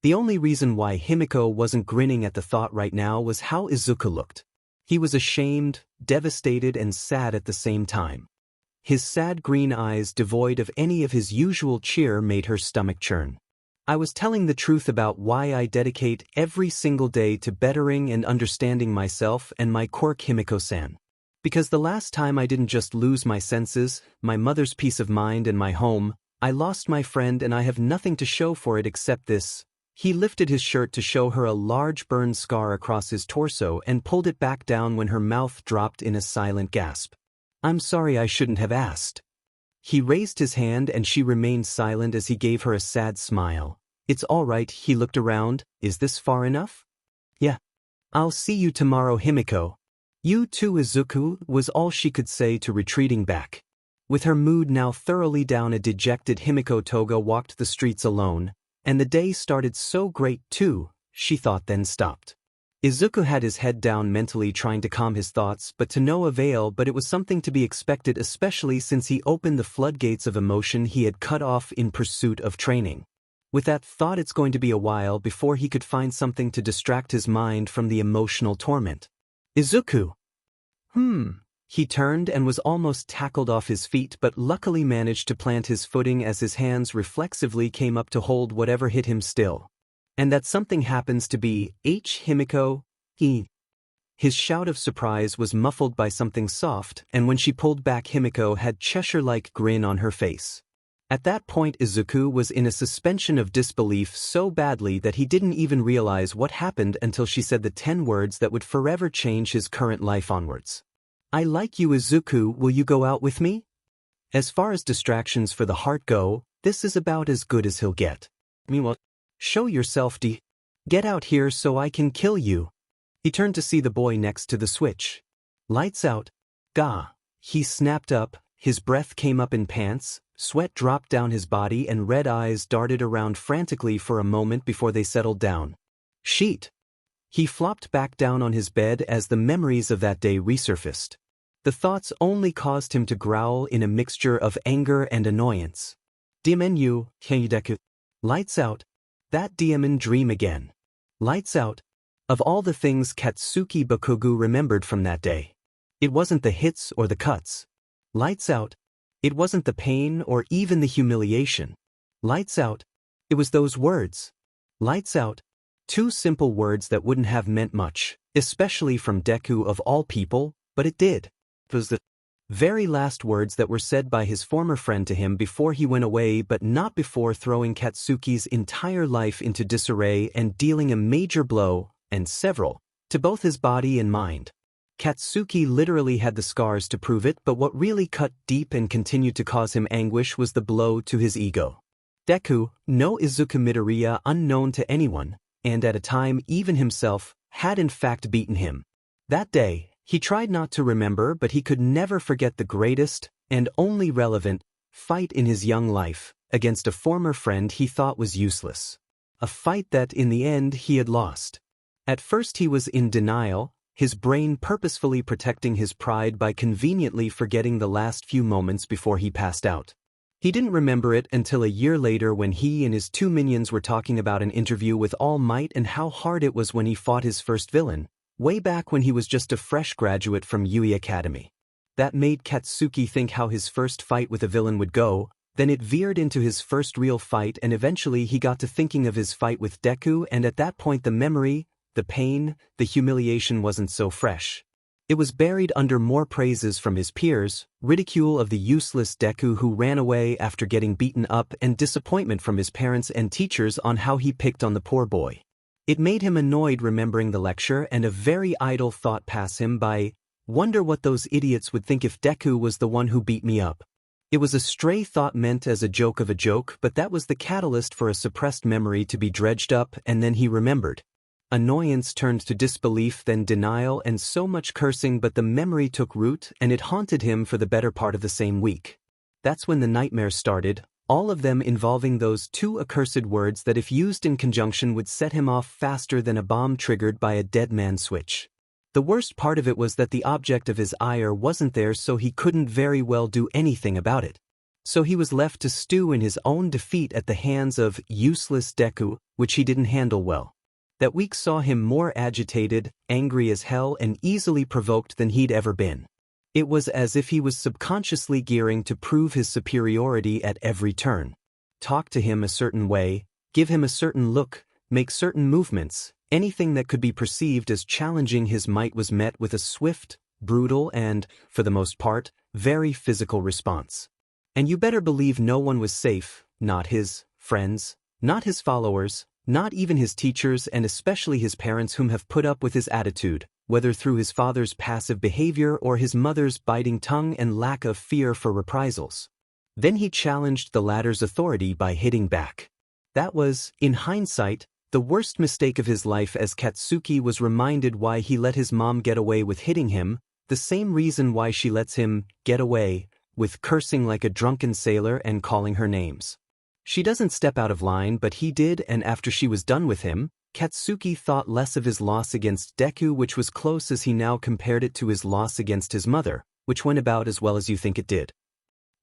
The only reason why Himiko wasn't grinning at the thought right now was how Izuku looked. He was ashamed, devastated, and sad at the same time. His sad green eyes, devoid of any of his usual cheer, made her stomach churn. I was telling the truth about why I dedicate every single day to bettering and understanding myself and my quirk, Himiko-san. Because the last time I didn't just lose my senses, my mother's peace of mind, and my home, I lost my friend, and I have nothing to show for it except this. He lifted his shirt to show her a large burn scar across his torso and pulled it back down when her mouth dropped in a silent gasp. I'm sorry, I shouldn't have asked. He raised his hand and she remained silent as he gave her a sad smile. It's all right, he looked around. Is this far enough? Yeah. I'll see you tomorrow, Himiko. You too, Izuku, was all she could say to retreating back. With her mood now thoroughly down, a dejected Himiko Toga walked the streets alone, and the day started so great too, she thought, then stopped. Izuku had his head down, mentally trying to calm his thoughts, but to no avail. But it was something to be expected, especially since he opened the floodgates of emotion he had cut off in pursuit of training. With that thought, it's going to be a while before he could find something to distract his mind from the emotional torment. Izuku! He turned and was almost tackled off his feet, but luckily managed to plant his footing as his hands reflexively came up to hold whatever hit him still. And that something happens to be Himiko. His shout of surprise was muffled by something soft, and when she pulled back, Himiko had Cheshire-like grin on her face. At that point, Izuku was in a suspension of disbelief so badly that he didn't even realize what happened until she said the 10 words that would forever change his current life onwards. I like you, Izuku, will you go out with me? As far as distractions for the heart go, this is about as good as he'll get. Meanwhile, show yourself, Get out here so I can kill you. He turned to see the boy next to the switch. Lights out. Gah. He snapped up, his breath came up in pants, sweat dropped down his body, and red eyes darted around frantically for a moment before they settled down. Sheet. He flopped back down on his bed as the memories of that day resurfaced. The thoughts only caused him to growl in a mixture of anger and annoyance. Deku, Deku. Lights out. That demon dream again. Lights out. Of all the things Katsuki Bakugu remembered from that day, it wasn't the hits or the cuts. Lights out. It wasn't the pain or even the humiliation. Lights out. It was those words. Lights out. 2 simple words that wouldn't have meant much, especially from Deku of all people, but it did. It was the very last words that were said by his former friend to him before he went away, but not before throwing Katsuki's entire life into disarray and dealing a major blow, and several, to both his body and mind. Katsuki literally had the scars to prove it, but what really cut deep and continued to cause him anguish was the blow to his ego. Deku, no Izuku Midoriya, unknown to anyone, and at a time even himself, had in fact beaten him. That day, he tried not to remember, but he could never forget the greatest, and only relevant, fight in his young life, against a former friend he thought was useless. A fight that, in the end, he had lost. At first he was in denial, his brain purposefully protecting his pride by conveniently forgetting the last few moments before he passed out. He didn't remember it until a year later when he and his 2 minions were talking about an interview with All Might and how hard it was when he fought his first villain, way back when he was just a fresh graduate from Yui Academy. That made Katsuki think how his first fight with a villain would go, then it veered into his first real fight, and eventually he got to thinking of his fight with Deku, and at that point the memory, the pain, the humiliation wasn't so fresh. It was buried under more praises from his peers, ridicule of the useless Deku who ran away after getting beaten up, and disappointment from his parents and teachers on how he picked on the poor boy. It made him annoyed remembering the lecture, and a very idle thought passed him by, wonder what those idiots would think if Deku was the one who beat me up. It was a stray thought meant as a joke of a joke, but that was the catalyst for a suppressed memory to be dredged up, and then he remembered. Annoyance turned to disbelief, then denial, and so much cursing, but the memory took root, and it haunted him for the better part of the same week. That's when the nightmares started, all of them involving those 2 accursed words that if used in conjunction would set him off faster than a bomb triggered by a dead man switch. The worst part of it was that the object of his ire wasn't there, so he couldn't very well do anything about it. So he was left to stew in his own defeat at the hands of useless Deku, which he didn't handle well. That week saw him more agitated, angry as hell, and easily provoked than he'd ever been. It was as if he was subconsciously gearing to prove his superiority at every turn. Talk to him a certain way, give him a certain look, make certain movements, anything that could be perceived as challenging his might was met with a swift, brutal and, for the most part, very physical response. And you better believe no one was safe, not his friends, not his followers, not even his teachers, and especially his parents, whom have put up with his attitude, whether through his father's passive behavior or his mother's biting tongue and lack of fear for reprisals. Then he challenged the latter's authority by hitting back. That was, in hindsight, the worst mistake of his life, as Katsuki was reminded why he let his mom get away with hitting him, the same reason why she lets him get away with cursing like a drunken sailor and calling her names. She doesn't step out of line, but he did, and after she was done with him, Katsuki thought less of his loss against Deku, which was close, as he now compared it to his loss against his mother, which went about as well as you think it did.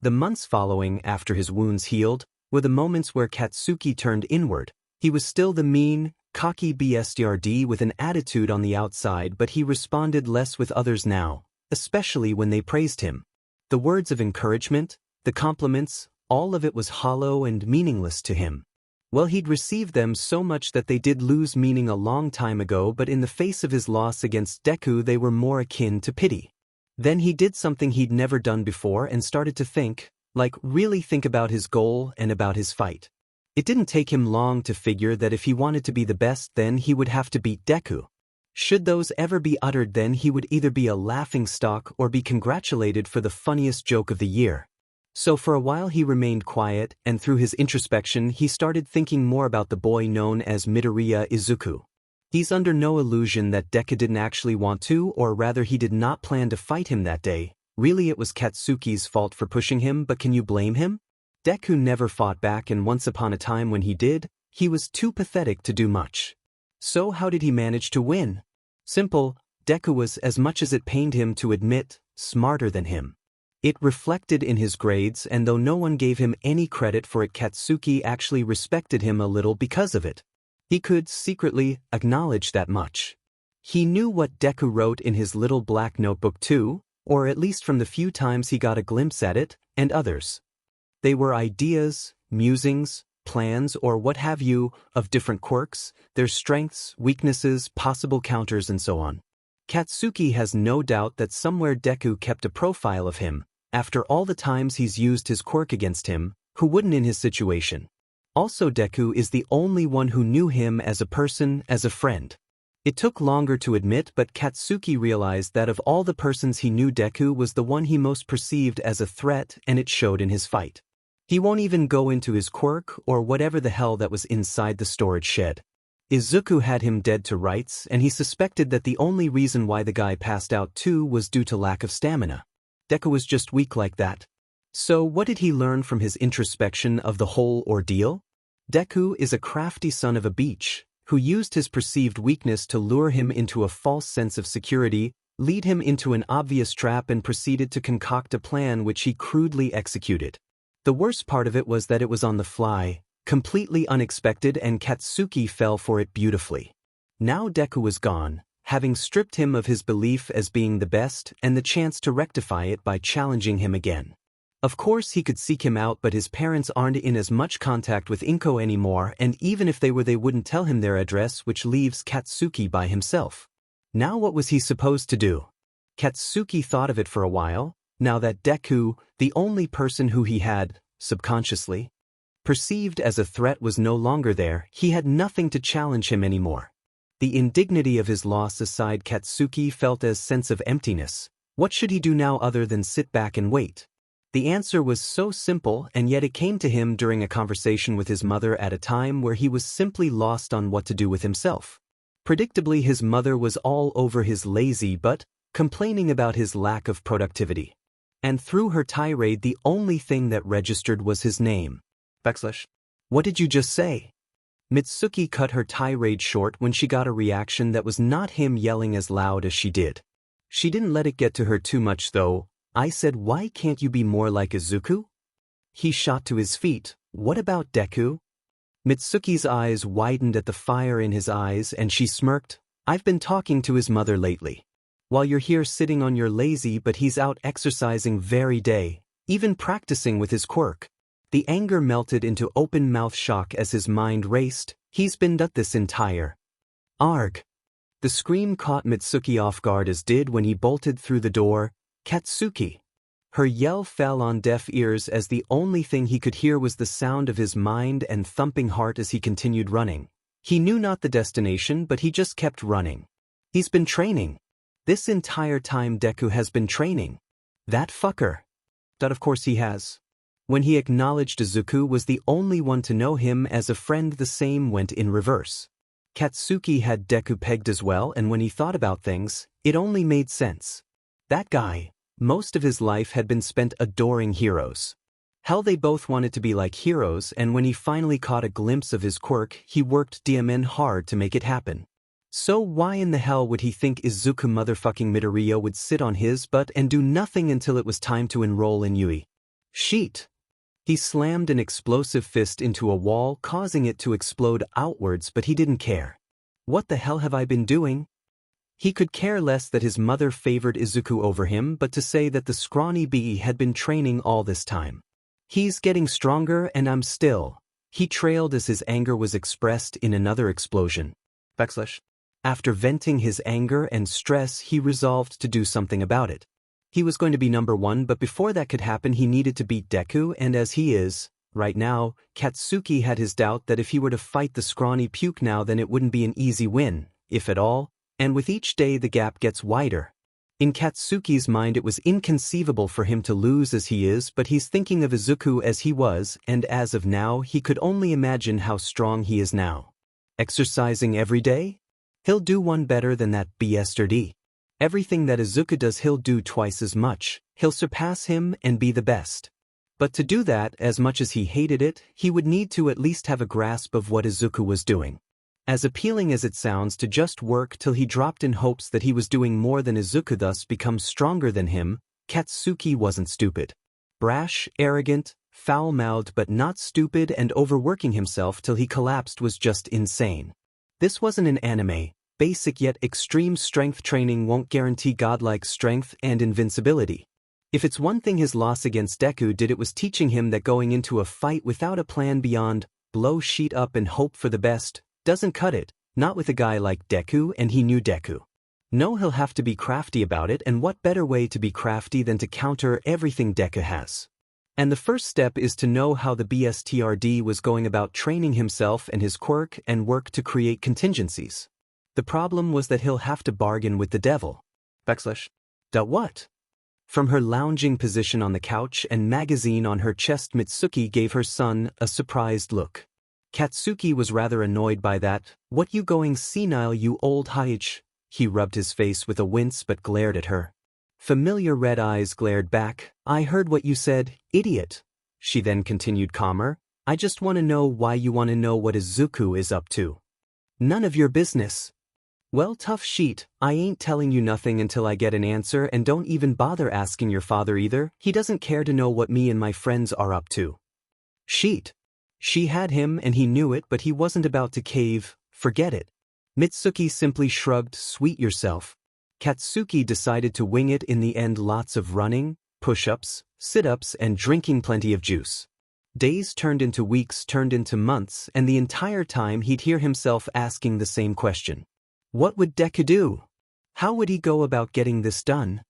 The months following, after his wounds healed, were the moments where Katsuki turned inward. He was still the mean, cocky bastard with an attitude on the outside, but he responded less with others now, especially when they praised him. The words of encouragement, the compliments, all of it was hollow and meaningless to him. Well, he'd received them so much that they did lose meaning a long time ago, but in the face of his loss against Deku they were more akin to pity. Then he did something he'd never done before and started to think, like really think about his goal and about his fight. It didn't take him long to figure that if he wanted to be the best, then he would have to beat Deku. Should those ever be uttered, then he would either be a laughingstock or be congratulated for the funniest joke of the year. So for a while he remained quiet, and through his introspection he started thinking more about the boy known as Midoriya Izuku. He's under no illusion that Deku didn't actually want to, or rather he did not plan to fight him that day. Really, it was Katsuki's fault for pushing him, but can you blame him? Deku never fought back, and once upon a time when he did, he was too pathetic to do much. So how did he manage to win? Simple, Deku was, as much as it pained him to admit, smarter than him. It reflected in his grades, and though no one gave him any credit for it, Katsuki actually respected him a little because of it. He could secretly acknowledge that much. He knew what Deku wrote in his little black notebook too, or at least from the few times he got a glimpse at it, and others. They were ideas, musings, plans, or what have you, of different quirks, their strengths, weaknesses, possible counters, and so on. Katsuki has no doubt that somewhere Deku kept a profile of him, after all the times he's used his quirk against him, who wouldn't in his situation. Also, Deku is the only one who knew him as a person, as a friend. It took longer to admit, but Katsuki realized that of all the persons he knew, Deku was the one he most perceived as a threat, and it showed in his fight. He won't even go into his quirk or whatever the hell that was inside the storage shed. Izuku had him dead to rights, and he suspected that the only reason why the guy passed out too was due to lack of stamina. Deku was just weak like that. So what did he learn from his introspection of the whole ordeal? Deku is a crafty son of a beach, who used his perceived weakness to lure him into a false sense of security, lead him into an obvious trap, and proceeded to concoct a plan which he crudely executed. The worst part of it was that it was on the fly, completely unexpected, and Katsuki fell for it beautifully. Now Deku was gone, having stripped him of his belief as being the best and the chance to rectify it by challenging him again. Of course he could seek him out, but his parents aren't in as much contact with Inko anymore, and even if they were, they wouldn't tell him their address, which leaves Katsuki by himself. Now what was he supposed to do? Katsuki thought of it for a while, now that Deku, the only person who he had, subconsciously, perceived as a threat, was no longer there. He had nothing to challenge him anymore. The indignity of his loss aside, Katsuki felt a sense of emptiness. What should he do now other than sit back and wait? The answer was so simple, and yet it came to him during a conversation with his mother at a time where he was simply lost on what to do with himself. Predictably, his mother was all over his lazy butt, complaining about his lack of productivity. And through her tirade, the only thing that registered was his name. /. What did you just say? Mitsuki cut her tirade short when she got a reaction that was not him yelling as loud as she did. She didn't let it get to her too much though. I said, why can't you be more like Izuku? He shot to his feet. What about Deku? Mitsuki's eyes widened at the fire in his eyes and she smirked. I've been talking to his mother lately. While you're here sitting on your lazy, but he's out exercising very day, even practicing with his quirk. The anger melted into open-mouth shock as his mind raced. He's been at this entire. Arg. The scream caught Mitsuki off guard as did when he bolted through the door. Katsuki. Her yell fell on deaf ears as the only thing he could hear was the sound of his mind and thumping heart as he continued running. He knew not the destination, but he just kept running. He's been training. This entire time Deku has been training. That fucker. That of course he has. When he acknowledged Izuku was the only one to know him as a friend, the same went in reverse. Katsuki had Deku pegged as well, and when he thought about things, it only made sense. That guy, most of his life had been spent adoring heroes. Hell, they both wanted to be like heroes, and when he finally caught a glimpse of his quirk, he worked DMN hard to make it happen. So why in the hell would he think Izuku motherfucking Midoriya would sit on his butt and do nothing until it was time to enroll in Yui? Sheet. He slammed an explosive fist into a wall, causing it to explode outwards, but he didn't care. What the hell have I been doing? He could care less that his mother favored Izuku over him, but to say that the scrawny bee had been training all this time. He's getting stronger and I'm still. He trailed as his anger was expressed in another explosion. After venting his anger and stress, he resolved to do something about it. He was going to be number one, but before that could happen he needed to beat Deku, and as he is, right now, Katsuki had his doubt that if he were to fight the scrawny puke now then it wouldn't be an easy win, if at all, and with each day the gap gets wider. In Katsuki's mind it was inconceivable for him to lose as he is, but he's thinking of Izuku as he was, and as of now he could only imagine how strong he is now. Exercising every day? He'll do one better than that yesterday. Everything that Izuku does he'll do twice as much. He'll surpass him and be the best. But to do that, as much as he hated it, he would need to at least have a grasp of what Izuku was doing. As appealing as it sounds to just work till he dropped in hopes that he was doing more than Izuku, thus become stronger than him, Katsuki wasn't stupid. Brash, arrogant, foul-mouthed but not stupid, and overworking himself till he collapsed was just insane. This wasn't an anime. Basic yet extreme strength training won't guarantee godlike strength and invincibility. If it's one thing his loss against Deku did, it was teaching him that going into a fight without a plan beyond blow sheet up and hope for the best doesn't cut it, not with a guy like Deku, and he knew Deku. No, he'll have to be crafty about it, and what better way to be crafty than to counter everything Deku has? And the first step is to know how the BSTRD was going about training himself and his quirk and work to create contingencies. The problem was that he'll have to bargain with the devil. What? From her lounging position on the couch and magazine on her chest, Mitsuki gave her son a surprised look. Katsuki was rather annoyed by that. What, you going senile, you old haich? He rubbed his face with a wince but glared at her. Familiar red eyes glared back. I heard what you said, idiot. She then continued calmer. I just want to know why you want to know what Izuku is up to. None of your business. Well, tough sheet, I ain't telling you nothing until I get an answer, and don't even bother asking your father either. He doesn't care to know what me and my friends are up to. Sheet. She had him and he knew it, but he wasn't about to cave. Forget it. Mitsuki simply shrugged. Sweet yourself. Katsuki decided to wing it in the end. Lots of running, push-ups, sit-ups, and drinking plenty of juice. Days turned into weeks, turned into months, and the entire time he'd hear himself asking the same question. What would Deku do? How would he go about getting this done?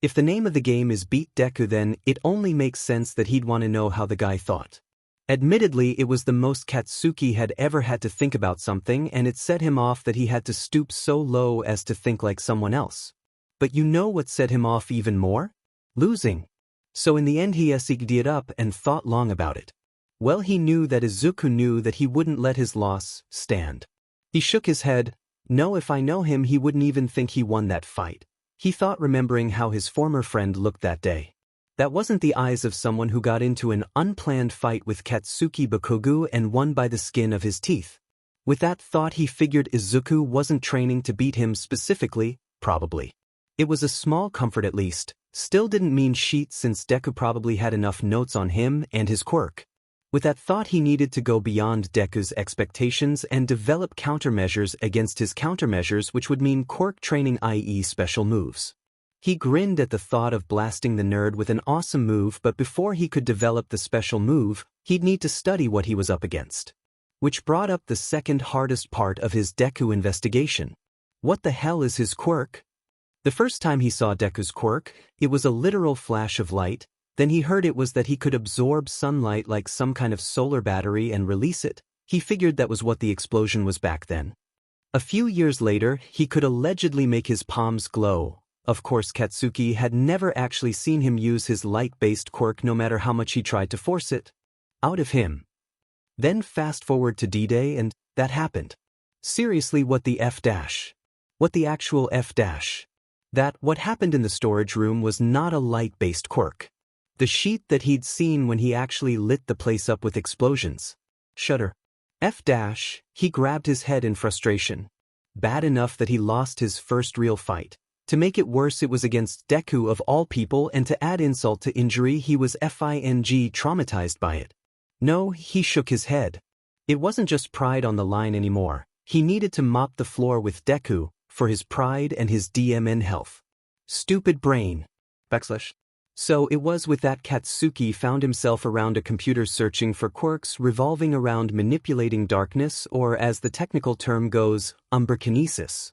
If the name of the game is Beat Deku, then it only makes sense that he'd want to know how the guy thought. Admittedly, it was the most Katsuki had ever had to think about something, and it set him off that he had to stoop so low as to think like someone else. But you know what set him off even more? Losing. So in the end he essayed it up and thought long about it. Well, he knew that Izuku knew that he wouldn't let his loss stand. He shook his head. No, if I know him he wouldn't even think he won that fight. He thought, remembering how his former friend looked that day. That wasn't the eyes of someone who got into an unplanned fight with Katsuki Bakugo and won by the skin of his teeth. With that thought he figured Izuku wasn't training to beat him specifically, probably. It was a small comfort at least, still didn't mean shit since Deku probably had enough notes on him and his quirk. With that thought he needed to go beyond Deku's expectations and develop countermeasures against his countermeasures, which would mean quirk training, i.e. special moves. He grinned at the thought of blasting the nerd with an awesome move, but before he could develop the special move, he'd need to study what he was up against. Which brought up the second hardest part of his Deku investigation. What the hell is his quirk? The first time he saw Deku's quirk, it was a literal flash of light. Then he heard it was that he could absorb sunlight like some kind of solar battery and release it. He figured that was what the explosion was back then. A few years later, he could allegedly make his palms glow. Of course, Katsuki had never actually seen him use his light-based quirk no matter how much he tried to force it out of him. Then fast forward to D-Day and that happened. Seriously, what the F-dash? What the actual F-dash? What happened in the storage room was not a light-based quirk. The sheet that he'd seen when he actually lit the place up with explosions. Shudder. F-dash, he grabbed his head in frustration. Bad enough that he lost his first real fight. To make it worse, it was against Deku of all people, and to add insult to injury, he was traumatized by it. No, he shook his head. It wasn't just pride on the line anymore. He needed to mop the floor with Deku, for his pride and his DMN health. Stupid brain. So it was with that Katsuki found himself around a computer searching for quirks revolving around manipulating darkness, or as the technical term goes, umbrakinesis.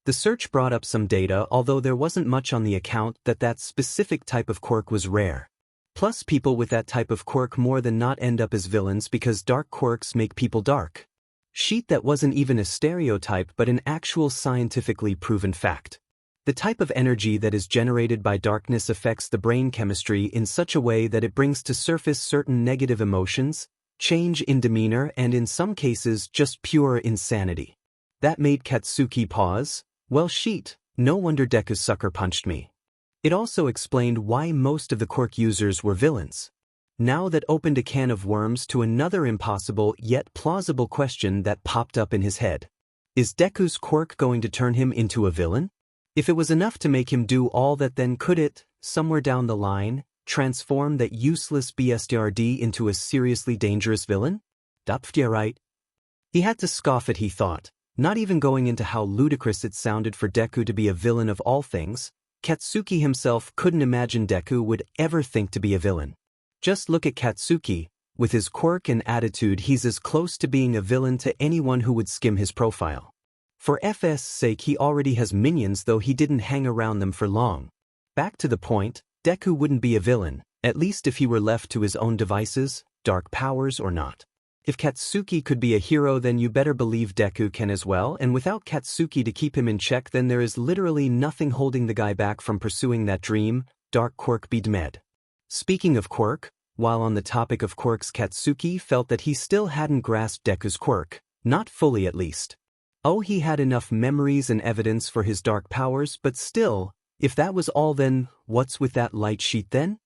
The search brought up some data, although there wasn't much on the account that specific type of quirk was rare. Plus, people with that type of quirk more than not end up as villains because dark quirks make people dark. Sheet that wasn't even a stereotype but an actual scientifically proven fact. The type of energy that is generated by darkness affects the brain chemistry in such a way that it brings to surface certain negative emotions, change in demeanor, and in some cases just pure insanity. That made Katsuki pause. Well, sheet, no wonder Deku sucker punched me. It also explained why most of the quirk users were villains. Now that opened a can of worms to another impossible yet plausible question that popped up in his head. Is Deku's quirk going to turn him into a villain? If it was enough to make him do all that, then could it, somewhere down the line, transform that useless BSTRD into a seriously dangerous villain? Right. He had to scoff at, he thought, not even going into how ludicrous it sounded for Deku to be a villain of all things. Katsuki himself couldn't imagine Deku would ever think to be a villain. Just look at Katsuki. With his quirk and attitude, he's as close to being a villain to anyone who would skim his profile. For FS' sake, he already has minions, though he didn't hang around them for long. Back to the point, Deku wouldn't be a villain, at least if he were left to his own devices, dark powers or not. If Katsuki could be a hero, then you better believe Deku can as well, and without Katsuki to keep him in check, then there is literally nothing holding the guy back from pursuing that dream, dark quirk be d'med. Speaking of quirk, while on the topic of quirks, Katsuki felt that he still hadn't grasped Deku's quirk, not fully at least. Oh, he had enough memories and evidence for his dark powers, but still, if that was all, then what's with that light sheet then?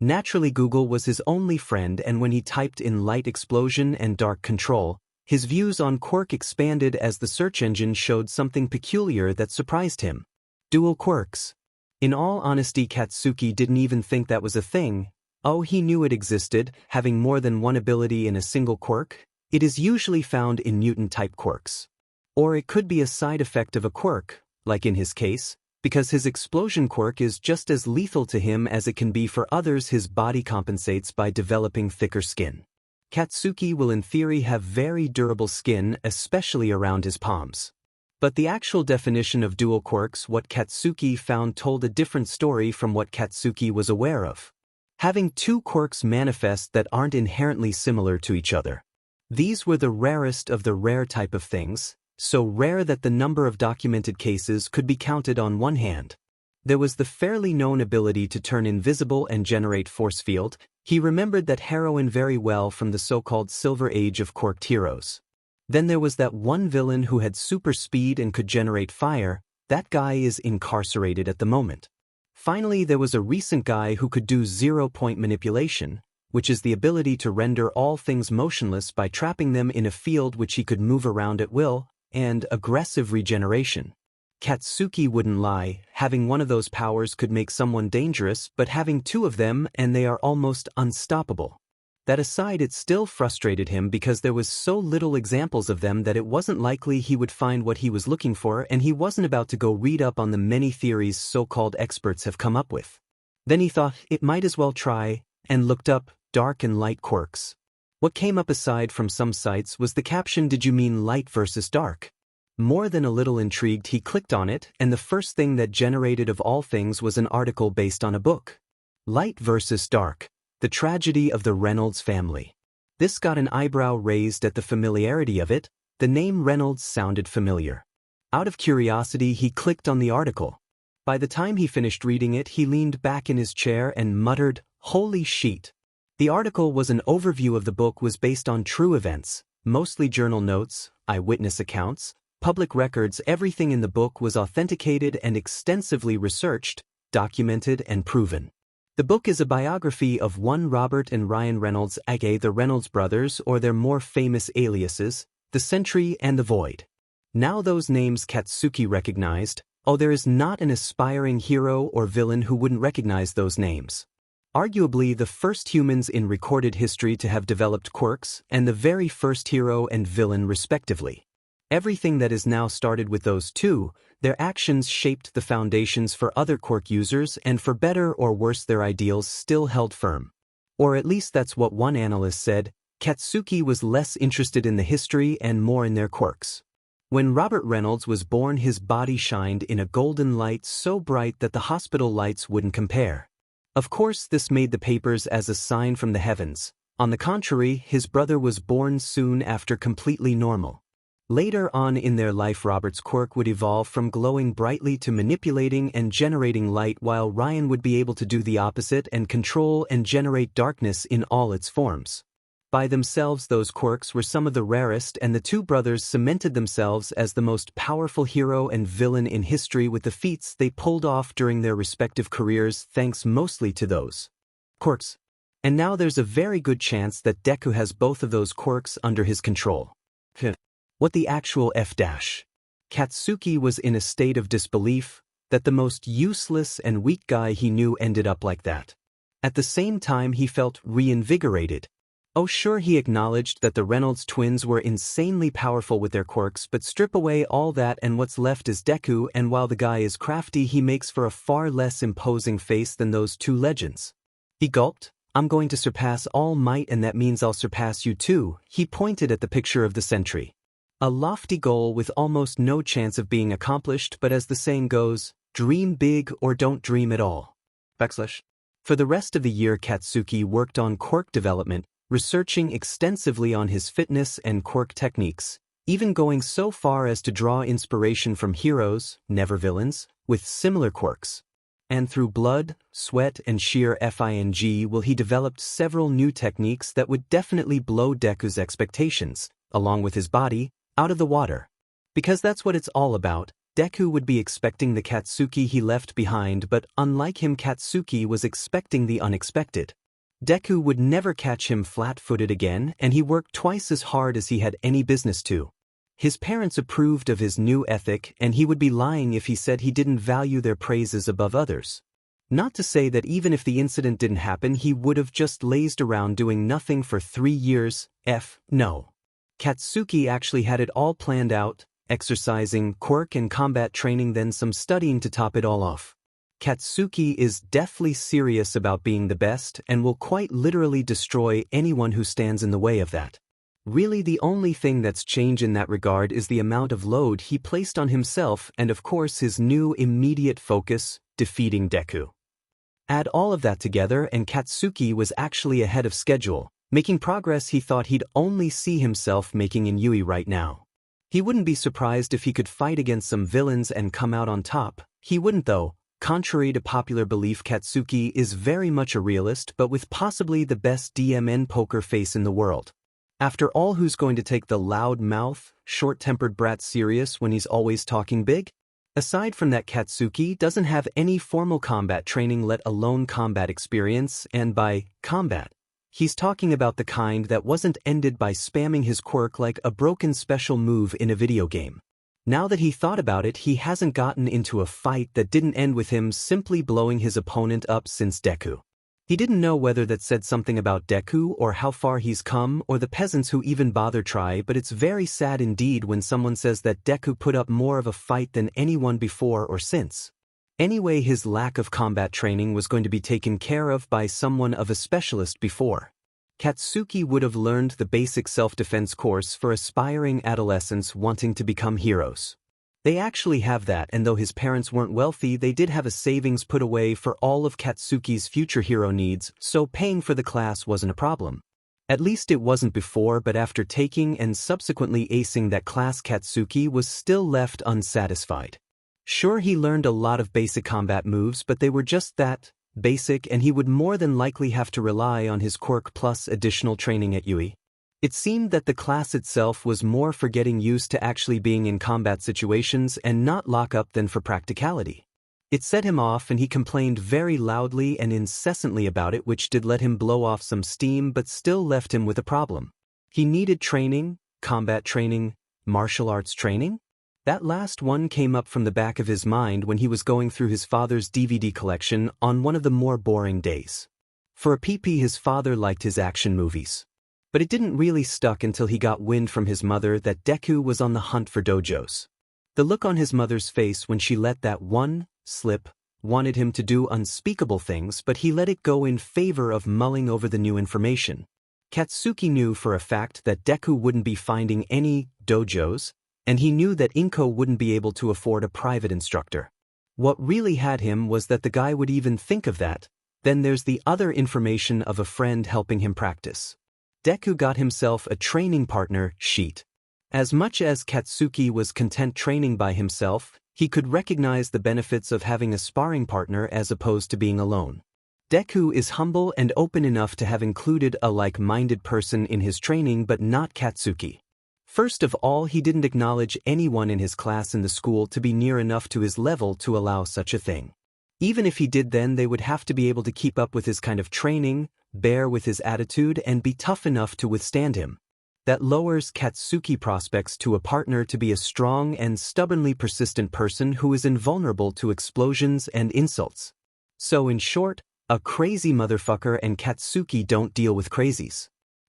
Naturally, Google was his only friend, and when he typed in light explosion and dark control, his views on quirk expanded as the search engine showed something peculiar that surprised him. Dual quirks. In all honesty, Katsuki didn't even think that was a thing. Oh, he knew it existed, having more than one ability in a single quirk. It is usually found in mutant-type quirks. Or it could be a side effect of a quirk, like in his case, because his explosion quirk is just as lethal to him as it can be for others. His body compensates by developing thicker skin. Katsuki will in theory have very durable skin, especially around his palms. But the actual definition of dual quirks, what Katsuki found, told a different story from what Katsuki was aware of. Having two quirks manifest that aren't inherently similar to each other. These were the rarest of the rare type of things, so rare that the number of documented cases could be counted on one hand. There was the fairly known ability to turn invisible and generate force field. He remembered that heroine very well from the so-called Silver Age of quirked heroes. Then there was that one villain who had super speed and could generate fire. That guy is incarcerated at the moment. Finally, there was a recent guy who could do 0-point manipulation, which is the ability to render all things motionless by trapping them in a field which he could move around at will, and aggressive regeneration. Katsuki wouldn't lie, having one of those powers could make someone dangerous, but having two of them and they are almost unstoppable. That aside, it still frustrated him because there was so little examples of them that it wasn't likely he would find what he was looking for, and he wasn't about to go read up on the many theories so-called experts have come up with. Then he thought it might as well try, and looked up dark and light quirks. What came up aside from some sites was the caption, "Did you mean light versus dark?" More than a little intrigued, he clicked on it, and the first thing that generated of all things was an article based on a book. Light versus Dark: The Tragedy of the Reynolds Family. This got an eyebrow raised at the familiarity of it. The name Reynolds sounded familiar. Out of curiosity, he clicked on the article. By the time he finished reading it, he leaned back in his chair and muttered, "Holy shit." The article was an overview of the book, was based on true events, mostly journal notes, eyewitness accounts, public records. Everything in the book was authenticated and extensively researched, documented and proven. The book is a biography of one Robert and Ryan Reynolds, aka the Reynolds brothers, or their more famous aliases, the Sentry and the Void. Now those names Katsuki recognized. Oh, there is not an aspiring hero or villain who wouldn't recognize those names. Arguably the first humans in recorded history to have developed quirks, and the very first hero and villain respectively. Everything that is now started with those two. Their actions shaped the foundations for other quirk users, and for better or worse their ideals still held firm. Or at least that's what one analyst said. Katsuki was less interested in the history and more in their quirks. When Robert Reynolds was born, his body shined in a golden light so bright that the hospital lights wouldn't compare. Of course, this made the papers as a sign from the heavens. On the contrary, his brother was born soon after, completely normal. Later on in their life, Robert's quirk would evolve from glowing brightly to manipulating and generating light, while Ryan would be able to do the opposite and control and generate darkness in all its forms. By themselves, those quirks were some of the rarest, and the two brothers cemented themselves as the most powerful hero and villain in history with the feats they pulled off during their respective careers, thanks mostly to those quirks. And now there's a very good chance that Deku has both of those quirks under his control. What the actual F-? Katsuki was in a state of disbelief that the most useless and weak guy he knew ended up like that. At the same time, he felt reinvigorated. Oh sure, he acknowledged that the Reynolds twins were insanely powerful with their quirks, but strip away all that and what's left is Deku, and while the guy is crafty, he makes for a far less imposing face than those two legends. He gulped. "I'm going to surpass All Might, and that means I'll surpass you too." He pointed at the picture of the Sentry. A lofty goal with almost no chance of being accomplished, but as the saying goes, dream big or don't dream at all. For the rest of the year, Katsuki worked on quirk development, researching extensively on his fitness and quirk techniques, even going so far as to draw inspiration from heroes, never villains, with similar quirks. And through blood, sweat, and sheer FING he developed several new techniques that would definitely blow Deku's expectations, along with his body, out of the water. Because that's what it's all about. Deku would be expecting the Katsuki he left behind, but unlike him, Katsuki was expecting the unexpected. Deku would never catch him flat-footed again, and he worked twice as hard as he had any business to. His parents approved of his new ethic, and he would be lying if he said he didn't value their praises above others. Not to say that even if the incident didn't happen, he would have just lazed around doing nothing for 3 years. No. Katsuki actually had it all planned out, exercising, quirk and combat training, then some studying to top it all off. Katsuki is deathly serious about being the best and will quite literally destroy anyone who stands in the way of that. Really, the only thing that's changed in that regard is the amount of load he placed on himself and of course his new immediate focus, defeating Deku. Add all of that together and Katsuki was actually ahead of schedule, making progress he thought he'd only see himself making in Yui right now. He wouldn't be surprised if he could fight against some villains and come out on top. He wouldn't though. Contrary to popular belief, Katsuki is very much a realist, but with possibly the best DMN poker face in the world. After all, who's going to take the loud mouth, short-tempered brat serious when he's always talking big? Aside from that, Katsuki doesn't have any formal combat training, let alone combat experience, and by combat, He's talking about the kind that wasn't ended by spamming his quirk like a broken special move in a video game. Now that he thought about it, he hasn't gotten into a fight that didn't end with him simply blowing his opponent up since Deku. He didn't know whether that said something about Deku or how far he's come or the peasants who even bother try, but it's very sad indeed when someone says that Deku put up more of a fight than anyone before or since. Anyway, his lack of combat training was going to be taken care of by someone of a specialist before. Katsuki would have learned the basic self-defense course for aspiring adolescents wanting to become heroes. They actually have that, and though his parents weren't wealthy, they did have a savings put away for all of Katsuki's future hero needs, so paying for the class wasn't a problem. At least it wasn't before, but after taking and subsequently acing that class, Katsuki was still left unsatisfied. Sure, he learned a lot of basic combat moves, but they were just that, basic, and he would more than likely have to rely on his quirk plus additional training at Yui. It seemed that the class itself was more for getting used to actually being in combat situations and not lock-up than for practicality. It set him off, and he complained very loudly and incessantly about it, which did let him blow off some steam but still left him with a problem. He needed training, combat training, martial arts training? That last one came up from the back of his mind when he was going through his father's DVD collection on one of the more boring days. For a PP, his father liked his action movies. But it didn't really stuck until he got wind from his mother that Deku was on the hunt for dojos. The look on his mother's face when she let that one slip wanted him to do unspeakable things, but he let it go in favor of mulling over the new information. Katsuki knew for a fact that Deku wouldn't be finding any dojos, and he knew that Inko wouldn't be able to afford a private instructor. What really had him was that the guy would even think of that. Then there's the other information of a friend helping him practice. Deku got himself a training partner sheet. As much as Katsuki was content training by himself, he could recognize the benefits of having a sparring partner as opposed to being alone. Deku is humble and open enough to have included a like-minded person in his training, but not Katsuki. First of all, he didn't acknowledge anyone in his class in the school to be near enough to his level to allow such a thing. Even if he did, then they would have to be able to keep up with his kind of training, bear with his attitude, and be tough enough to withstand him. That lowers Katsuki prospects to a partner to be a strong and stubbornly persistent person who is invulnerable to explosions and insults. So in short, a crazy motherfucker, and Katsuki don't deal with crazies.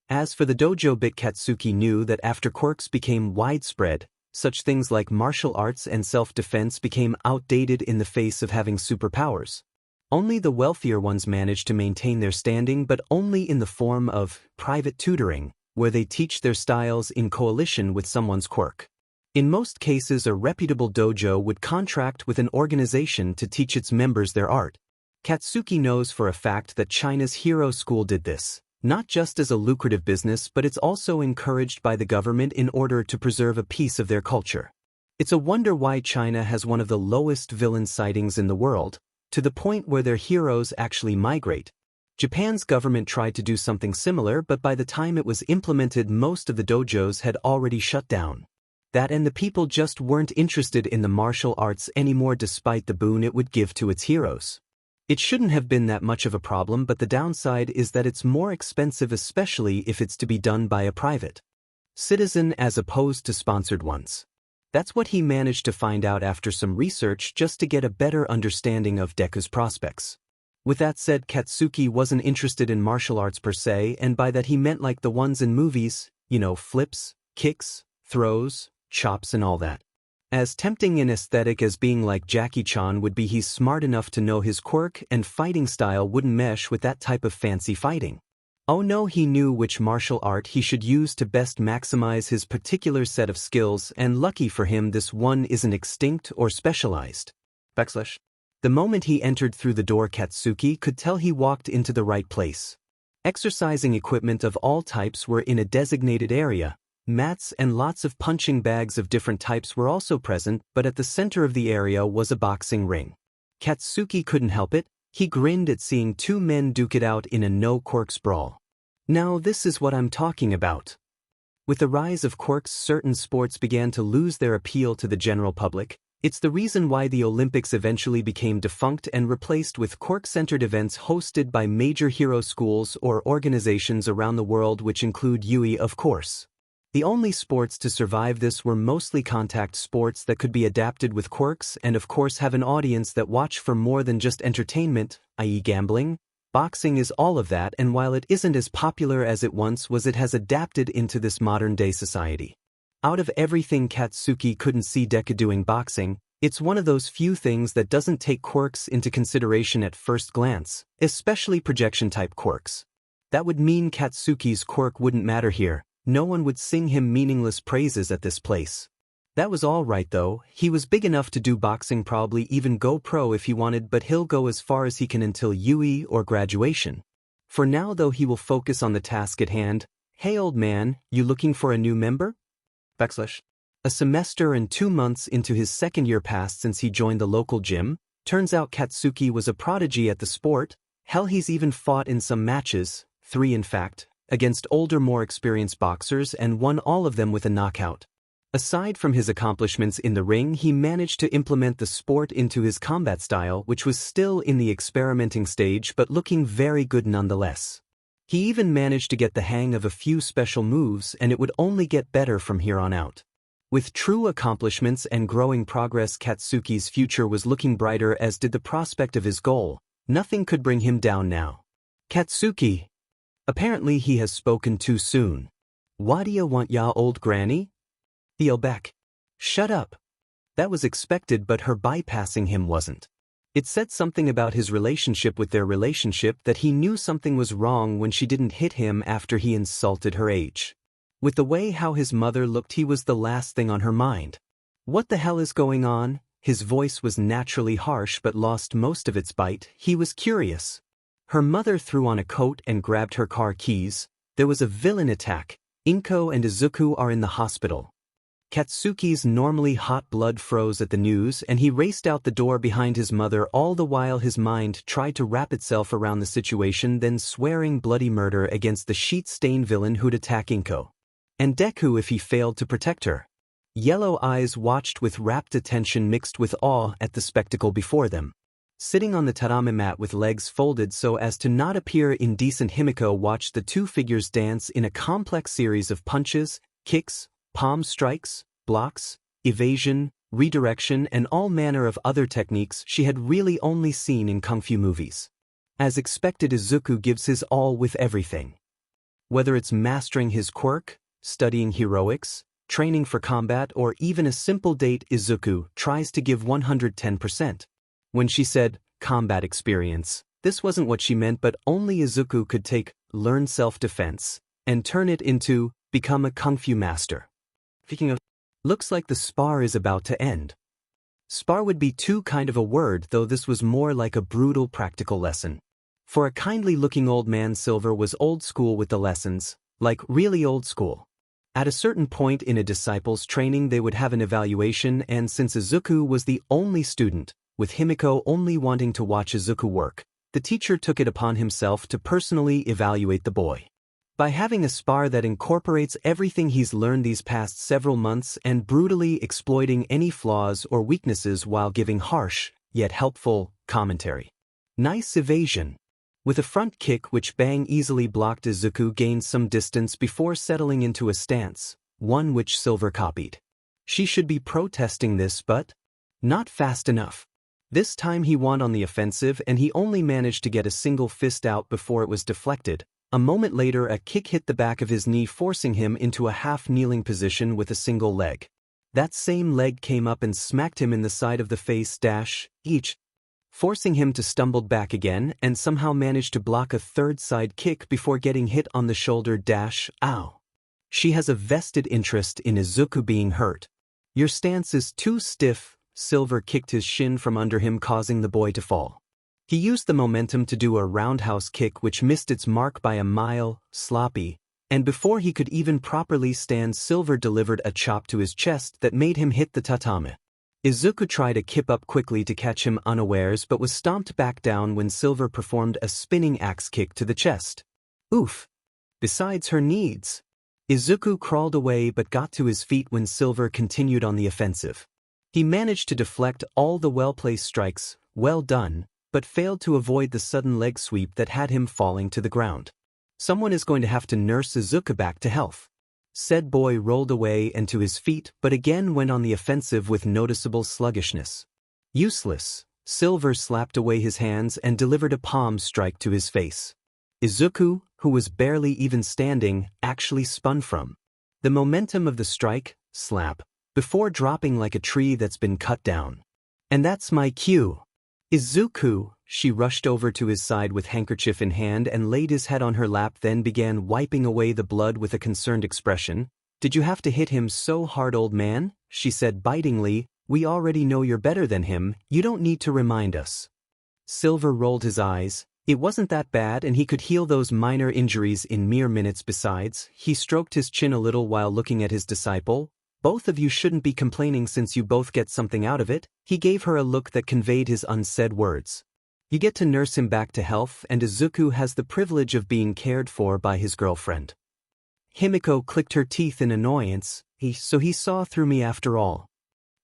As for the dojo bit, Katsuki knew that after quirks became widespread, such things like martial arts and self-defense became outdated in the face of having superpowers. Only the wealthier ones managed to maintain their standing, but only in the form of private tutoring, where they teach their styles in coalition with someone's quirk. In most cases, a reputable dojo would contract with an organization to teach its members their art. Katsuki knows for a fact that China's hero school did this, not just as a lucrative business, but it's also encouraged by the government in order to preserve a piece of their culture. It's a wonder why China has one of the lowest villain sightings in the world, to the point where their heroes actually migrate. Japan's government tried to do something similar, but by the time it was implemented, most of the dojos had already shut down. That, and the people just weren't interested in the martial arts anymore despite the boon it would give to its heroes. It shouldn't have been that much of a problem, but the downside is that it's more expensive, especially if it's to be done by a private citizen as opposed to sponsored ones. That's what he managed to find out after some research, just to get a better understanding of Deku's prospects. With that said, Katsuki wasn't interested in martial arts per se, and by that he meant like the ones in movies, flips, kicks, throws, chops and all that. As tempting an aesthetic as being like Jackie Chan would be, he's smart enough to know his quirk and fighting style wouldn't mesh with that type of fancy fighting. Oh no, he knew which martial art he should use to best maximize his particular set of skills, and lucky for him this one isn't extinct or specialized. The moment he entered through the door, Katsuki could tell he walked into the right place. Exercising equipment of all types were in a designated area. Mats and lots of punching bags of different types were also present, but at the center of the area was a boxing ring. Katsuki couldn't help it. He grinned at seeing two men duke it out in a no-quirks brawl. Now this is what I'm talking about. With the rise of quirks, certain sports began to lose their appeal to the general public. It's the reason why the Olympics eventually became defunct and replaced with Quirk-centered events hosted by major hero schools or organizations around the world, which include UE, of course. The only sports to survive this were mostly contact sports that could be adapted with quirks and of course have an audience that watch for more than just entertainment, i.e. gambling. Boxing is all of that, and while it isn't as popular as it once was, it has adapted into this modern-day society. Out of everything Katsuki couldn't see Deku doing boxing, it's one of those few things that doesn't take quirks into consideration at first glance, especially projection-type quirks. That would mean Katsuki's quirk wouldn't matter here. No one would sing him meaningless praises at this place. That was all right though, he was big enough to do boxing, probably even go pro if he wanted, but he'll go as far as he can until UE or graduation. For now though, he will focus on the task at hand. Hey old man, you looking for a new member? A semester and 2 months into his second year passed since he joined the local gym. Turns out Katsuki was a prodigy at the sport. Hell, he's even fought in some matches, 3 in fact, against older, more experienced boxers and won all of them with a knockout. Aside from his accomplishments in the ring, he managed to implement the sport into his combat style, which was still in the experimenting stage but looking very good nonetheless. He even managed to get the hang of a few special moves, and it would only get better from here on out. With true accomplishments and growing progress, Katsuki's future was looking brighter, as did the prospect of his goal. Nothing could bring him down now. Katsuki. Apparently he has spoken too soon. What do you want, ya old granny? Heel back. Shut up. That was expected, but her bypassing him wasn't. It said something about his relationship with their relationship, that he knew something was wrong when she didn't hit him after he insulted her age. With the way how his mother looked, he was the last thing on her mind. What the hell is going on? His voice was naturally harsh but lost most of its bite. He was curious. Her mother threw on a coat and grabbed her car keys. There was a villain attack. Inko and Izuku are in the hospital. Katsuki's normally hot blood froze at the news, and he raced out the door behind his mother, all the while his mind tried to wrap itself around the situation, then swearing bloody murder against the sheet-stained villain who'd attack Inko. And Deku if he failed to protect her. Yellow eyes watched with rapt attention mixed with awe at the spectacle before them. Sitting on the tatami mat with legs folded so as to not appear indecent, Himiko watched the two figures dance in a complex series of punches, kicks, palm strikes, blocks, evasion, redirection, and all manner of other techniques she had really only seen in kung fu movies. As expected, Izuku gives his all with everything. Whether it's mastering his quirk, studying heroics, training for combat, or even a simple date, Izuku tries to give 110%. When she said, combat experience, this wasn't what she meant, but only Izuku could take, learn self-defense, and turn it into, become a kung fu master. Speaking of, looks like the spar is about to end. Spar would be too kind of a word, though this was more like a brutal practical lesson. For a kindly-looking old man, Silver was old school with the lessons, like really old school. At a certain point in a disciple's training they would have an evaluation, and since Izuku was the only student, with Himiko only wanting to watch Izuku work, the teacher took it upon himself to personally evaluate the boy. By having a spar that incorporates everything he's learned these past several months and brutally exploiting any flaws or weaknesses while giving harsh, yet helpful, commentary. Nice evasion. With a front kick which bang easily blocked, Izuku gained some distance before settling into a stance, one which Silver copied. She should be protesting this, but not fast enough. This time he won on the offensive, and he only managed to get a single fist out before it was deflected. A moment later a kick hit the back of his knee, forcing him into a half-kneeling position with a single leg. That same leg came up and smacked him in the side of the face, each, forcing him to stumble back again, and somehow managed to block a third side kick before getting hit on the shoulder, ow. She has a vested interest in Izuku being hurt. Your stance is too stiff. Silver kicked his shin from under him, causing the boy to fall. He used the momentum to do a roundhouse kick which missed its mark by a mile, sloppy, and before he could even properly stand, Silver delivered a chop to his chest that made him hit the tatami. Izuku tried to kip up quickly to catch him unawares but was stomped back down when Silver performed a spinning axe kick to the chest. Oof. Besides her needs. Izuku crawled away but got to his feet when Silver continued on the offensive. He managed to deflect all the well-placed strikes, well done, but failed to avoid the sudden leg sweep that had him falling to the ground. Someone is going to have to nurse Izuku back to health. Said boy rolled away and to his feet but again went on the offensive with noticeable sluggishness. Useless. Silver slapped away his hands and delivered a palm strike to his face. Izuku, who was barely even standing, actually spun from the momentum of the strike, slap, before dropping like a tree that's been cut down. And that's my cue. Izuku, she rushed over to his side with handkerchief in hand and laid his head on her lap, then began wiping away the blood with a concerned expression. Did you have to hit him so hard, old man? She said bitingly. We already know you're better than him, you don't need to remind us. Silver rolled his eyes. It wasn't that bad and he could heal those minor injuries in mere minutes. Besides, he stroked his chin a little while looking at his disciple. Both of you shouldn't be complaining since you both get something out of it. He gave her a look that conveyed his unsaid words. You get to nurse him back to health and Izuku has the privilege of being cared for by his girlfriend. Himiko clicked her teeth in annoyance. So he saw through me after all.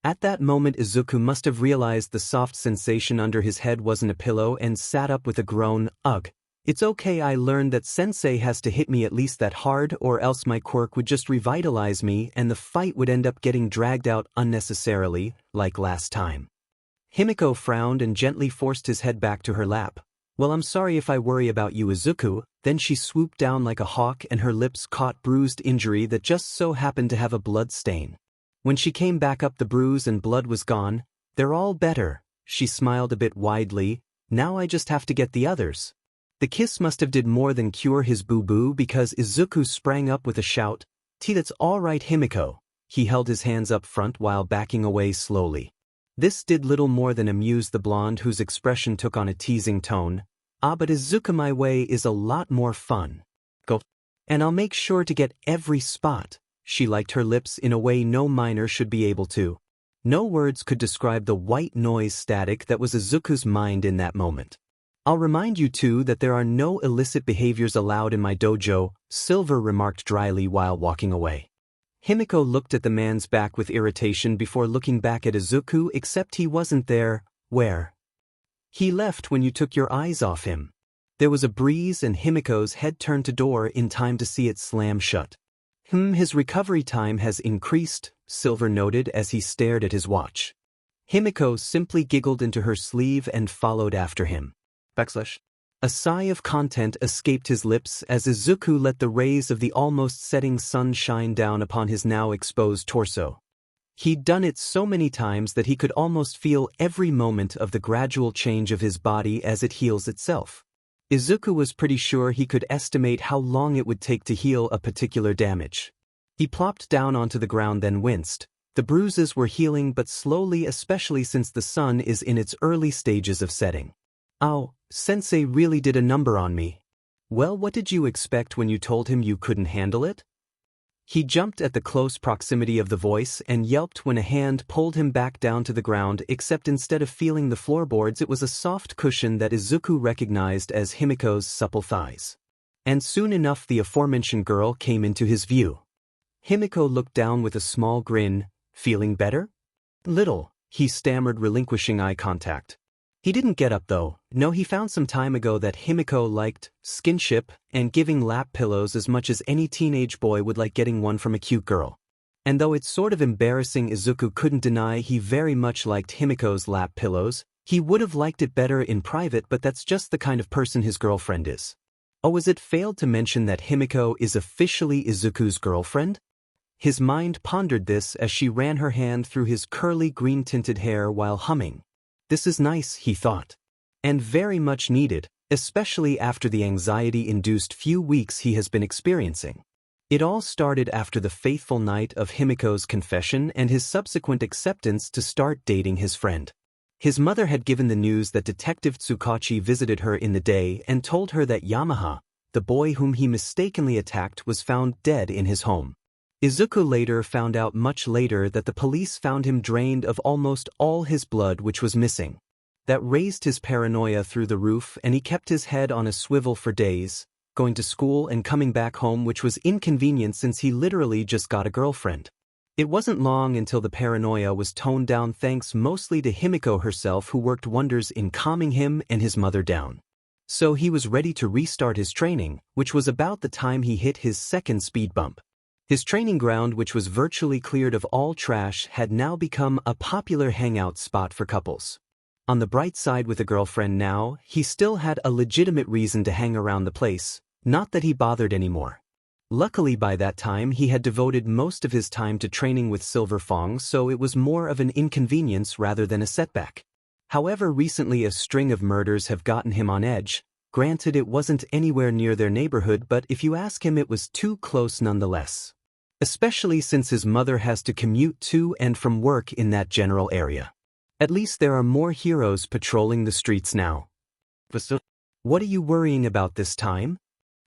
At that moment Izuku must have realized the soft sensation under his head wasn't a pillow and sat up with a groan. Ugh. It's okay, I learned that sensei has to hit me at least that hard or else my quirk would just revitalize me and the fight would end up getting dragged out unnecessarily, like last time. Himiko frowned and gently forced his head back to her lap. Well, I'm sorry if I worry about you, Izuku. Then she swooped down like a hawk and her lips caught bruised injury that just so happened to have a blood stain. When she came back up, the bruise and blood was gone. They're all better. She smiled a bit widely. Now I just have to get the others. The kiss must have did more than cure his boo-boo because Izuku sprang up with a shout. That's all right, Himiko. He held his hands up front while backing away slowly. This did little more than amuse the blonde whose expression took on a teasing tone. But Izuku, my way is a lot more fun. Go. And I'll make sure to get every spot. She liked her lips in a way no minor should be able to. No words could describe the white noise static that was Izuku's mind in that moment. I'll remind you too that there are no illicit behaviors allowed in my dojo, Silver remarked dryly while walking away. Himiko looked at the man's back with irritation before looking back at Izuku, except he wasn't there. Where? He left when you took your eyes off him. There was a breeze and Himiko's head turned to door in time to see it slam shut. His recovery time has increased, Silver noted as he stared at his watch. Himiko simply giggled into her sleeve and followed after him. A sigh of content escaped his lips as Izuku let the rays of the almost setting sun shine down upon his now exposed torso. He'd done it so many times that he could almost feel every moment of the gradual change of his body as it heals itself. Izuku was pretty sure he could estimate how long it would take to heal a particular damage. He plopped down onto the ground then winced. The bruises were healing but slowly, especially since the sun is in its early stages of setting. Ow, sensei really did a number on me. Well, what did you expect when you told him you couldn't handle it? He jumped at the close proximity of the voice and yelped when a hand pulled him back down to the ground, except instead of feeling the floorboards it was a soft cushion that Izuku recognized as Himiko's supple thighs. And soon enough the aforementioned girl came into his view. Himiko looked down with a small grin. Feeling better? Little, he stammered, relinquishing eye contact. He didn't get up though. No, he found some time ago that Himiko liked skinship and giving lap pillows as much as any teenage boy would like getting one from a cute girl. And though it's sort of embarrassing, Izuku couldn't deny he very much liked Himiko's lap pillows. He would have liked it better in private, but that's just the kind of person his girlfriend is. Oh, is it failed to mention that Himiko is officially Izuku's girlfriend? His mind pondered this as she ran her hand through his curly green-tinted hair while humming. This is nice, he thought. And very much needed, especially after the anxiety-induced few weeks he has been experiencing. It all started after the fateful night of Himiko's confession and his subsequent acceptance to start dating his friend. His mother had given the news that Detective Tsukachi visited her in the day and told her that Yamaha, the boy whom he mistakenly attacked, was found dead in his home. Izuku later found out much later that the police found him drained of almost all his blood, which was missing. That raised his paranoia through the roof and he kept his head on a swivel for days, going to school and coming back home, which was inconvenient since he literally just got a girlfriend. It wasn't long until the paranoia was toned down thanks mostly to Himiko herself, who worked wonders in calming him and his mother down. So he was ready to restart his training, which was about the time he hit his second speed bump. His training ground, which was virtually cleared of all trash, had now become a popular hangout spot for couples. On the bright side, with a girlfriend now, he still had a legitimate reason to hang around the place, not that he bothered anymore. Luckily by that time he had devoted most of his time to training with Silver Fong, so it was more of an inconvenience rather than a setback. However, recently a string of murders have gotten him on edge. Granted, it wasn't anywhere near their neighborhood, but if you ask him, it was too close nonetheless. Especially since his mother has to commute to and from work in that general area. At least there are more heroes patrolling the streets now. What are you worrying about this time?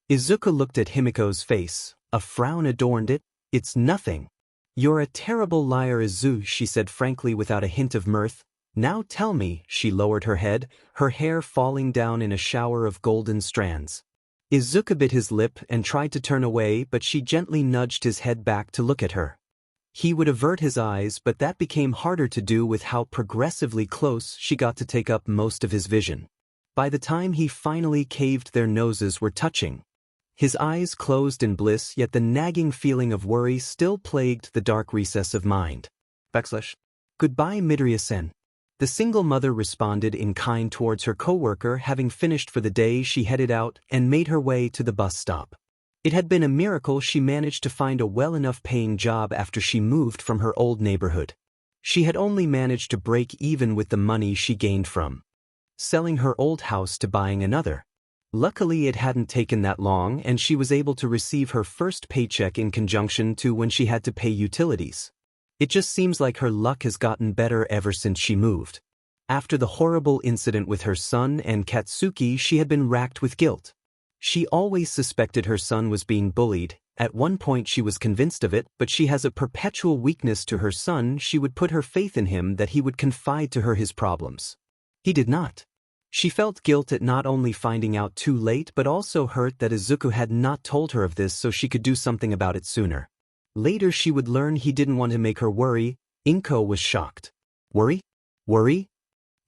Izuku looked at Himiko's face. A frown adorned it. It's nothing. You're a terrible liar, Izu, she said frankly without a hint of mirth. Now tell me. She lowered her head, her hair falling down in a shower of golden strands. Izuku bit his lip and tried to turn away, but she gently nudged his head back to look at her. He would avert his eyes, but that became harder to do with how progressively close she got to take up most of his vision. By the time he finally caved, their noses were touching. His eyes closed in bliss, yet the nagging feeling of worry still plagued the dark recess of mind. Goodbye, Midoriya-sen. The single mother responded in kind towards her co-worker. Having finished for the day, she headed out and made her way to the bus stop. It had been a miracle she managed to find a well enough paying job after she moved from her old neighborhood. She had only managed to break even with the money she gained from selling her old house to buying another. Luckily, it hadn't taken that long, and she was able to receive her first paycheck in conjunction to when she had to pay utilities. It just seems like her luck has gotten better ever since she moved. After the horrible incident with her son and Katsuki, she had been racked with guilt. She always suspected her son was being bullied. At one point she was convinced of it, but she has a perpetual weakness to her son. She would put her faith in him that he would confide to her his problems. He did not. She felt guilt at not only finding out too late but also hurt that Izuku had not told her of this so she could do something about it sooner. Later she would learn he didn't want to make her worry. Inko was shocked. Worry? Worry?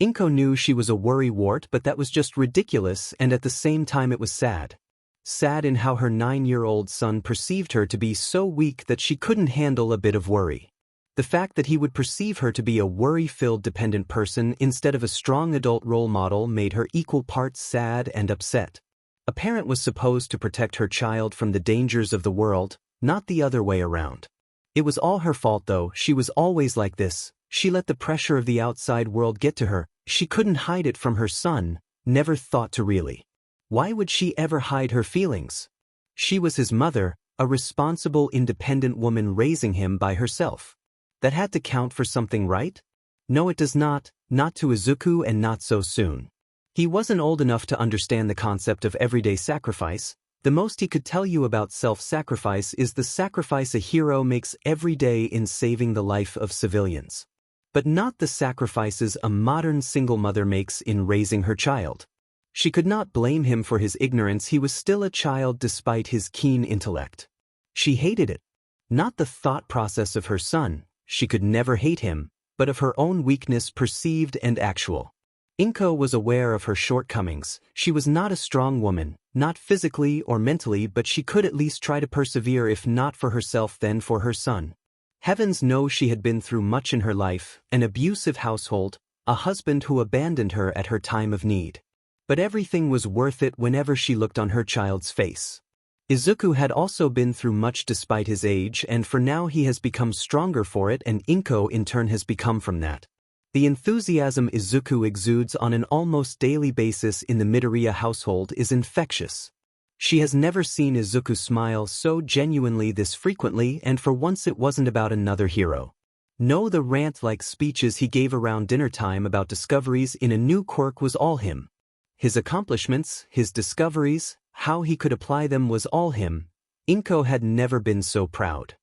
Inko knew she was a worrywart, but that was just ridiculous, and at the same time it was sad. Sad in how her 9-year-old son perceived her to be so weak that she couldn't handle a bit of worry. The fact that he would perceive her to be a worry-filled dependent person instead of a strong adult role model made her equal parts sad and upset. A parent was supposed to protect her child from the dangers of the world, not the other way around. It was all her fault though. She was always like this. She let the pressure of the outside world get to her. She couldn't hide it from her son, never thought to really. Why would she ever hide her feelings? She was his mother, a responsible, independent woman raising him by herself. That had to count for something, right? No, it does not to Izuku, and not so soon. He wasn't old enough to understand the concept of everyday sacrifice. The most he could tell you about self-sacrifice is the sacrifice a hero makes every day in saving the life of civilians. But not the sacrifices a modern single mother makes in raising her child. She could not blame him for his ignorance. He was still a child despite his keen intellect. She hated it. Not the thought process of her son. She could never hate him, but of her own weakness, perceived and actual. Inko was aware of her shortcomings. She was not a strong woman, not physically or mentally, but she could at least try to persevere, if not for herself then for her son. Heavens knows she had been through much in her life, an abusive household, a husband who abandoned her at her time of need. But everything was worth it whenever she looked on her child's face. Izuku had also been through much despite his age, and for now he has become stronger for it, and Inko in turn has become from that. The enthusiasm Izuku exudes on an almost daily basis in the Midoriya household is infectious. She has never seen Izuku smile so genuinely this frequently, and for once it wasn't about another hero. No, the rant-like speeches he gave around dinner time about discoveries in a new quirk was all him. His accomplishments, his discoveries, how he could apply them was all him. Inko had never been so proud.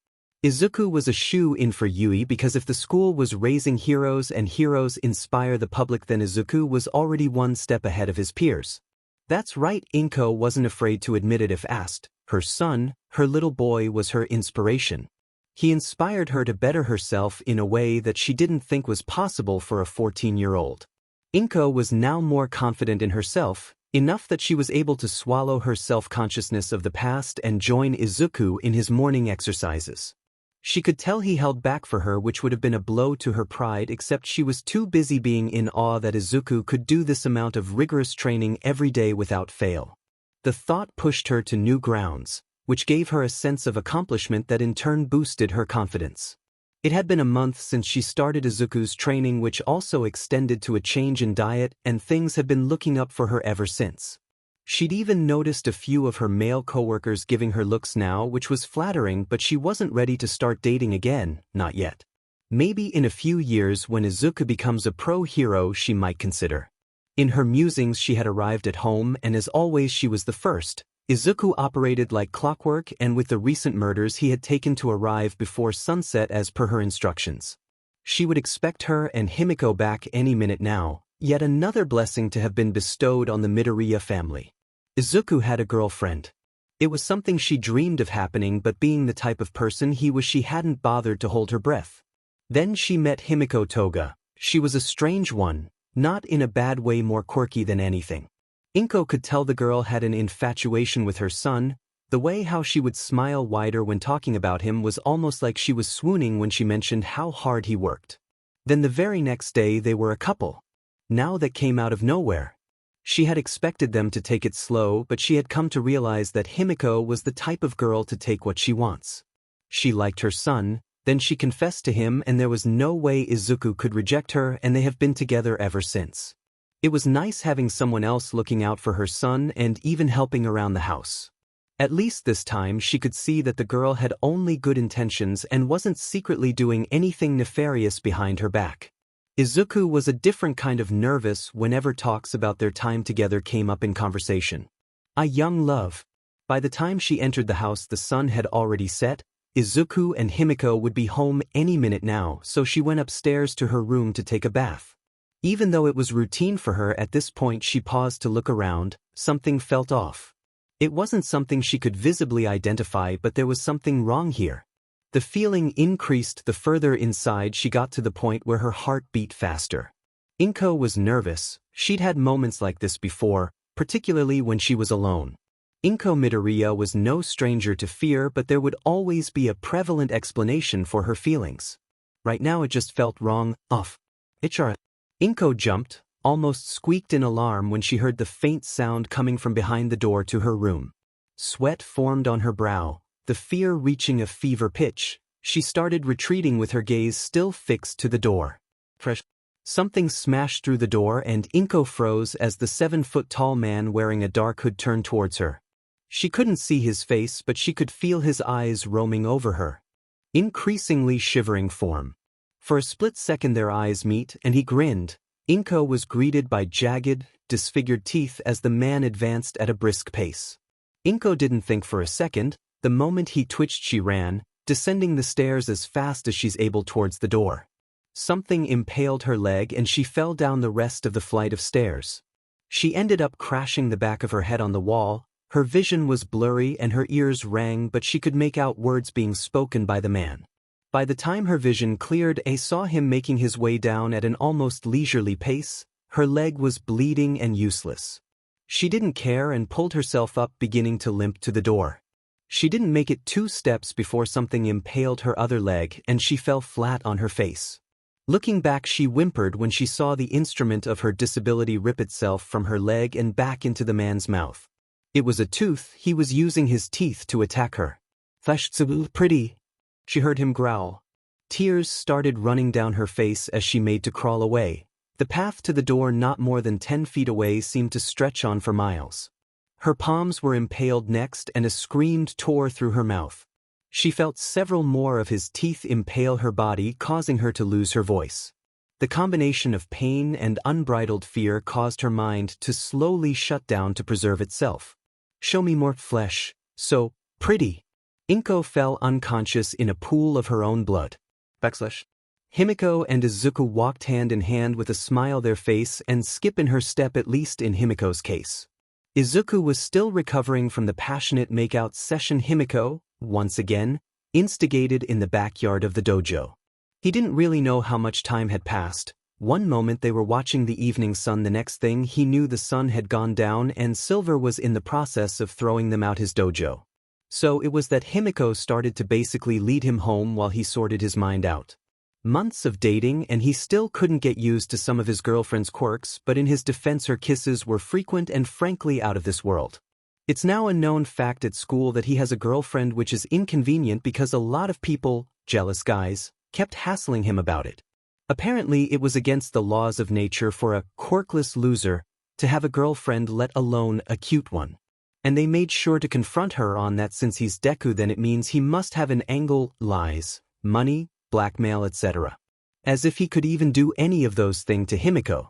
Izuku was a shoe-in for Yui because if the school was raising heroes and heroes inspire the public, then Izuku was already one step ahead of his peers. That's right, Inko wasn't afraid to admit it if asked. Her son, her little boy, was her inspiration. He inspired her to better herself in a way that she didn't think was possible for a 14-year-old. Inko was now more confident in herself, enough that she was able to swallow her self-consciousness of the past and join Izuku in his morning exercises. She could tell he held back for her, which would have been a blow to her pride, except she was too busy being in awe that Izuku could do this amount of rigorous training every day without fail. The thought pushed her to new grounds, which gave her a sense of accomplishment that in turn boosted her confidence. It had been a month since she started Izuku's training, which also extended to a change in diet, and things had been looking up for her ever since. She'd even noticed a few of her male coworkers giving her looks now, which was flattering, but she wasn't ready to start dating again, not yet. Maybe in a few years when Izuku becomes a pro hero she might consider. In her musings she had arrived at home, and as always she was the first. Izuku operated like clockwork, and with the recent murders he had taken to arrive before sunset as per her instructions. She would expect her and Himiko back any minute now, yet another blessing to have been bestowed on the Midoriya family. Izuku had a girlfriend. It was something she dreamed of happening, but being the type of person he was, she hadn't bothered to hold her breath. Then she met Himiko Toga. She was a strange one, not in a bad way, more quirky than anything. Inko could tell the girl had an infatuation with her son. The way how she would smile wider when talking about him was almost like she was swooning when she mentioned how hard he worked. Then the very next day they were a couple. Now that came out of nowhere. She had expected them to take it slow, but she had come to realize that Himiko was the type of girl to take what she wants. She liked her son, then she confessed to him, and there was no way Izuku could reject her, and they have been together ever since. It was nice having someone else looking out for her son and even helping around the house. At least this time she could see that the girl had only good intentions and wasn't secretly doing anything nefarious behind her back. Izuku was a different kind of nervous whenever talks about their time together came up in conversation. A young love. By the time she entered the house the sun had already set. Izuku and Himiko would be home any minute now, so she went upstairs to her room to take a bath. Even though it was routine for her at this point, she paused to look around. Something felt off. It wasn't something she could visibly identify, but there was something wrong here. The feeling increased the further inside she got, to the point where her heart beat faster. Inko was nervous. She'd had moments like this before, particularly when she was alone. Inko Midoriya was no stranger to fear, but there would always be a prevalent explanation for her feelings. Right now it just felt wrong, off. Inko jumped, almost squeaked in alarm when she heard the faint sound coming from behind the door to her room. Sweat formed on her brow, the fear reaching a fever pitch. She started retreating with her gaze still fixed to the door. Something smashed through the door and Inko froze as the 7-foot-tall man wearing a dark hood turned towards her. She couldn't see his face, but she could feel his eyes roaming over her. Increasingly shivering form. For a split second their eyes meet, and he grinned. Inko was greeted by jagged, disfigured teeth as the man advanced at a brisk pace. Inko didn't think for a second. The moment he twitched she ran, descending the stairs as fast as she's able towards the door. Something impaled her leg and she fell down the rest of the flight of stairs. She ended up crashing the back of her head on the wall. Her vision was blurry and her ears rang, but she could make out words being spoken by the man. By the time her vision cleared, I saw him making his way down at an almost leisurely pace. Her leg was bleeding and useless. She didn't care and pulled herself up, beginning to limp to the door. She didn't make it 2 steps before something impaled her other leg and she fell flat on her face. Looking back, she whimpered when she saw the instrument of her disability rip itself from her leg and back into the man's mouth. It was a tooth. He was using his teeth to attack her. Pretty, she heard him growl. Tears started running down her face as she made to crawl away. The path to the door, not more than 10 feet away, seemed to stretch on for miles. Her palms were impaled next and a scream tore through her mouth. She felt several more of his teeth impale her body, causing her to lose her voice. The combination of pain and unbridled fear caused her mind to slowly shut down to preserve itself. Show me more flesh. So pretty. Inko fell unconscious in a pool of her own blood. Himiko and Izuku walked hand in hand with a smile their face and skip in her step, at least in Himiko's case. Izuku was still recovering from the passionate makeout session. Himiko, once again, instigated in the backyard of the dojo. He didn't really know how much time had passed. One moment they were watching the evening sun, the next thing he knew the sun had gone down and Silver was in the process of throwing them out his dojo. So it was that Himiko started to basically lead him home while he sorted his mind out. Months of dating and he still couldn't get used to some of his girlfriend's quirks, but in his defense her kisses were frequent and frankly out of this world. It's now a known fact at school that he has a girlfriend, which is inconvenient because a lot of people, jealous guys, kept hassling him about it. Apparently it was against the laws of nature for a quirkless loser to have a girlfriend, let alone a cute one. And they made sure to confront her on that. Since he's Deku, then it means he must have an angle, lies, money, blackmail, etc. As if he could even do any of those things to Himiko.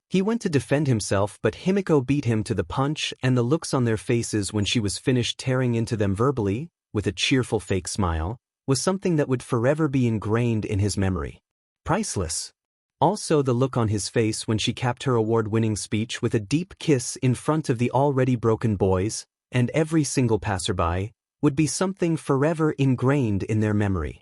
He went to defend himself, but Himiko beat him to the punch, and the looks on their faces when she was finished tearing into them verbally, with a cheerful fake smile, was something that would forever be ingrained in his memory. Priceless. Also the look on his face when she capped her award-winning speech with a deep kiss in front of the already broken boys, and every single passerby, would be something forever ingrained in their memory.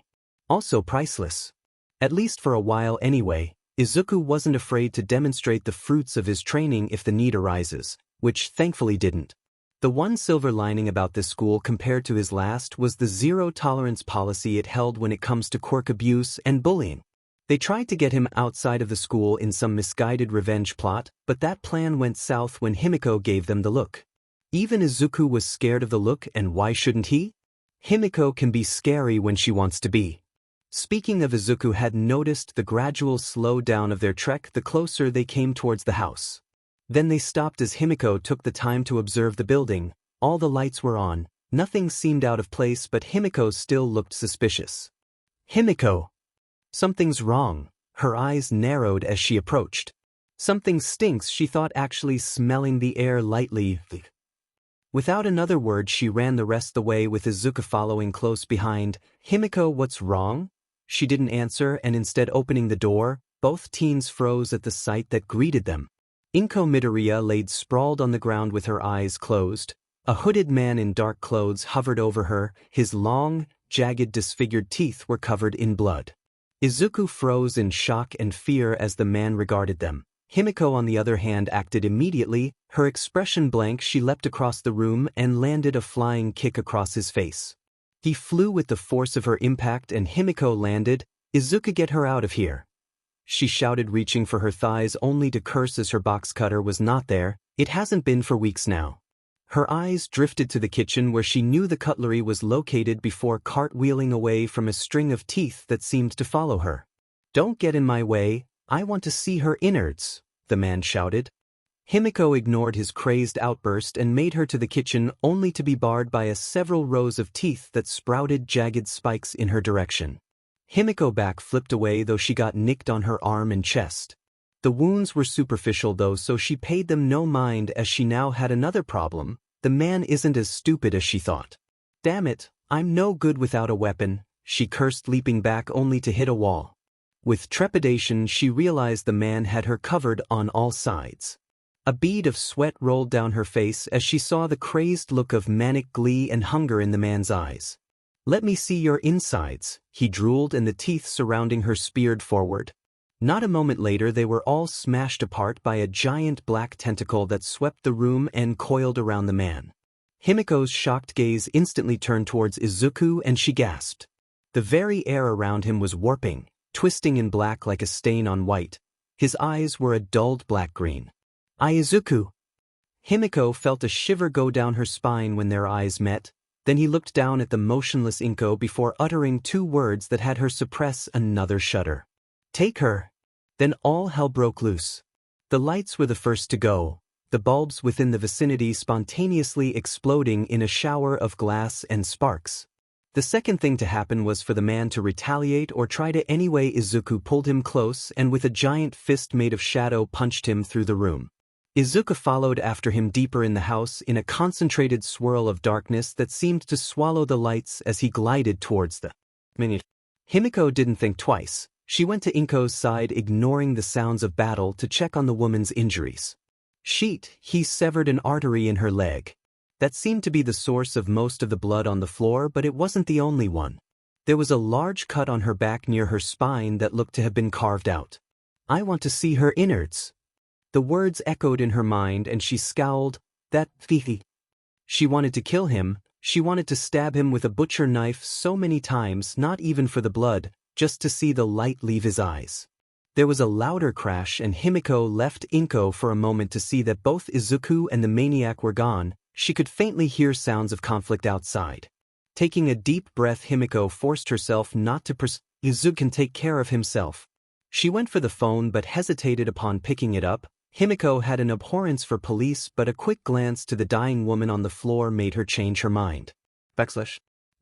Also priceless. At least for a while anyway, Izuku wasn't afraid to demonstrate the fruits of his training if the need arises, which thankfully didn't. The one silver lining about this school compared to his last was the zero-tolerance policy it held when it comes to quirk abuse and bullying. They tried to get him outside of the school in some misguided revenge plot, but that plan went south when Himiko gave them the look. Even Izuku was scared of the look, and why shouldn't he? Himiko can be scary when she wants to be. Speaking of, Izuku had noticed the gradual slowdown of their trek the closer they came towards the house. Then they stopped as Himiko took the time to observe the building. All the lights were on, nothing seemed out of place, but Himiko still looked suspicious. Himiko! Something's wrong. Her eyes narrowed as she approached. Something stinks, she thought, actually smelling the air lightly. Without another word she ran the rest of the way with Izuku following close behind. Himiko, what's wrong? She didn't answer, and instead opening the door, both teens froze at the sight that greeted them. Inko Midoriya laid sprawled on the ground with her eyes closed. A hooded man in dark clothes hovered over her, his long, jagged, disfigured teeth were covered in blood. Izuku froze in shock and fear as the man regarded them. Himiko, on the other hand, acted immediately, her expression blank. She leapt across the room and landed a flying kick across his face. He flew with the force of her impact and Himiko landed. Izuku, get her out of here! She shouted, reaching for her thighs only to curse as her box cutter was not there. It hasn't been for weeks now. Her eyes drifted to the kitchen where she knew the cutlery was located before cartwheeling away from a string of teeth that seemed to follow her. Don't get in my way, I want to see her innards, the man shouted. Himiko ignored his crazed outburst and made her to the kitchen, only to be barred by several rows of teeth that sprouted jagged spikes in her direction. Himiko back flipped away, though she got nicked on her arm and chest. The wounds were superficial though, so she paid them no mind as she now had another problem. The man isn't as stupid as she thought. Damn it, I'm no good without a weapon, she cursed, leaping back only to hit a wall. With trepidation she realized the man had her covered on all sides. A bead of sweat rolled down her face as she saw the crazed look of manic glee and hunger in the man's eyes. Let me see your insides, he drooled, and the teeth surrounding her speared forward. Not a moment later they were all smashed apart by a giant black tentacle that swept the room and coiled around the man. Himiko's shocked gaze instantly turned towards Izuku and she gasped. The very air around him was warping, twisting in black like a stain on white. His eyes were a dulled black-green. Izuku! Himiko felt a shiver go down her spine when their eyes met. Then he looked down at the motionless Inko before uttering two words that had her suppress another shudder. Take her! Then all hell broke loose. The lights were the first to go, the bulbs within the vicinity spontaneously exploding in a shower of glass and sparks. The second thing to happen was for the man to retaliate or try to anyway. Izuku pulled him close and with a giant fist made of shadow punched him through the room. Izuku followed after him deeper in the house in a concentrated swirl of darkness that seemed to swallow the lights as he glided towards the minute. Himiko didn't think twice. She went to Inko's side, ignoring the sounds of battle, to check on the woman's injuries. Sheet, he severed an artery in her leg. That seemed to be the source of most of the blood on the floor, but it wasn't the only one. There was a large cut on her back near her spine that looked to have been carved out. "I want to see her innards." The words echoed in her mind and she scowled. That thief. She wanted to kill him. She wanted to stab him with a butcher knife so many times, not even for the blood, just to see the light leave his eyes. There was a louder crash and Himiko left Inko for a moment to see that both Izuku and the maniac were gone. She could faintly hear sounds of conflict outside. Taking a deep breath, Himiko forced herself not to pursue. Izuku can take care of himself. She went for the phone but hesitated upon picking it up. Himiko had an abhorrence for police, but a quick glance to the dying woman on the floor made her change her mind.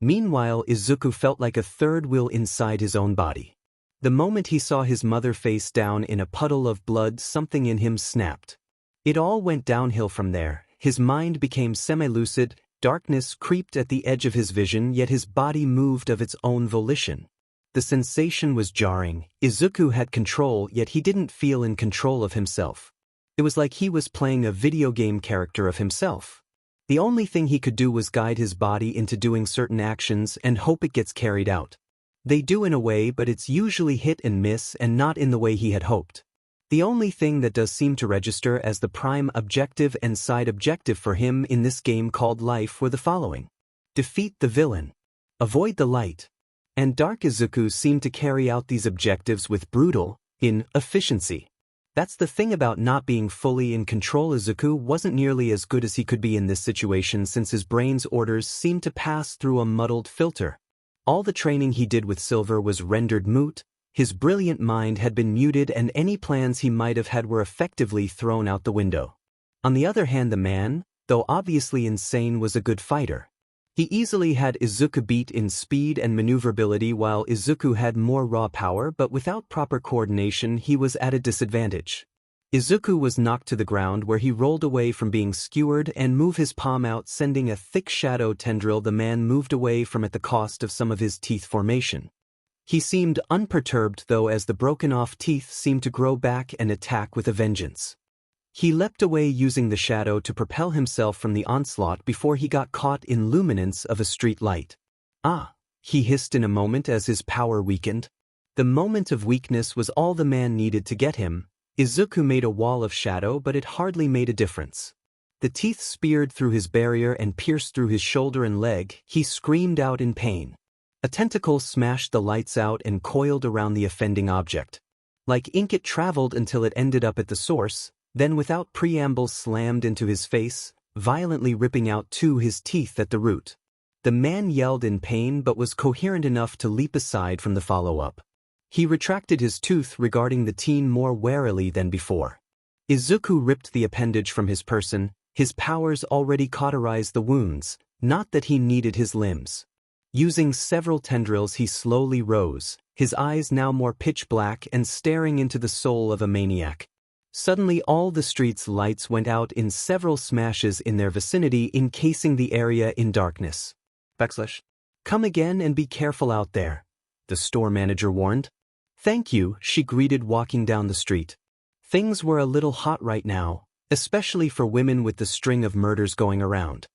Meanwhile, Izuku felt like a third wheel inside his own body. The moment he saw his mother face down in a puddle of blood, something in him snapped. It all went downhill from there. His mind became semi-lucid, darkness creeped at the edge of his vision, yet his body moved of its own volition. The sensation was jarring. Izuku had control, yet he didn't feel in control of himself. It was like he was playing a video game character of himself. The only thing he could do was guide his body into doing certain actions and hope it gets carried out. They do in a way, but it's usually hit and miss and not in the way he had hoped. The only thing that does seem to register as the prime objective and side objective for him in this game called life were the following: defeat the villain, avoid the light, and dark. Izuku seemed to carry out these objectives with brutal efficiency. That's the thing about not being fully in control. Izuku wasn't nearly as good as he could be in this situation since his brain's orders seemed to pass through a muddled filter. All the training he did with Silver was rendered moot, his brilliant mind had been muted and any plans he might have had were effectively thrown out the window. On the other hand, the man, though obviously insane, was a good fighter. He easily had Izuku beat in speed and maneuverability, while Izuku had more raw power, but without proper coordination he was at a disadvantage. Izuku was knocked to the ground where he rolled away from being skewered and moved his palm out, sending a thick shadow tendril the man moved away from at the cost of some of his teeth formation. He seemed unperturbed though, as the broken-off teeth seemed to grow back and attack with a vengeance. He leapt away using the shadow to propel himself from the onslaught before he got caught in luminance of a street light. "Ah," he hissed in a moment as his power weakened. The moment of weakness was all the man needed to get him. Izuku made a wall of shadow, but it hardly made a difference. The teeth speared through his barrier and pierced through his shoulder and leg. He screamed out in pain. A tentacle smashed the lights out and coiled around the offending object. Like ink, it traveled until it ended up at the source, then without preamble slammed into his face, violently ripping out his teeth at the root. The man yelled in pain but was coherent enough to leap aside from the follow-up. He retracted his tooth, regarding the teen more warily than before. Izuku ripped the appendage from his person. His powers already cauterized the wounds, not that he needed his limbs. Using several tendrils he slowly rose, his eyes now more pitch black and staring into the soul of a maniac. Suddenly all the street's lights went out in several smashes in their vicinity, encasing the area in darkness. "Come again and be careful out there," the store manager warned. "Thank you," she greeted, walking down the street. Things were a little hot right now, especially for women with the string of murders going around.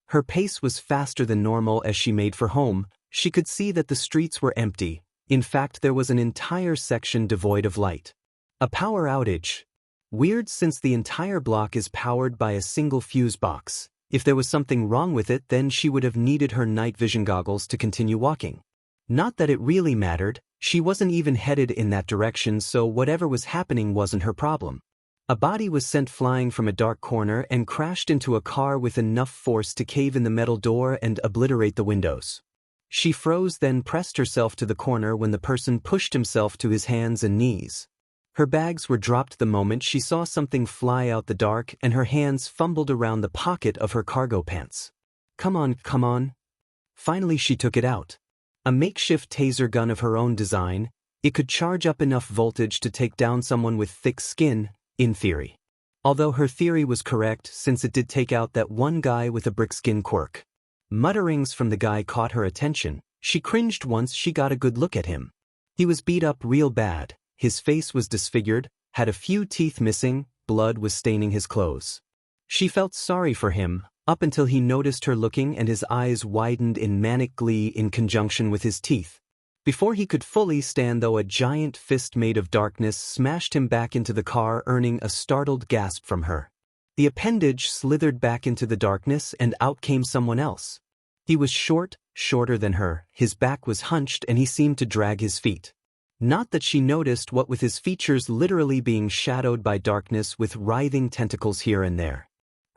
Her pace was faster than normal as she made for home. She could see that the streets were empty. In fact, there was an entire section devoid of light. A power outage. Weird, since the entire block is powered by a single fuse box. If there was something wrong with it, then she would have needed her night vision goggles to continue walking. Not that it really mattered, she wasn't even headed in that direction, so whatever was happening wasn't her problem. A body was sent flying from a dark corner and crashed into a car with enough force to cave in the metal door and obliterate the windows. She froze, then pressed herself to the corner when the person pushed himself to his hands and knees. Her bags were dropped the moment she saw something fly out the dark, and her hands fumbled around the pocket of her cargo pants. Come on. Finally she took it out. A makeshift taser gun of her own design. It could charge up enough voltage to take down someone with thick skin, in theory. Although her theory was correct, since it did take out that one guy with a brick skin quirk. Mutterings from the guy caught her attention. She cringed once she got a good look at him. He was beat up real bad. His face was disfigured, had a few teeth missing, blood was staining his clothes. She felt sorry for him, up until he noticed her looking and his eyes widened in manic glee in conjunction with his teeth. Before he could fully stand though, a giant fist made of darkness smashed him back into the car, earning a startled gasp from her. The appendage slithered back into the darkness and out came someone else. He was shorter than her, his back was hunched and he seemed to drag his feet. Not that she noticed what with his features literally being shadowed by darkness with writhing tentacles here and there.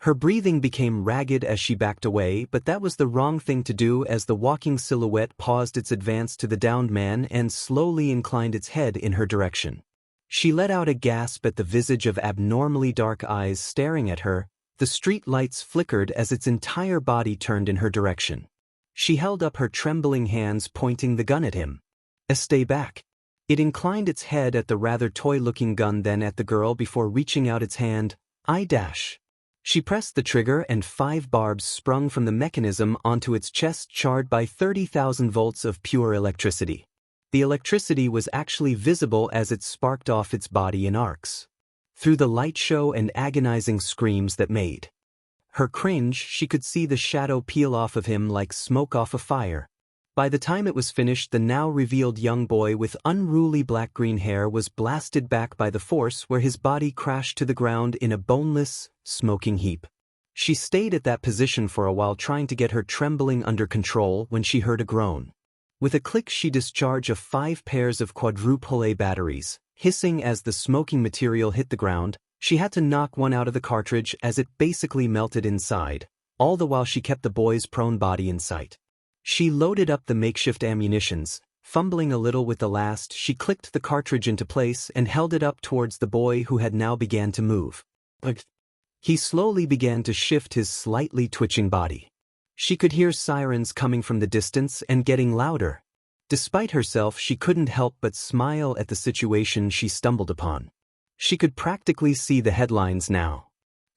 Her breathing became ragged as she backed away, but that was the wrong thing to do as the walking silhouette paused its advance to the downed man and slowly inclined its head in her direction. She let out a gasp at the visage of abnormally dark eyes staring at her. The street lights flickered as its entire body turned in her direction. She held up her trembling hands, pointing the gun at him. Stay back. It inclined its head at the rather toy-looking gun, then at the girl before reaching out its hand. She pressed the trigger and 5 barbs sprung from the mechanism onto its chest, charred by 30,000 volts of pure electricity. The electricity was actually visible as it sparked off its body in arcs. Through the light show and agonizing screams that made her cringe, she could see the shadow peel off of him like smoke off a fire. By the time it was finished, the now revealed young boy with unruly black-green hair was blasted back by the force, where his body crashed to the ground in a boneless, smoking heap. She stayed at that position for a while, trying to get her trembling under control, when she heard a groan. With a click, she discharged 5 pairs of quadruple A batteries. Hissing as the smoking material hit the ground, she had to knock one out of the cartridge as it basically melted inside, all the while she kept the boy's prone body in sight. She loaded up the makeshift ammunitions. Fumbling a little with the last, she clicked the cartridge into place and held it up towards the boy, who had now began to move. He slowly began to shift his slightly twitching body. She could hear sirens coming from the distance and getting louder. Despite herself, she couldn't help but smile at the situation she stumbled upon. She could practically see the headlines now.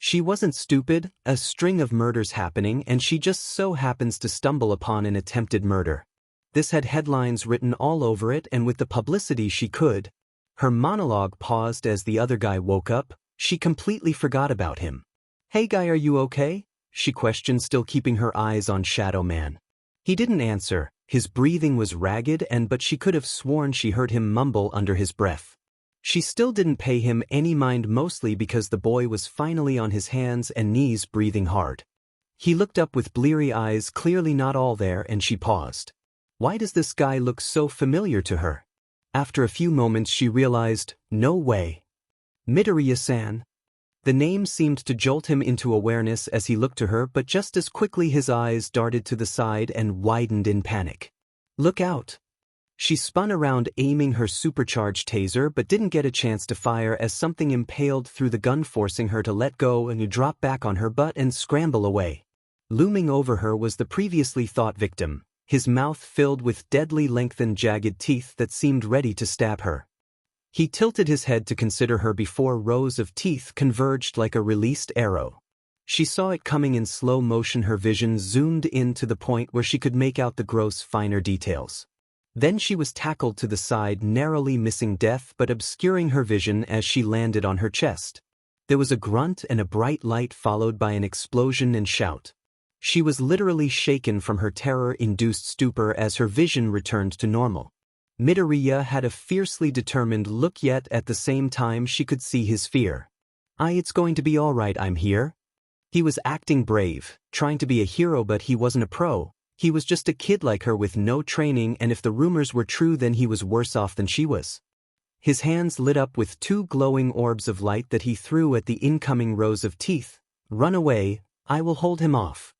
She wasn't stupid, a string of murders happening, and she just so happens to stumble upon an attempted murder. This had headlines written all over it, and with the publicity she could. Her monologue paused as the other guy woke up. She completely forgot about him. "Hey guy, are you okay?" she questioned, still keeping her eyes on Shadow Man. He didn't answer. His breathing was ragged, but she could have sworn she heard him mumble under his breath. She still didn't pay him any mind, mostly because the boy was finally on his hands and knees, breathing hard. He looked up with bleary eyes, clearly not all there, and she paused. Why does this guy look so familiar to her? After a few moments she realized, no way. Midoriya-san. The name seemed to jolt him into awareness as he looked to her, but just as quickly his eyes darted to the side and widened in panic. Look out. She spun around, aiming her supercharged taser, but didn't get a chance to fire as something impaled through the gun, forcing her to let go and drop back on her butt and scramble away. Looming over her was the previously thought victim, his mouth filled with deadly lengthened jagged teeth that seemed ready to stab her. He tilted his head to consider her before rows of teeth converged like a released arrow. She saw it coming in slow motion, her vision zoomed in to the point where she could make out the gross, finer details. Then she was tackled to the side, narrowly missing death but obscuring her vision as she landed on her chest. There was a grunt and a bright light, followed by an explosion and shout. She was literally shaken from her terror-induced stupor as her vision returned to normal. Midoriya had a fiercely determined look, yet at the same time she could see his fear. It's going to be all right, I'm here." He was acting brave, trying to be a hero, but he wasn't a pro. He was just a kid like her with no training, and if the rumors were true, then he was worse off than she was. His hands lit up with 2 glowing orbs of light that he threw at the incoming rows of teeth. "Run away, I will hold him off."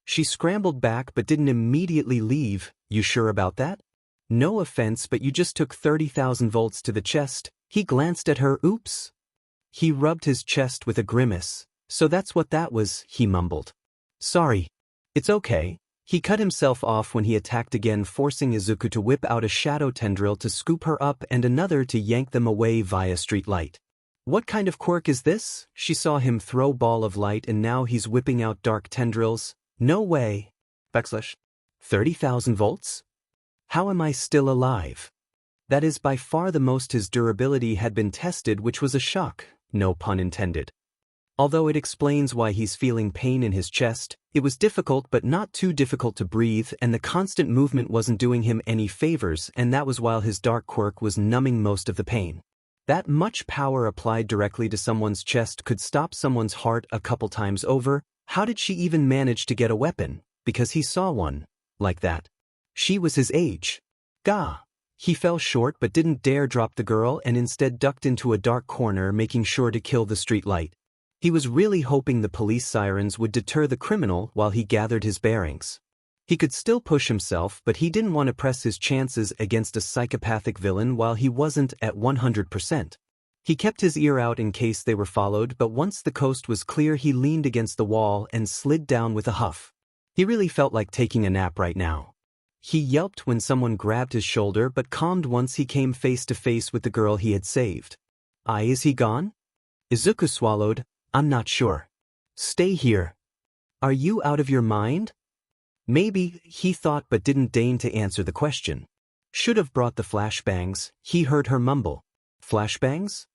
She scrambled back but didn't immediately leave. "You sure about that? No offense, but you just took 30,000 volts to the chest." He glanced at her. "Oops." He rubbed his chest with a grimace. "So that's what that was," he mumbled. "Sorry." "It's okay." He cut himself off when he attacked again, forcing Izuku to whip out a shadow tendril to scoop her up and another to yank them away via street light. "What kind of quirk is this?" She saw him throw ball of light, and now he's whipping out dark tendrils. "No way." 30,000 volts? How am I still alive? That is by far the most his durability had been tested, which was a shock, no pun intended. Although it explains why he's feeling pain in his chest, it was difficult but not too difficult to breathe, and the constant movement wasn't doing him any favors, and that was while his dark quirk was numbing most of the pain. That much power applied directly to someone's chest could stop someone's heart a couple times over. How did she even manage to get a weapon? Because he saw one. Like that. She was his age. Gah! He fell short but didn't dare drop the girl and instead ducked into a dark corner, making sure to kill the street light. He was really hoping the police sirens would deter the criminal while he gathered his bearings. He could still push himself, but he didn't want to press his chances against a psychopathic villain while he wasn't at 100%. He kept his ear out in case they were followed, but once the coast was clear he leaned against the wall and slid down with a huff. He really felt like taking a nap right now. He yelped when someone grabbed his shoulder but calmed once he came face to face with the girl he had saved. Is he gone? Izuku swallowed. I'm not sure. Stay here. Are you out of your mind? Maybe, he thought but didn't deign to answer the question. Should have brought the flashbangs, he heard her mumble. Flashbangs?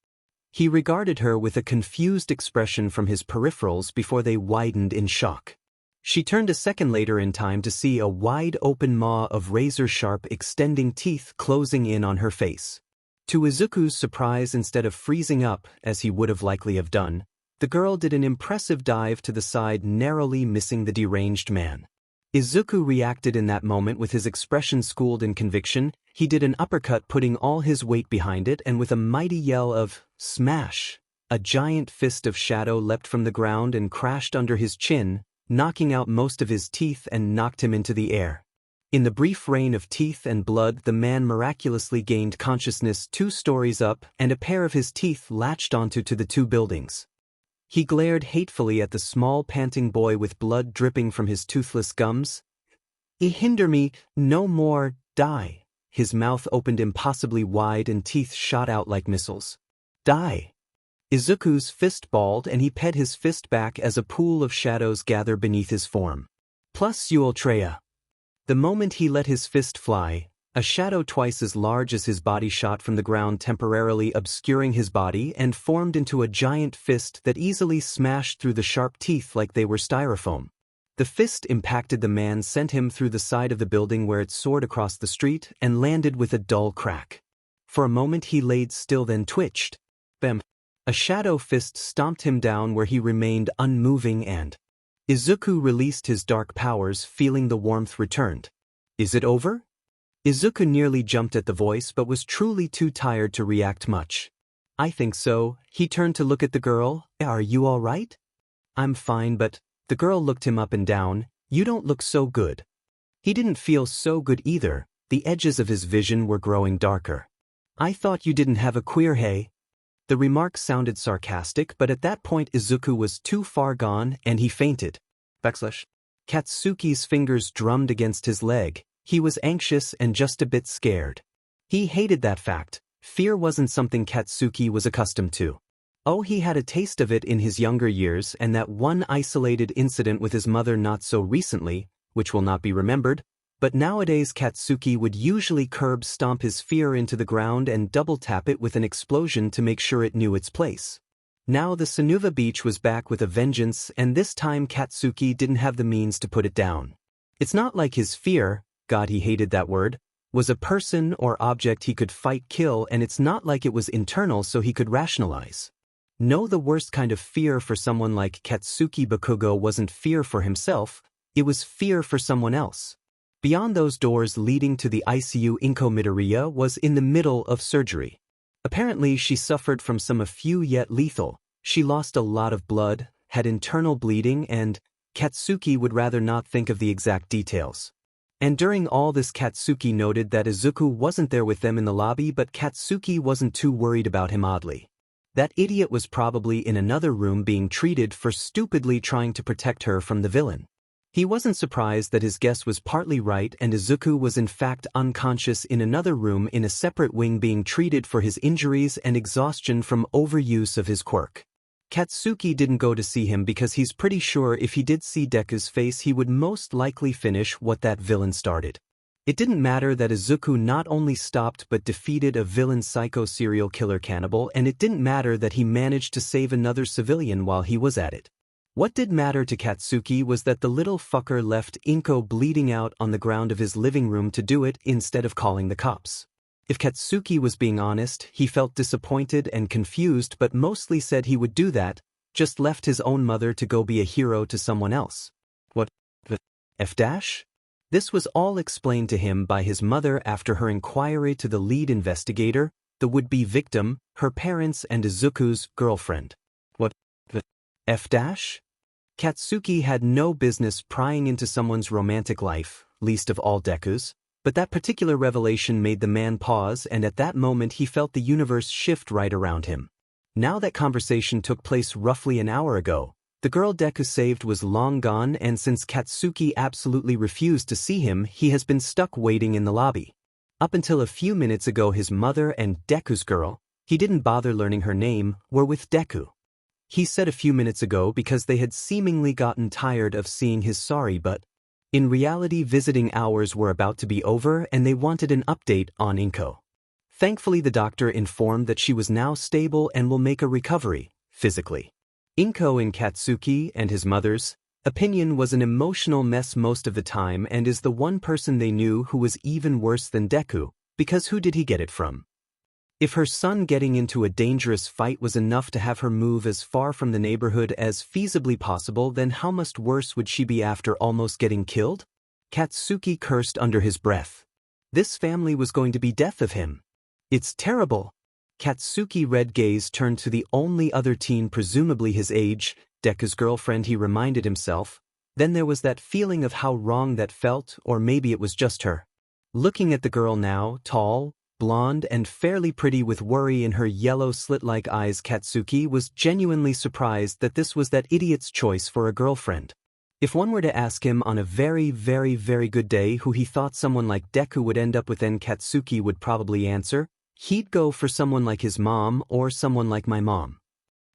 He regarded her with a confused expression from his peripherals before they widened in shock. She turned a second later in time to see a wide-open maw of razor-sharp extending teeth closing in on her face. To Izuku's surprise, instead of freezing up, as he would have likely have done, the girl did an impressive dive to the side, narrowly missing the deranged man. Izuku reacted in that moment with his expression schooled in conviction. He did an uppercut, putting all his weight behind it, and with a mighty yell of smash, a giant fist of shadow leapt from the ground and crashed under his chin, knocking out most of his teeth and knocked him into the air. In the brief rain of teeth and blood, the man miraculously gained consciousness 2 stories up, and a pair of his teeth latched onto the 2 buildings. He glared hatefully at the small panting boy with blood dripping from his toothless gums. Hinder me, no more, die. His mouth opened impossibly wide and teeth shot out like missiles. Die. Izuku's fist balled and he ped his fist back as a pool of shadows gathered beneath his form. Plus Ultreya. The moment he let his fist fly, a shadow twice as large as his body shot from the ground, temporarily obscuring his body, and formed into a giant fist that easily smashed through the sharp teeth like they were styrofoam. The fist impacted the man, sent him through the side of the building where it soared across the street and landed with a dull crack. For a moment he laid still, then twitched. Bam! A shadow fist stomped him down where he remained unmoving, and Izuku released his dark powers, feeling the warmth returned. Is it over? Izuku nearly jumped at the voice but was truly too tired to react much. I think so. He turned to look at the girl. Are you all right? I'm fine, but the girl looked him up and down. You don't look so good. He didn't feel so good either. The edges of his vision were growing darker. I thought you didn't have a queer hey? The remark sounded sarcastic, but at that point Izuku was too far gone and he fainted. Katsuki's fingers drummed against his leg. He was anxious and just a bit scared. He hated that fact. Fear wasn't something Katsuki was accustomed to. Oh, he had a taste of it in his younger years, and that one isolated incident with his mother not so recently, which will not be remembered, but nowadays Katsuki would usually curb stomp his fear into the ground and double tap it with an explosion to make sure it knew its place. Now the Sunuva beach was back with a vengeance, and this time Katsuki didn't have the means to put it down. It's not like his fear, God, he hated that word, was a person or object he could fight, kill, and it's not like it was internal so he could rationalize. No, the worst kind of fear for someone like Katsuki Bakugo wasn't fear for himself, it was fear for someone else. Beyond those doors leading to the ICU, Inko Midoriya was in the middle of surgery. Apparently she suffered from some few yet lethal. She lost a lot of blood, had internal bleeding, and Katsuki would rather not think of the exact details. And during all this Katsuki noted that Izuku wasn't there with them in the lobby, but Katsuki wasn't too worried about him, oddly. That idiot was probably in another room being treated for stupidly trying to protect her from the villain. He wasn't surprised that his guess was partly right, and Izuku was in fact unconscious in another room in a separate wing being treated for his injuries and exhaustion from overuse of his quirk. Katsuki didn't go to see him because he's pretty sure if he did see Deku's face he would most likely finish what that villain started. It didn't matter that Izuku not only stopped but defeated a villain psycho serial killer cannibal, and it didn't matter that he managed to save another civilian while he was at it. What did matter to Katsuki was that the little fucker left Inko bleeding out on the ground of his living room to do it instead of calling the cops. If Katsuki was being honest, he felt disappointed and confused, but mostly said he would do that, just left his own mother to go be a hero to someone else. What the F-? This was all explained to him by his mother after her inquiry to the lead investigator, the would-be victim, her parents, and Izuku's girlfriend. What the F-? Katsuki had no business prying into someone's romantic life, least of all Deku's, but that particular revelation made the man pause, and at that moment he felt the universe shift right around him. Now that conversation took place roughly an hour ago. The girl Deku saved was long gone, and since Katsuki absolutely refused to see him, he has been stuck waiting in the lobby. Up until a few minutes ago, his mother and Deku's girl, he didn't bother learning her name, were with Deku. He said a few minutes ago because they had seemingly gotten tired of seeing his sorry, but in reality visiting hours were about to be over and they wanted an update on Inko. Thankfully the doctor informed that she was now stable and will make a recovery, physically. Inko, in Katsuki and his mother's opinion, was an emotional mess most of the time and is the one person they knew who was even worse than Deku, because who did he get it from? If her son getting into a dangerous fight was enough to have her move as far from the neighborhood as feasibly possible, then how much worse would she be after almost getting killed? Katsuki cursed under his breath. This family was going to be death of him. It's terrible. Katsuki red gaze turned to the only other teen, presumably his age, Deku's girlfriend, he reminded himself. Then there was that feeling of how wrong that felt, or maybe it was just her. Looking at the girl now, tall, blonde and fairly pretty with worry in her yellow slit-like eyes, Katsuki was genuinely surprised that this was that idiot's choice for a girlfriend. If one were to ask him on a very, very, very good day who he thought someone like Deku would end up with, then Katsuki would probably answer, he'd go for someone like his mom or someone like my mom.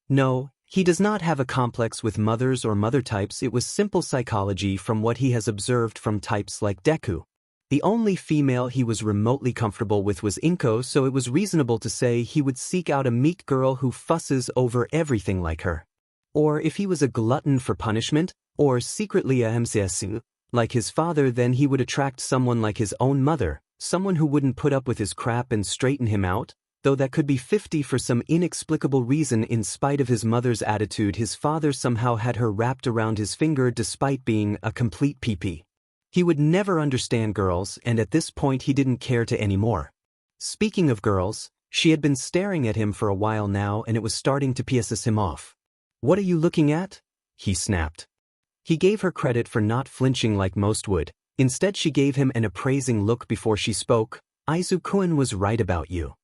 No, he does not have a complex with mothers or mother types. It was simple psychology from what he has observed from types like Deku. The only female he was remotely comfortable with was Inko, so it was reasonable to say he would seek out a meek girl who fusses over everything like her. Or if he was a glutton for punishment, or secretly a hemsesu, like his father, then he would attract someone like his own mother, someone who wouldn't put up with his crap and straighten him out, though that could be 50 for some inexplicable reason. In spite of his mother's attitude, his father somehow had her wrapped around his finger despite being a complete pee-pee. He would never understand girls, and at this point he didn't care to anymore. Speaking of girls, she had been staring at him for a while now and it was starting to piss him off. What are you looking at? He snapped. He gave her credit for not flinching like most would. Instead she gave him an appraising look before she spoke. Izuku was right about you.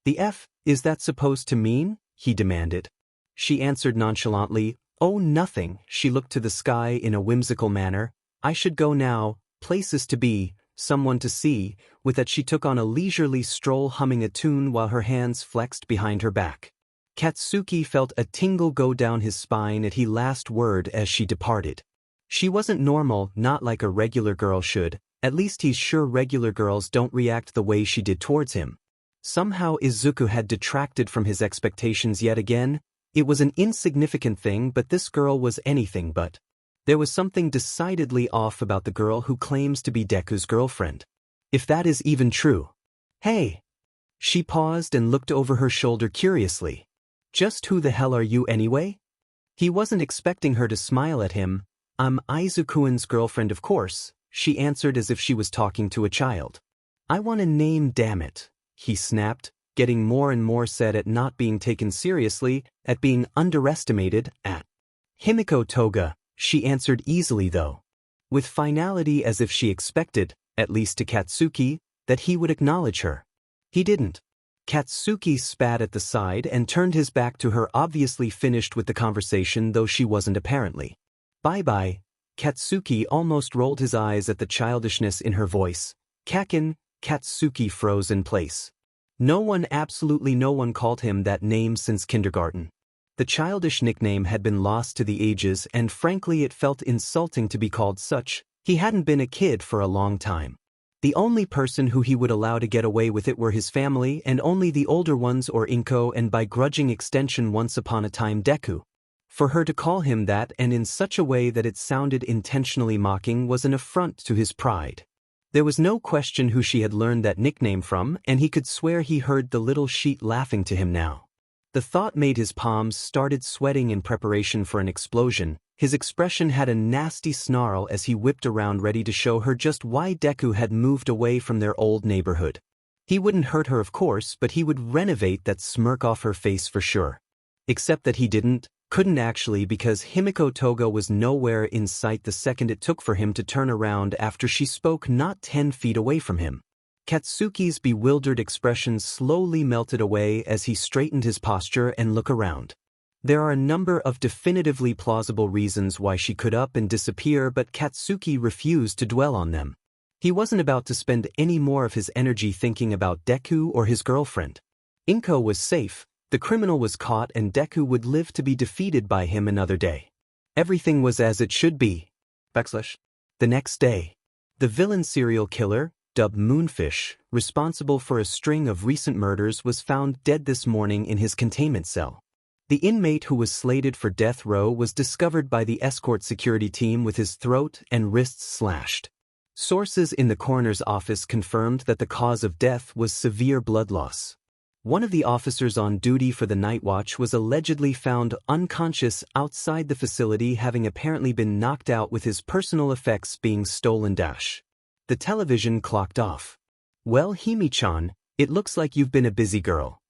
The F is that supposed to mean? He demanded. She answered nonchalantly, oh nothing. She looked to the sky in a whimsical manner. I should go now, places to be, someone to see. With that she took on a leisurely stroll, humming a tune while her hands flexed behind her back. Katsuki felt a tingle go down his spine at her last word as she departed. She wasn't normal, not like a regular girl should. At least he's sure regular girls don't react the way she did towards him. Somehow Izuku had detracted from his expectations yet again. It was an insignificant thing, but this girl was anything but. There was something decidedly off about the girl who claims to be Deku's girlfriend. If that is even true. Hey! She paused and looked over her shoulder curiously. Just who the hell are you anyway? He wasn't expecting her to smile at him. I'm Izuku's girlfriend, of course, she answered as if she was talking to a child. I want a name, damn it, he snapped, getting more and more sad at not being taken seriously, at being underestimated, at. Himiko Toga, she answered easily though. With finality, as if she expected, at least to Katsuki, that he would acknowledge her. He didn't. Katsuki spat at the side and turned his back to her, obviously finished with the conversation, though she wasn't apparently. Bye-bye. Katsuki almost rolled his eyes at the childishness in her voice. Kakin. Katsuki froze in place. Absolutely no one called him that name since kindergarten. The childish nickname had been lost to the ages, and frankly it felt insulting to be called such. He hadn't been a kid for a long time. The only person who he would allow to get away with it were his family, and only the older ones or Inko, and by grudging extension once upon a time Deku. For her to call him that, and in such a way that it sounded intentionally mocking, was an affront to his pride. There was no question who she had learned that nickname from, and he could swear he heard the little sheet laughing to him now. The thought made his palms started sweating in preparation for an explosion. His expression had a nasty snarl as he whipped around ready to show her just why Deku had moved away from their old neighborhood. He wouldn't hurt her, of course, but he would renovate that smirk off her face for sure. Except that he couldn't actually, because Himiko Toga was nowhere in sight the second it took for him to turn around after she spoke not 10 feet away from him. Katsuki's bewildered expression slowly melted away as he straightened his posture and looked around. There are a number of definitively plausible reasons why she could up and disappear, but Katsuki refused to dwell on them. He wasn't about to spend any more of his energy thinking about Deku or his girlfriend. Inko was safe, the criminal was caught, and Deku would live to be defeated by him another day. Everything was as it should be. The next day. The villain serial killer, dubbed Moonfish, responsible for a string of recent murders, was found dead this morning in his containment cell. The inmate who was slated for death row was discovered by the escort security team with his throat and wrists slashed. Sources in the coroner's office confirmed that the cause of death was severe blood loss. One of the officers on duty for the night watch was allegedly found unconscious outside the facility, having apparently been knocked out with his personal effects being stolen. The television clocked off. Well, Himi-chan, it looks like you've been a busy girl.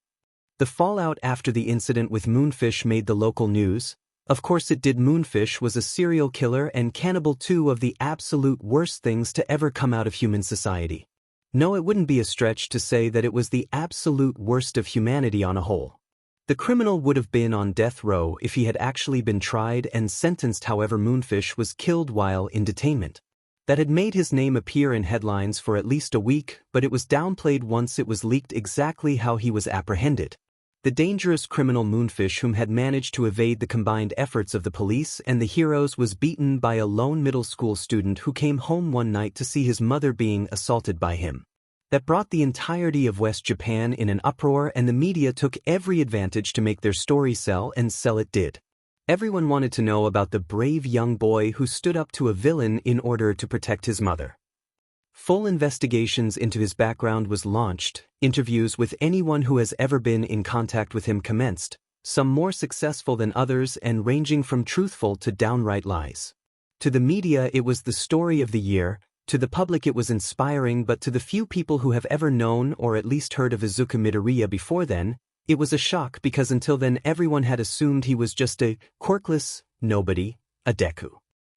The fallout after the incident with Moonfish made the local news. Of course it did. Moonfish was a serial killer and cannibal, two of the absolute worst things to ever come out of human society. No, it wouldn't be a stretch to say that it was the absolute worst of humanity on a whole. The criminal would have been on death row if he had actually been tried and sentenced. However, Moonfish was killed while in detainment. That had made his name appear in headlines for at least a week, but it was downplayed once it was leaked exactly how he was apprehended. The dangerous criminal Moonfish, whom had managed to evade the combined efforts of the police and the heroes, was beaten by a lone middle school student who came home one night to see his mother being assaulted by him. That brought the entirety of West Japan in an uproar, and the media took every advantage to make their story sell, and sell it did. Everyone wanted to know about the brave young boy who stood up to a villain in order to protect his mother. Full investigations into his background was launched, interviews with anyone who has ever been in contact with him commenced, some more successful than others and ranging from truthful to downright lies. To the media it was the story of the year, to the public it was inspiring, but to the few people who have ever known or at least heard of Izuku Midoriya before then, it was a shock, because until then everyone had assumed he was just a quirkless nobody, a Deku.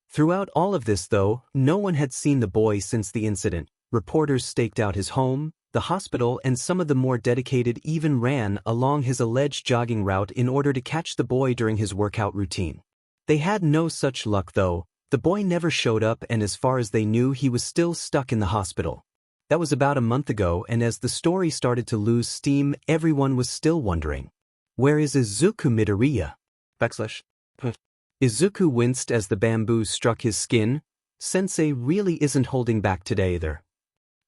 Throughout all of this, though, no one had seen the boy since the incident. Reporters staked out his home, the hospital, and some of the more dedicated even ran along his alleged jogging route in order to catch the boy during his workout routine. They had no such luck, though. The boy never showed up, and as far as they knew, he was still stuck in the hospital. That was about a month ago, and as the story started to lose steam, everyone was still wondering, where is Izuku Midoriya? Izuku winced as the bamboo struck his skin. Sensei really isn't holding back today either.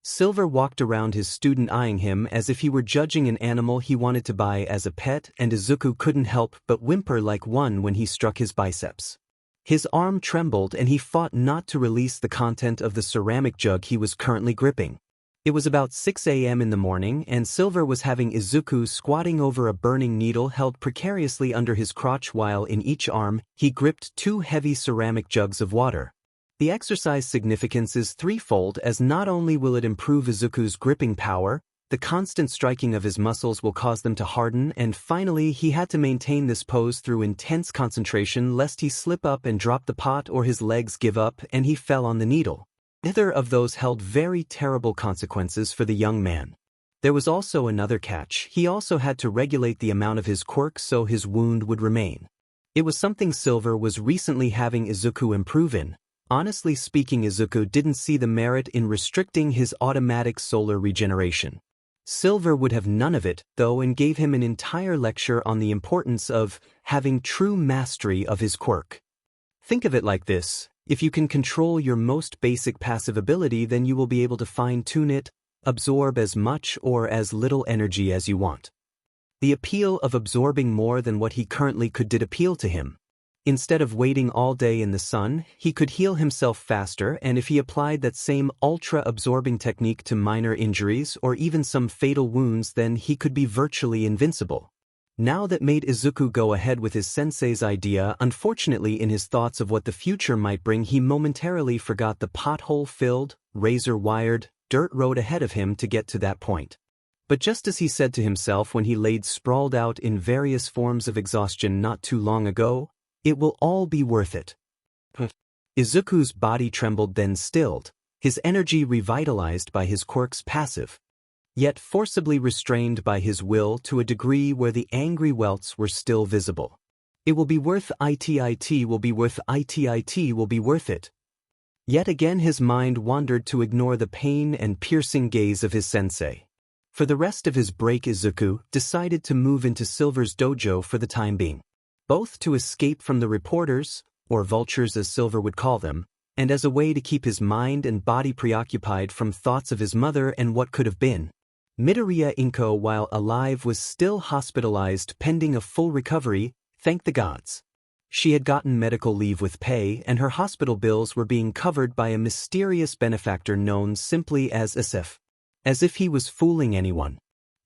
Silver walked around his student, eyeing him as if he were judging an animal he wanted to buy as a pet, and Izuku couldn't help but whimper like one when he struck his biceps. His arm trembled and he fought not to release the content of the ceramic jug he was currently gripping. It was about 6 a.m. in the morning, and Silver was having Izuku squatting over a burning needle held precariously under his crotch, while in each arm he gripped 2 heavy ceramic jugs of water. The exercise significance is threefold, as not only will it improve Izuku's gripping power, the constant striking of his muscles will cause them to harden, and finally he had to maintain this pose through intense concentration lest he slip up and drop the pot or his legs give up and he fell on the needle. Neither of those held very terrible consequences for the young man. There was also another catch. He also had to regulate the amount of his quirk so his wound would remain. It was something Silver was recently having Izuku improve in. Honestly speaking, Izuku didn't see the merit in restricting his automatic solar regeneration. Silver would have none of it, though, and gave him an entire lecture on the importance of having true mastery of his quirk. Think of it like this: If you can control your most basic passive ability, then you will be able to fine-tune it, absorb as much or as little energy as you want. The appeal of absorbing more than what he currently could did appeal to him. Instead of waiting all day in the sun, he could heal himself faster, and if he applied that same ultra-absorbing technique to minor injuries or even some fatal wounds, then he could be virtually invincible. Now that made Izuku go ahead with his sensei's idea. Unfortunately, in his thoughts of what the future might bring, he momentarily forgot the pothole-filled, razor-wired, dirt road ahead of him to get to that point. But just as he said to himself when he laid sprawled out in various forms of exhaustion not too long ago, it will all be worth it. Izuku's body trembled, then stilled, his energy revitalized by his quirk's passive, yet forcibly restrained by his will to a degree where the angry welts were still visible. It will be worth it, will be worth it, will be worth it. Yet again his mind wandered to ignore the pain and piercing gaze of his sensei. For the rest of his break, Izuku decided to move into Silver's dojo for the time being, both to escape from the reporters, or vultures as Silver would call them, and as a way to keep his mind and body preoccupied from thoughts of his mother and what could have been. Midoriya Inko, while alive, was still hospitalized pending a full recovery, thank the gods. She had gotten medical leave with pay, and her hospital bills were being covered by a mysterious benefactor known simply as Isif. As if he was fooling anyone.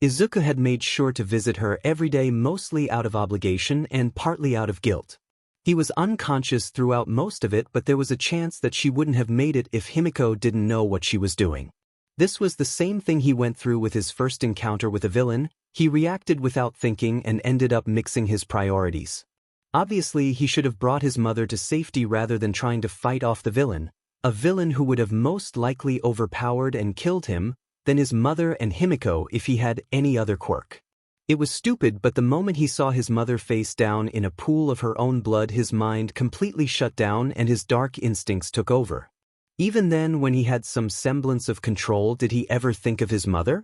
Izuku had made sure to visit her every day, mostly out of obligation and partly out of guilt. He was unconscious throughout most of it, but there was a chance that she wouldn't have made it if Himiko didn't know what she was doing. This was the same thing he went through with his first encounter with a villain. He reacted without thinking and ended up mixing his priorities. Obviously, he should have brought his mother to safety rather than trying to fight off the villain, a villain who would have most likely overpowered and killed him, than his mother and Himiko if he had any other quirk. It was stupid, but the moment he saw his mother face down in a pool of her own blood, his mind completely shut down and his dark instincts took over. Even then, when he had some semblance of control, did he ever think of his mother?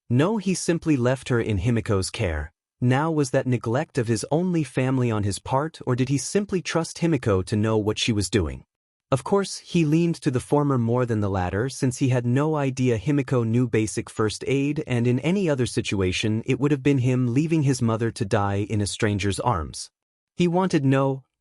No, he simply left her in Himiko's care. Now, was that neglect of his only family on his part, or did he simply trust Himiko to know what she was doing? Of course, he leaned to the former more than the latter, since he had no idea Himiko knew basic first aid, and in any other situation it would have been him leaving his mother to die in a stranger's arms. He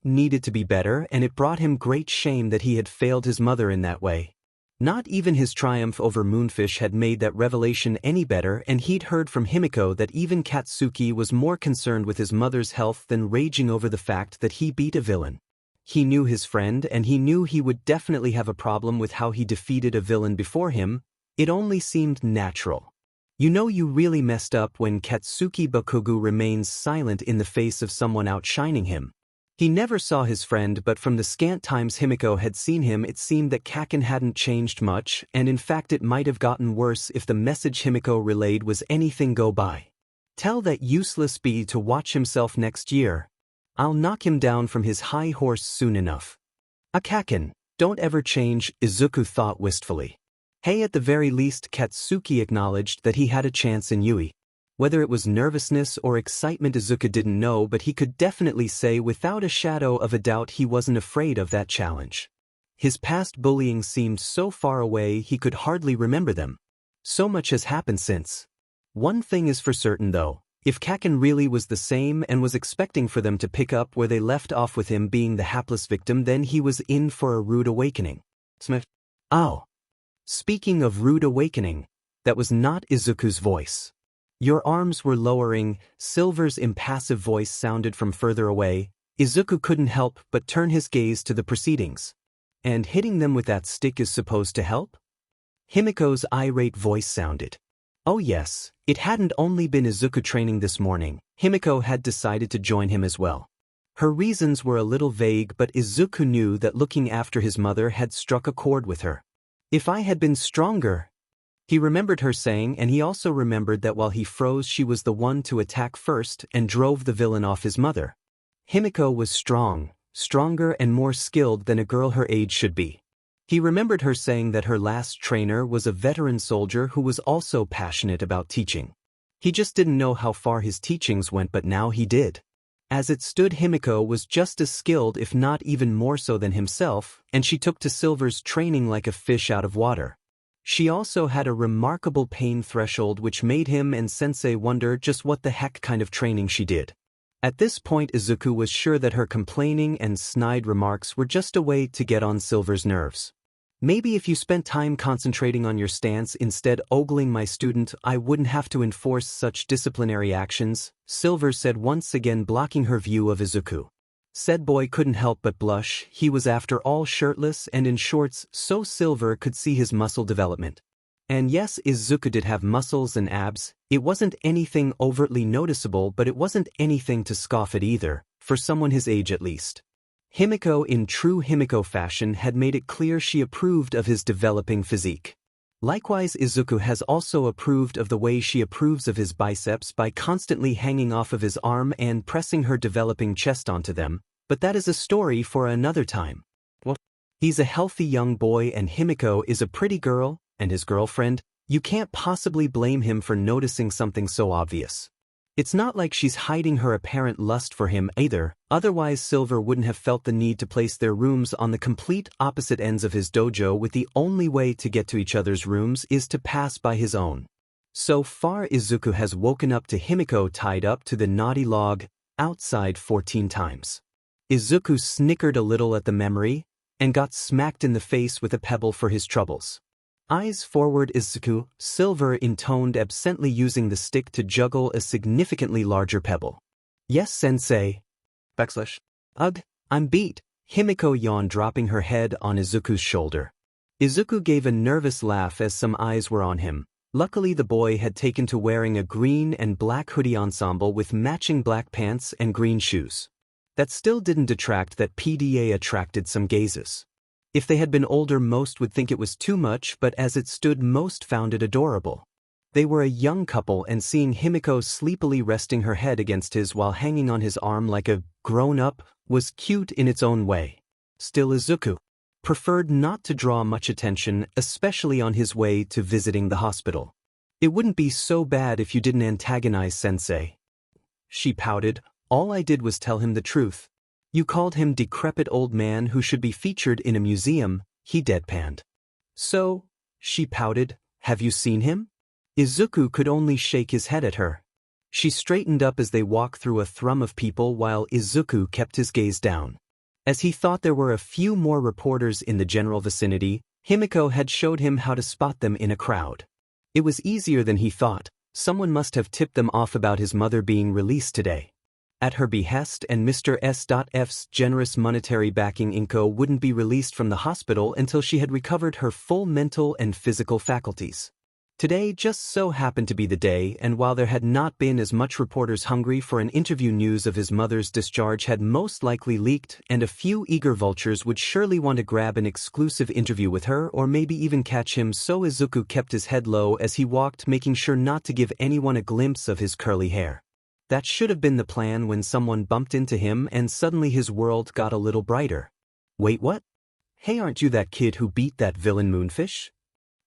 needed to be better, and it brought him great shame that he had failed his mother in that way. Not even his triumph over Moonfish had made that revelation any better, and he'd heard from Himiko that even Katsuki was more concerned with his mother's health than raging over the fact that he beat a villain. He knew his friend, and he knew he would definitely have a problem with how he defeated a villain before him. It only seemed natural. You really messed up when Katsuki Bakugu remains silent in the face of someone outshining him. He never saw his friend, but from the scant times Himiko had seen him, it seemed that Kaken hadn't changed much, and in fact it might have gotten worse if the message Himiko relayed was anything go by. Tell that useless bee to watch himself next year. I'll knock him down from his high horse soon enough. Kaken, don't ever change, Izuku thought wistfully. Hey, at the very least Katsuki acknowledged that he had a chance in Yui. Whether it was nervousness or excitement Izuku didn't know, but he could definitely say without a shadow of a doubt he wasn't afraid of that challenge. His past bullying seemed so far away he could hardly remember them. So much has happened since. One thing is for certain though, if Kaken really was the same and was expecting for them to pick up where they left off with him being the hapless victim, then he was in for a rude awakening. Oh. Speaking of rude awakening, that was not Izuku's voice. Your arms were lowering, Silver's impassive voice sounded from further away. Izuku couldn't help but turn his gaze to the proceedings. And hitting them with that stick is supposed to help? Himiko's irate voice sounded. Oh yes, it hadn't only been Izuku training this morning, Himiko had decided to join him as well. Her reasons were a little vague, but Izuku knew that looking after his mother had struck a chord with her. If I had been stronger, he remembered her saying, and he also remembered that while he froze she was the one to attack first and drove the villain off his mother. Himiko was stronger and more skilled than a girl her age should be. He remembered her saying that her last trainer was a veteran soldier who was also passionate about teaching. He just didn't know how far his teachings went, but now he did. As it stood, Himiko was just as skilled, if not even more so than himself, and she took to Silver's training like a fish out of water. She also had a remarkable pain threshold, which made him and Sensei wonder just what the heck kind of training she did. At this point, Izuku was sure that her complaining and snide remarks were just a way to get on Silver's nerves. Maybe if you spent time concentrating on your stance instead ogling my student, I wouldn't have to enforce such disciplinary actions, Silver said, once again blocking her view of Izuku. Said boy couldn't help but blush. He was after all shirtless and in shorts, so Silver could see his muscle development. And yes, Izuku did have muscles and abs. It wasn't anything overtly noticeable, but it wasn't anything to scoff at either, for someone his age at least. Himiko, in true Himiko fashion, had made it clear she approved of his developing physique. Likewise, Izuku has also approved of the way she approves of his biceps by constantly hanging off of his arm and pressing her developing chest onto them, but that is a story for another time. Well, he's a healthy young boy and Himiko is a pretty girl, and his girlfriend. You can't possibly blame him for noticing something so obvious. It's not like she's hiding her apparent lust for him either, otherwise Silver wouldn't have felt the need to place their rooms on the complete opposite ends of his dojo, with the only way to get to each other's rooms is to pass by his own. So far, Izuku has woken up to Himiko tied up to the naughty log outside 14 times. Izuku snickered a little at the memory and got smacked in the face with a pebble for his troubles. Eyes forward, Izuku, Silver intoned absently, using the stick to juggle a significantly larger pebble. Yes, sensei. Ugh, I'm beat, Himiko yawned, dropping her head on Izuku's shoulder. Izuku gave a nervous laugh as some eyes were on him. Luckily the boy had taken to wearing a green and black hoodie ensemble with matching black pants and green shoes. That still didn't detract that PDA attracted some gazes. If they had been older, most would think it was too much, but as it stood, most found it adorable. They were a young couple, and seeing Himiko sleepily resting her head against his while hanging on his arm like a grown-up was cute in its own way. Still, Izuku preferred not to draw much attention, especially on his way to visiting the hospital. It wouldn't be so bad if you didn't antagonize Sensei. She pouted. All I did was tell him the truth. You called him decrepit old man who should be featured in a museum, he deadpanned. So, she pouted, have you seen him? Izuku could only shake his head at her. She straightened up as they walked through a thrum of people while Izuku kept his gaze down. As he thought there were a few more reporters in the general vicinity, Himiko had showed him how to spot them in a crowd. It was easier than he thought. Someone must have tipped them off about his mother being released today. At her behest and Mr. S.F's generous monetary backing, Inko wouldn't be released from the hospital until she had recovered her full mental and physical faculties. Today just so happened to be the day, and while there had not been as much reporters hungry for an interview, news of his mother's discharge had most likely leaked, and a few eager vultures would surely want to grab an exclusive interview with her or maybe even catch him, so Izuku kept his head low as he walked, making sure not to give anyone a glimpse of his curly hair. That should have been the plan when someone bumped into him and suddenly his world got a little brighter. Wait, what? Hey, aren't you that kid who beat that villain Moonfish?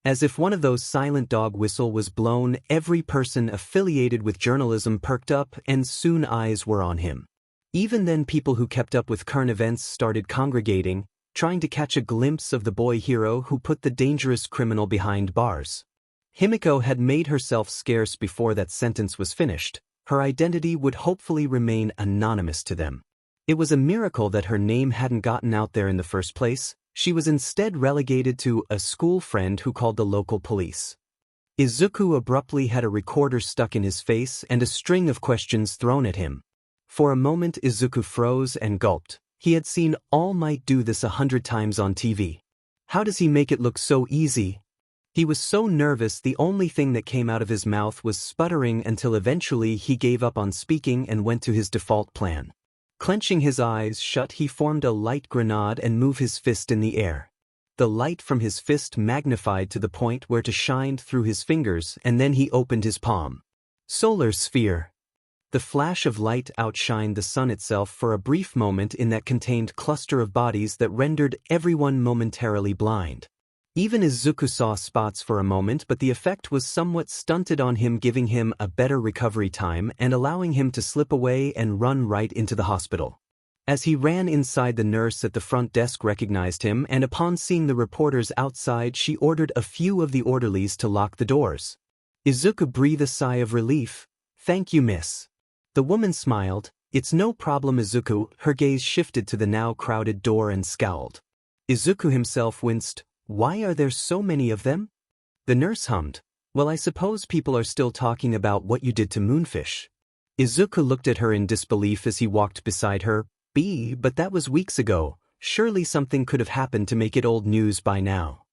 As if one of those silent dog whistle was blown, every person affiliated with journalism perked up and soon eyes were on him. Even then, people who kept up with current events started congregating, trying to catch a glimpse of the boy hero who put the dangerous criminal behind bars. Himiko had made herself scarce before that sentence was finished. Her identity would hopefully remain anonymous to them. It was a miracle that her name hadn't gotten out there in the first place. She was instead relegated to a school friend who called the local police. Izuku abruptly had a recorder stuck in his face and a string of questions thrown at him. For a moment Izuku froze and gulped. He had seen All Might do this 100 times on TV. How does he make it look so easy? He was so nervous the only thing that came out of his mouth was sputtering until eventually he gave up on speaking and went to his default plan. Clenching his eyes shut, he formed a light grenade and moved his fist in the air. The light from his fist magnified to the point where it shined through his fingers, and then he opened his palm. Solar sphere. The flash of light outshined the sun itself for a brief moment in that contained cluster of bodies that rendered everyone momentarily blind. Even Izuku saw spots for a moment, but the effect was somewhat stunted on him, giving him a better recovery time and allowing him to slip away and run right into the hospital. As he ran inside, the nurse at the front desk recognized him, and upon seeing the reporters outside, she ordered a few of the orderlies to lock the doors. Izuku breathed a sigh of relief. "Thank you, miss." The woman smiled. "It's no problem, Izuku." Her gaze shifted to the now crowded door and scowled. Izuku himself winced. "Why are there so many of them?" The nurse hummed. "Well, I suppose people are still talking about what you did to Moonfish." Izuku looked at her in disbelief as he walked beside her. But that was weeks ago. Surely something could have happened to make it old news by now."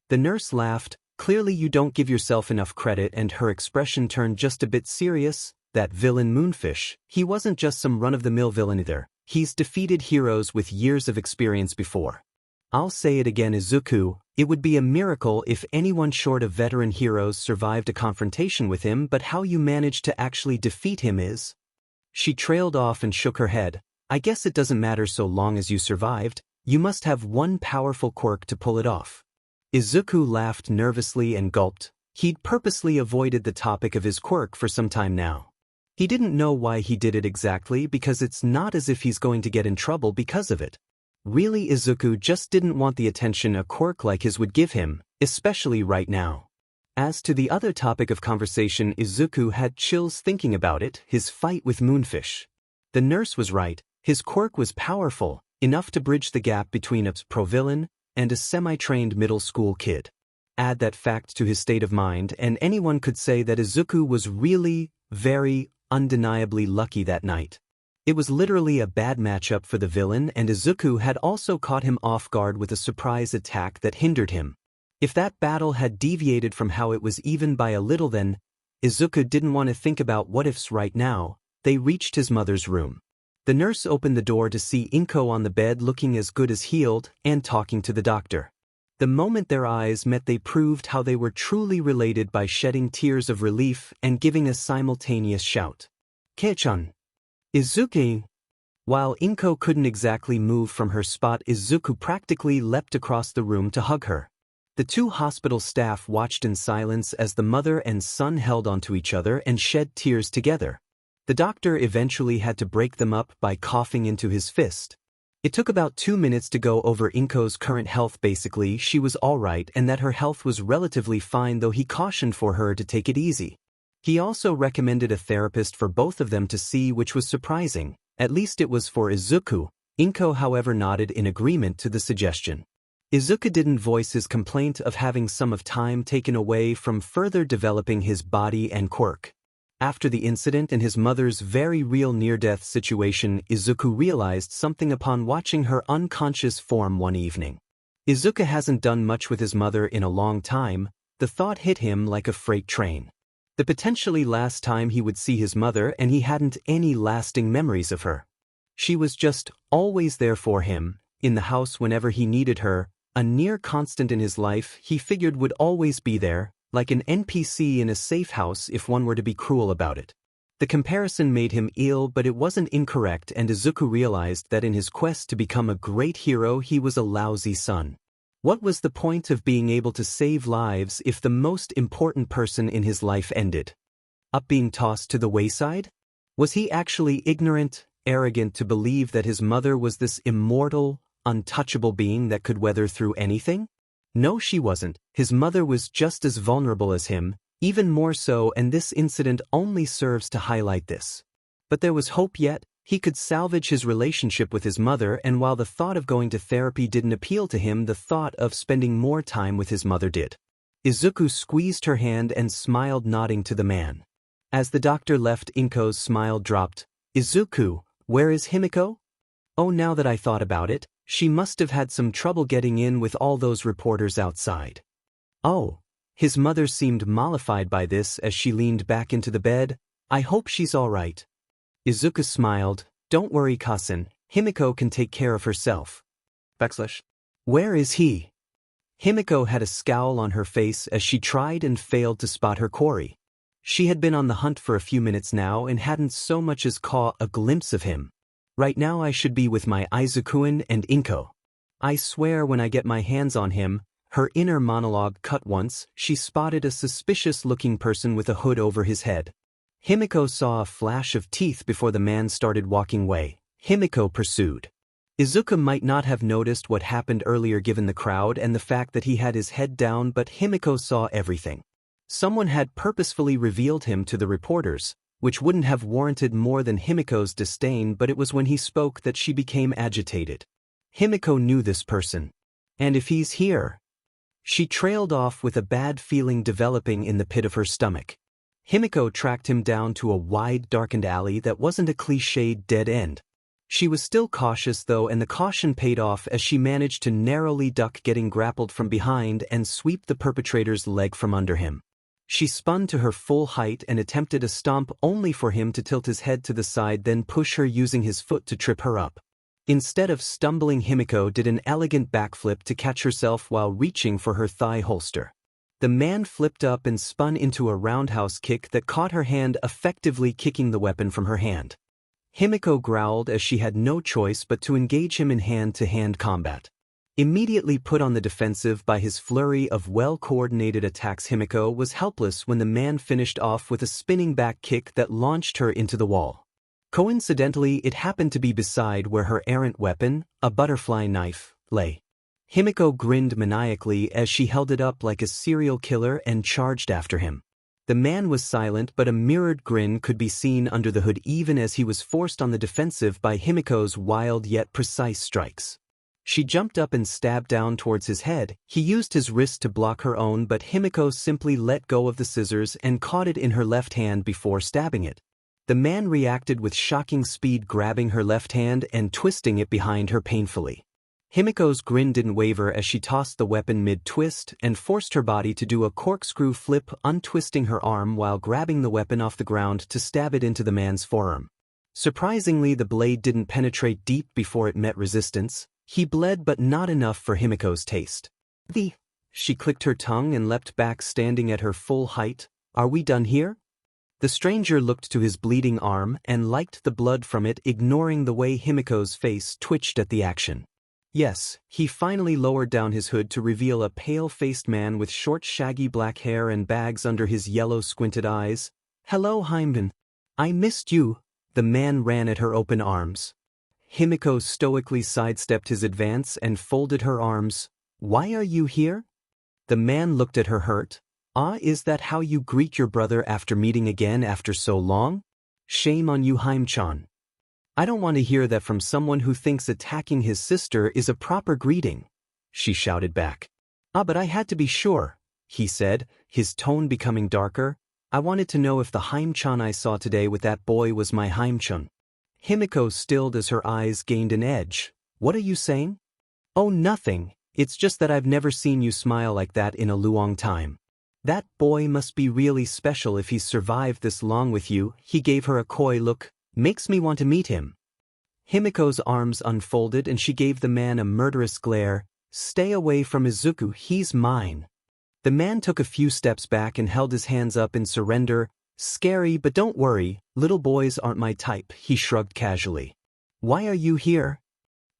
The nurse laughed. "Clearly you don't give yourself enough credit," and her expression turned just a bit serious. "That villain Moonfish, he wasn't just some run-of-the-mill villain either. He's defeated heroes with years of experience before. I'll say it again, Izuku, it would be a miracle if anyone short of veteran heroes survived a confrontation with him, but how you managed to actually defeat him is—" She trailed off and shook her head. "I guess it doesn't matter so long as you survived. You must have one powerful quirk to pull it off." Izuku laughed nervously and gulped. He'd purposely avoided the topic of his quirk for some time now. He didn't know why he did it exactly, because it's not as if he's going to get in trouble because of it. Really, Izuku just didn't want the attention a quirk like his would give him, especially right now. As to the other topic of conversation, Izuku had chills thinking about it, his fight with Moonfish. The nurse was right, his quirk was powerful, enough to bridge the gap between a pro-villain and a semi-trained middle school kid. Add that fact to his state of mind, and anyone could say that Izuku was really, very, undeniably lucky that night. It was literally a bad matchup for the villain, and Izuku had also caught him off guard with a surprise attack that hindered him. If that battle had deviated from how it was even by a little, then Izuku didn't want to think about what-ifs right now. They reached his mother's room. The nurse opened the door to see Inko on the bed, looking as good as healed and talking to the doctor. The moment their eyes met, they proved how they were truly related by shedding tears of relief and giving a simultaneous shout. "Kei-chan!" "Izuku!" While Inko couldn't exactly move from her spot, Izuku practically leapt across the room to hug her. The two hospital staff watched in silence as the mother and son held onto each other and shed tears together. The doctor eventually had to break them up by coughing into his fist. It took about 2 minutes to go over Inko's current health. Basically, she was alright and that her health was relatively fine, though he cautioned for her to take it easy. He also recommended a therapist for both of them to see, which was surprising. At least it was for Izuku. Inko, however, nodded in agreement to the suggestion. Izuku didn't voice his complaint of having some of time taken away from further developing his body and quirk. After the incident and his mother's very real near-death situation, Izuku realized something upon watching her unconscious form one evening. Izuku hasn't done much with his mother in a long time. The thought hit him like a freight train. The potentially last time he would see his mother, and he hadn't any lasting memories of her. She was just always there for him, in the house whenever he needed her, a near constant in his life he figured would always be there, like an NPC in a safe house if one were to be cruel about it. The comparison made him ill, but it wasn't incorrect, and Izuku realized that in his quest to become a great hero he was a lousy son. What was the point of being able to save lives if the most important person in his life ended up being tossed to the wayside? Was he actually ignorant, arrogant to believe that his mother was this immortal, untouchable being that could weather through anything? No, she wasn't. His mother was just as vulnerable as him, even more so, and this incident only serves to highlight this. But there was hope yet. He could salvage his relationship with his mother, and while the thought of going to therapy didn't appeal to him, the thought of spending more time with his mother did. Izuku squeezed her hand and smiled, nodding to the man. As the doctor left, Inko's smile dropped. "Izuku, where is Himiko?" "Oh, now that I thought about it, she must have had some trouble getting in with all those reporters outside." "Oh." His mother seemed mollified by this as she leaned back into the bed. "I hope she's all right." Izuku smiled. "Don't worry, Kasen. Himiko can take care of herself." Where is he? Himiko had a scowl on her face as she tried and failed to spot her quarry. She had been on the hunt for a few minutes now and hadn't so much as caught a glimpse of him. "Right now I should be with my Izukuin and Inko. I swear when I get my hands on him." Her inner monologue cut once, she spotted a suspicious-looking person with a hood over his head. Himiko saw a flash of teeth before the man started walking away. Himiko pursued. Izuku might not have noticed what happened earlier given the crowd and the fact that he had his head down, but Himiko saw everything. Someone had purposefully revealed him to the reporters, which wouldn't have warranted more than Himiko's disdain, but it was when he spoke that she became agitated. Himiko knew this person. And if he's here? She trailed off with a bad feeling developing in the pit of her stomach. Himiko tracked him down to a wide, darkened alley that wasn't a cliched dead end. She was still cautious though, and the caution paid off as she managed to narrowly duck getting grappled from behind and sweep the perpetrator's leg from under him. She spun to her full height and attempted a stomp only for him to tilt his head to the side, then push her using his foot to trip her up. Instead of stumbling, Himiko did an elegant backflip to catch herself while reaching for her thigh holster. The man flipped up and spun into a roundhouse kick that caught her hand, effectively kicking the weapon from her hand. Himiko growled as she had no choice but to engage him in hand-to-hand combat. Immediately put on the defensive by his flurry of well-coordinated attacks, Himiko was helpless when the man finished off with a spinning back kick that launched her into the wall. Coincidentally, it happened to be beside where her errant weapon, a butterfly knife, lay. Himiko grinned maniacally as she held it up like a serial killer and charged after him. The man was silent, but a mirrored grin could be seen under the hood even as he was forced on the defensive by Himiko's wild yet precise strikes. She jumped up and stabbed down towards his head. He used his wrist to block her own, but Himiko simply let go of the scissors and caught it in her left hand before stabbing it. The man reacted with shocking speed, grabbing her left hand and twisting it behind her painfully. Himiko's grin didn't waver as she tossed the weapon mid-twist and forced her body to do a corkscrew flip, untwisting her arm while grabbing the weapon off the ground to stab it into the man's forearm. Surprisingly, the blade didn't penetrate deep before it met resistance. He bled, but not enough for Himiko's taste. She clicked her tongue and leapt back, standing at her full height. Are we done here? The stranger looked to his bleeding arm and liked the blood from it, ignoring the way Himiko's face twitched at the action. Yes, he finally lowered down his hood to reveal a pale-faced man with short shaggy black hair and bags under his yellow squinted eyes. Hello, Heimbin. I missed you. The man ran at her open arms. Himiko stoically sidestepped his advance and folded her arms. Why are you here? The man looked at her hurt. Is that how you greet your brother after meeting again after so long? Shame on you, Haim-chan. I don't want to hear that from someone who thinks attacking his sister is a proper greeting, she shouted back. But I had to be sure, he said, his tone becoming darker. I wanted to know if the Haim-chan I saw today with that boy was my Haim-chan. Himiko stilled as her eyes gained an edge. What are you saying? Oh, nothing. It's just that I've never seen you smile like that in a long time. That boy must be really special if he's survived this long with you. He gave her a coy look. Makes me want to meet him. Himiko's arms unfolded and she gave the man a murderous glare. Stay away from Izuku, he's mine. The man took a few steps back and held his hands up in surrender. Scary, but don't worry, little boys aren't my type, he shrugged casually. Why are you here?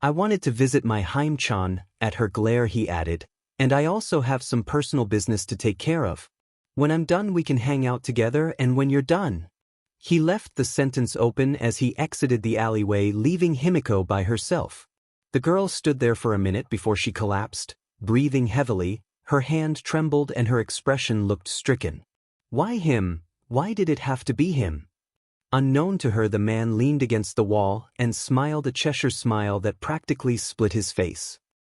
I wanted to visit my Haim-chan, at her glare he added. And I also have some personal business to take care of. When I'm done we can hang out together, and when you're done. He left the sentence open as he exited the alleyway, leaving Himiko by herself. The girl stood there for a minute before she collapsed, breathing heavily. Her hand trembled and her expression looked stricken. Why him? Why did it have to be him? Unknown to her, the man leaned against the wall and smiled a Cheshire smile that practically split his face.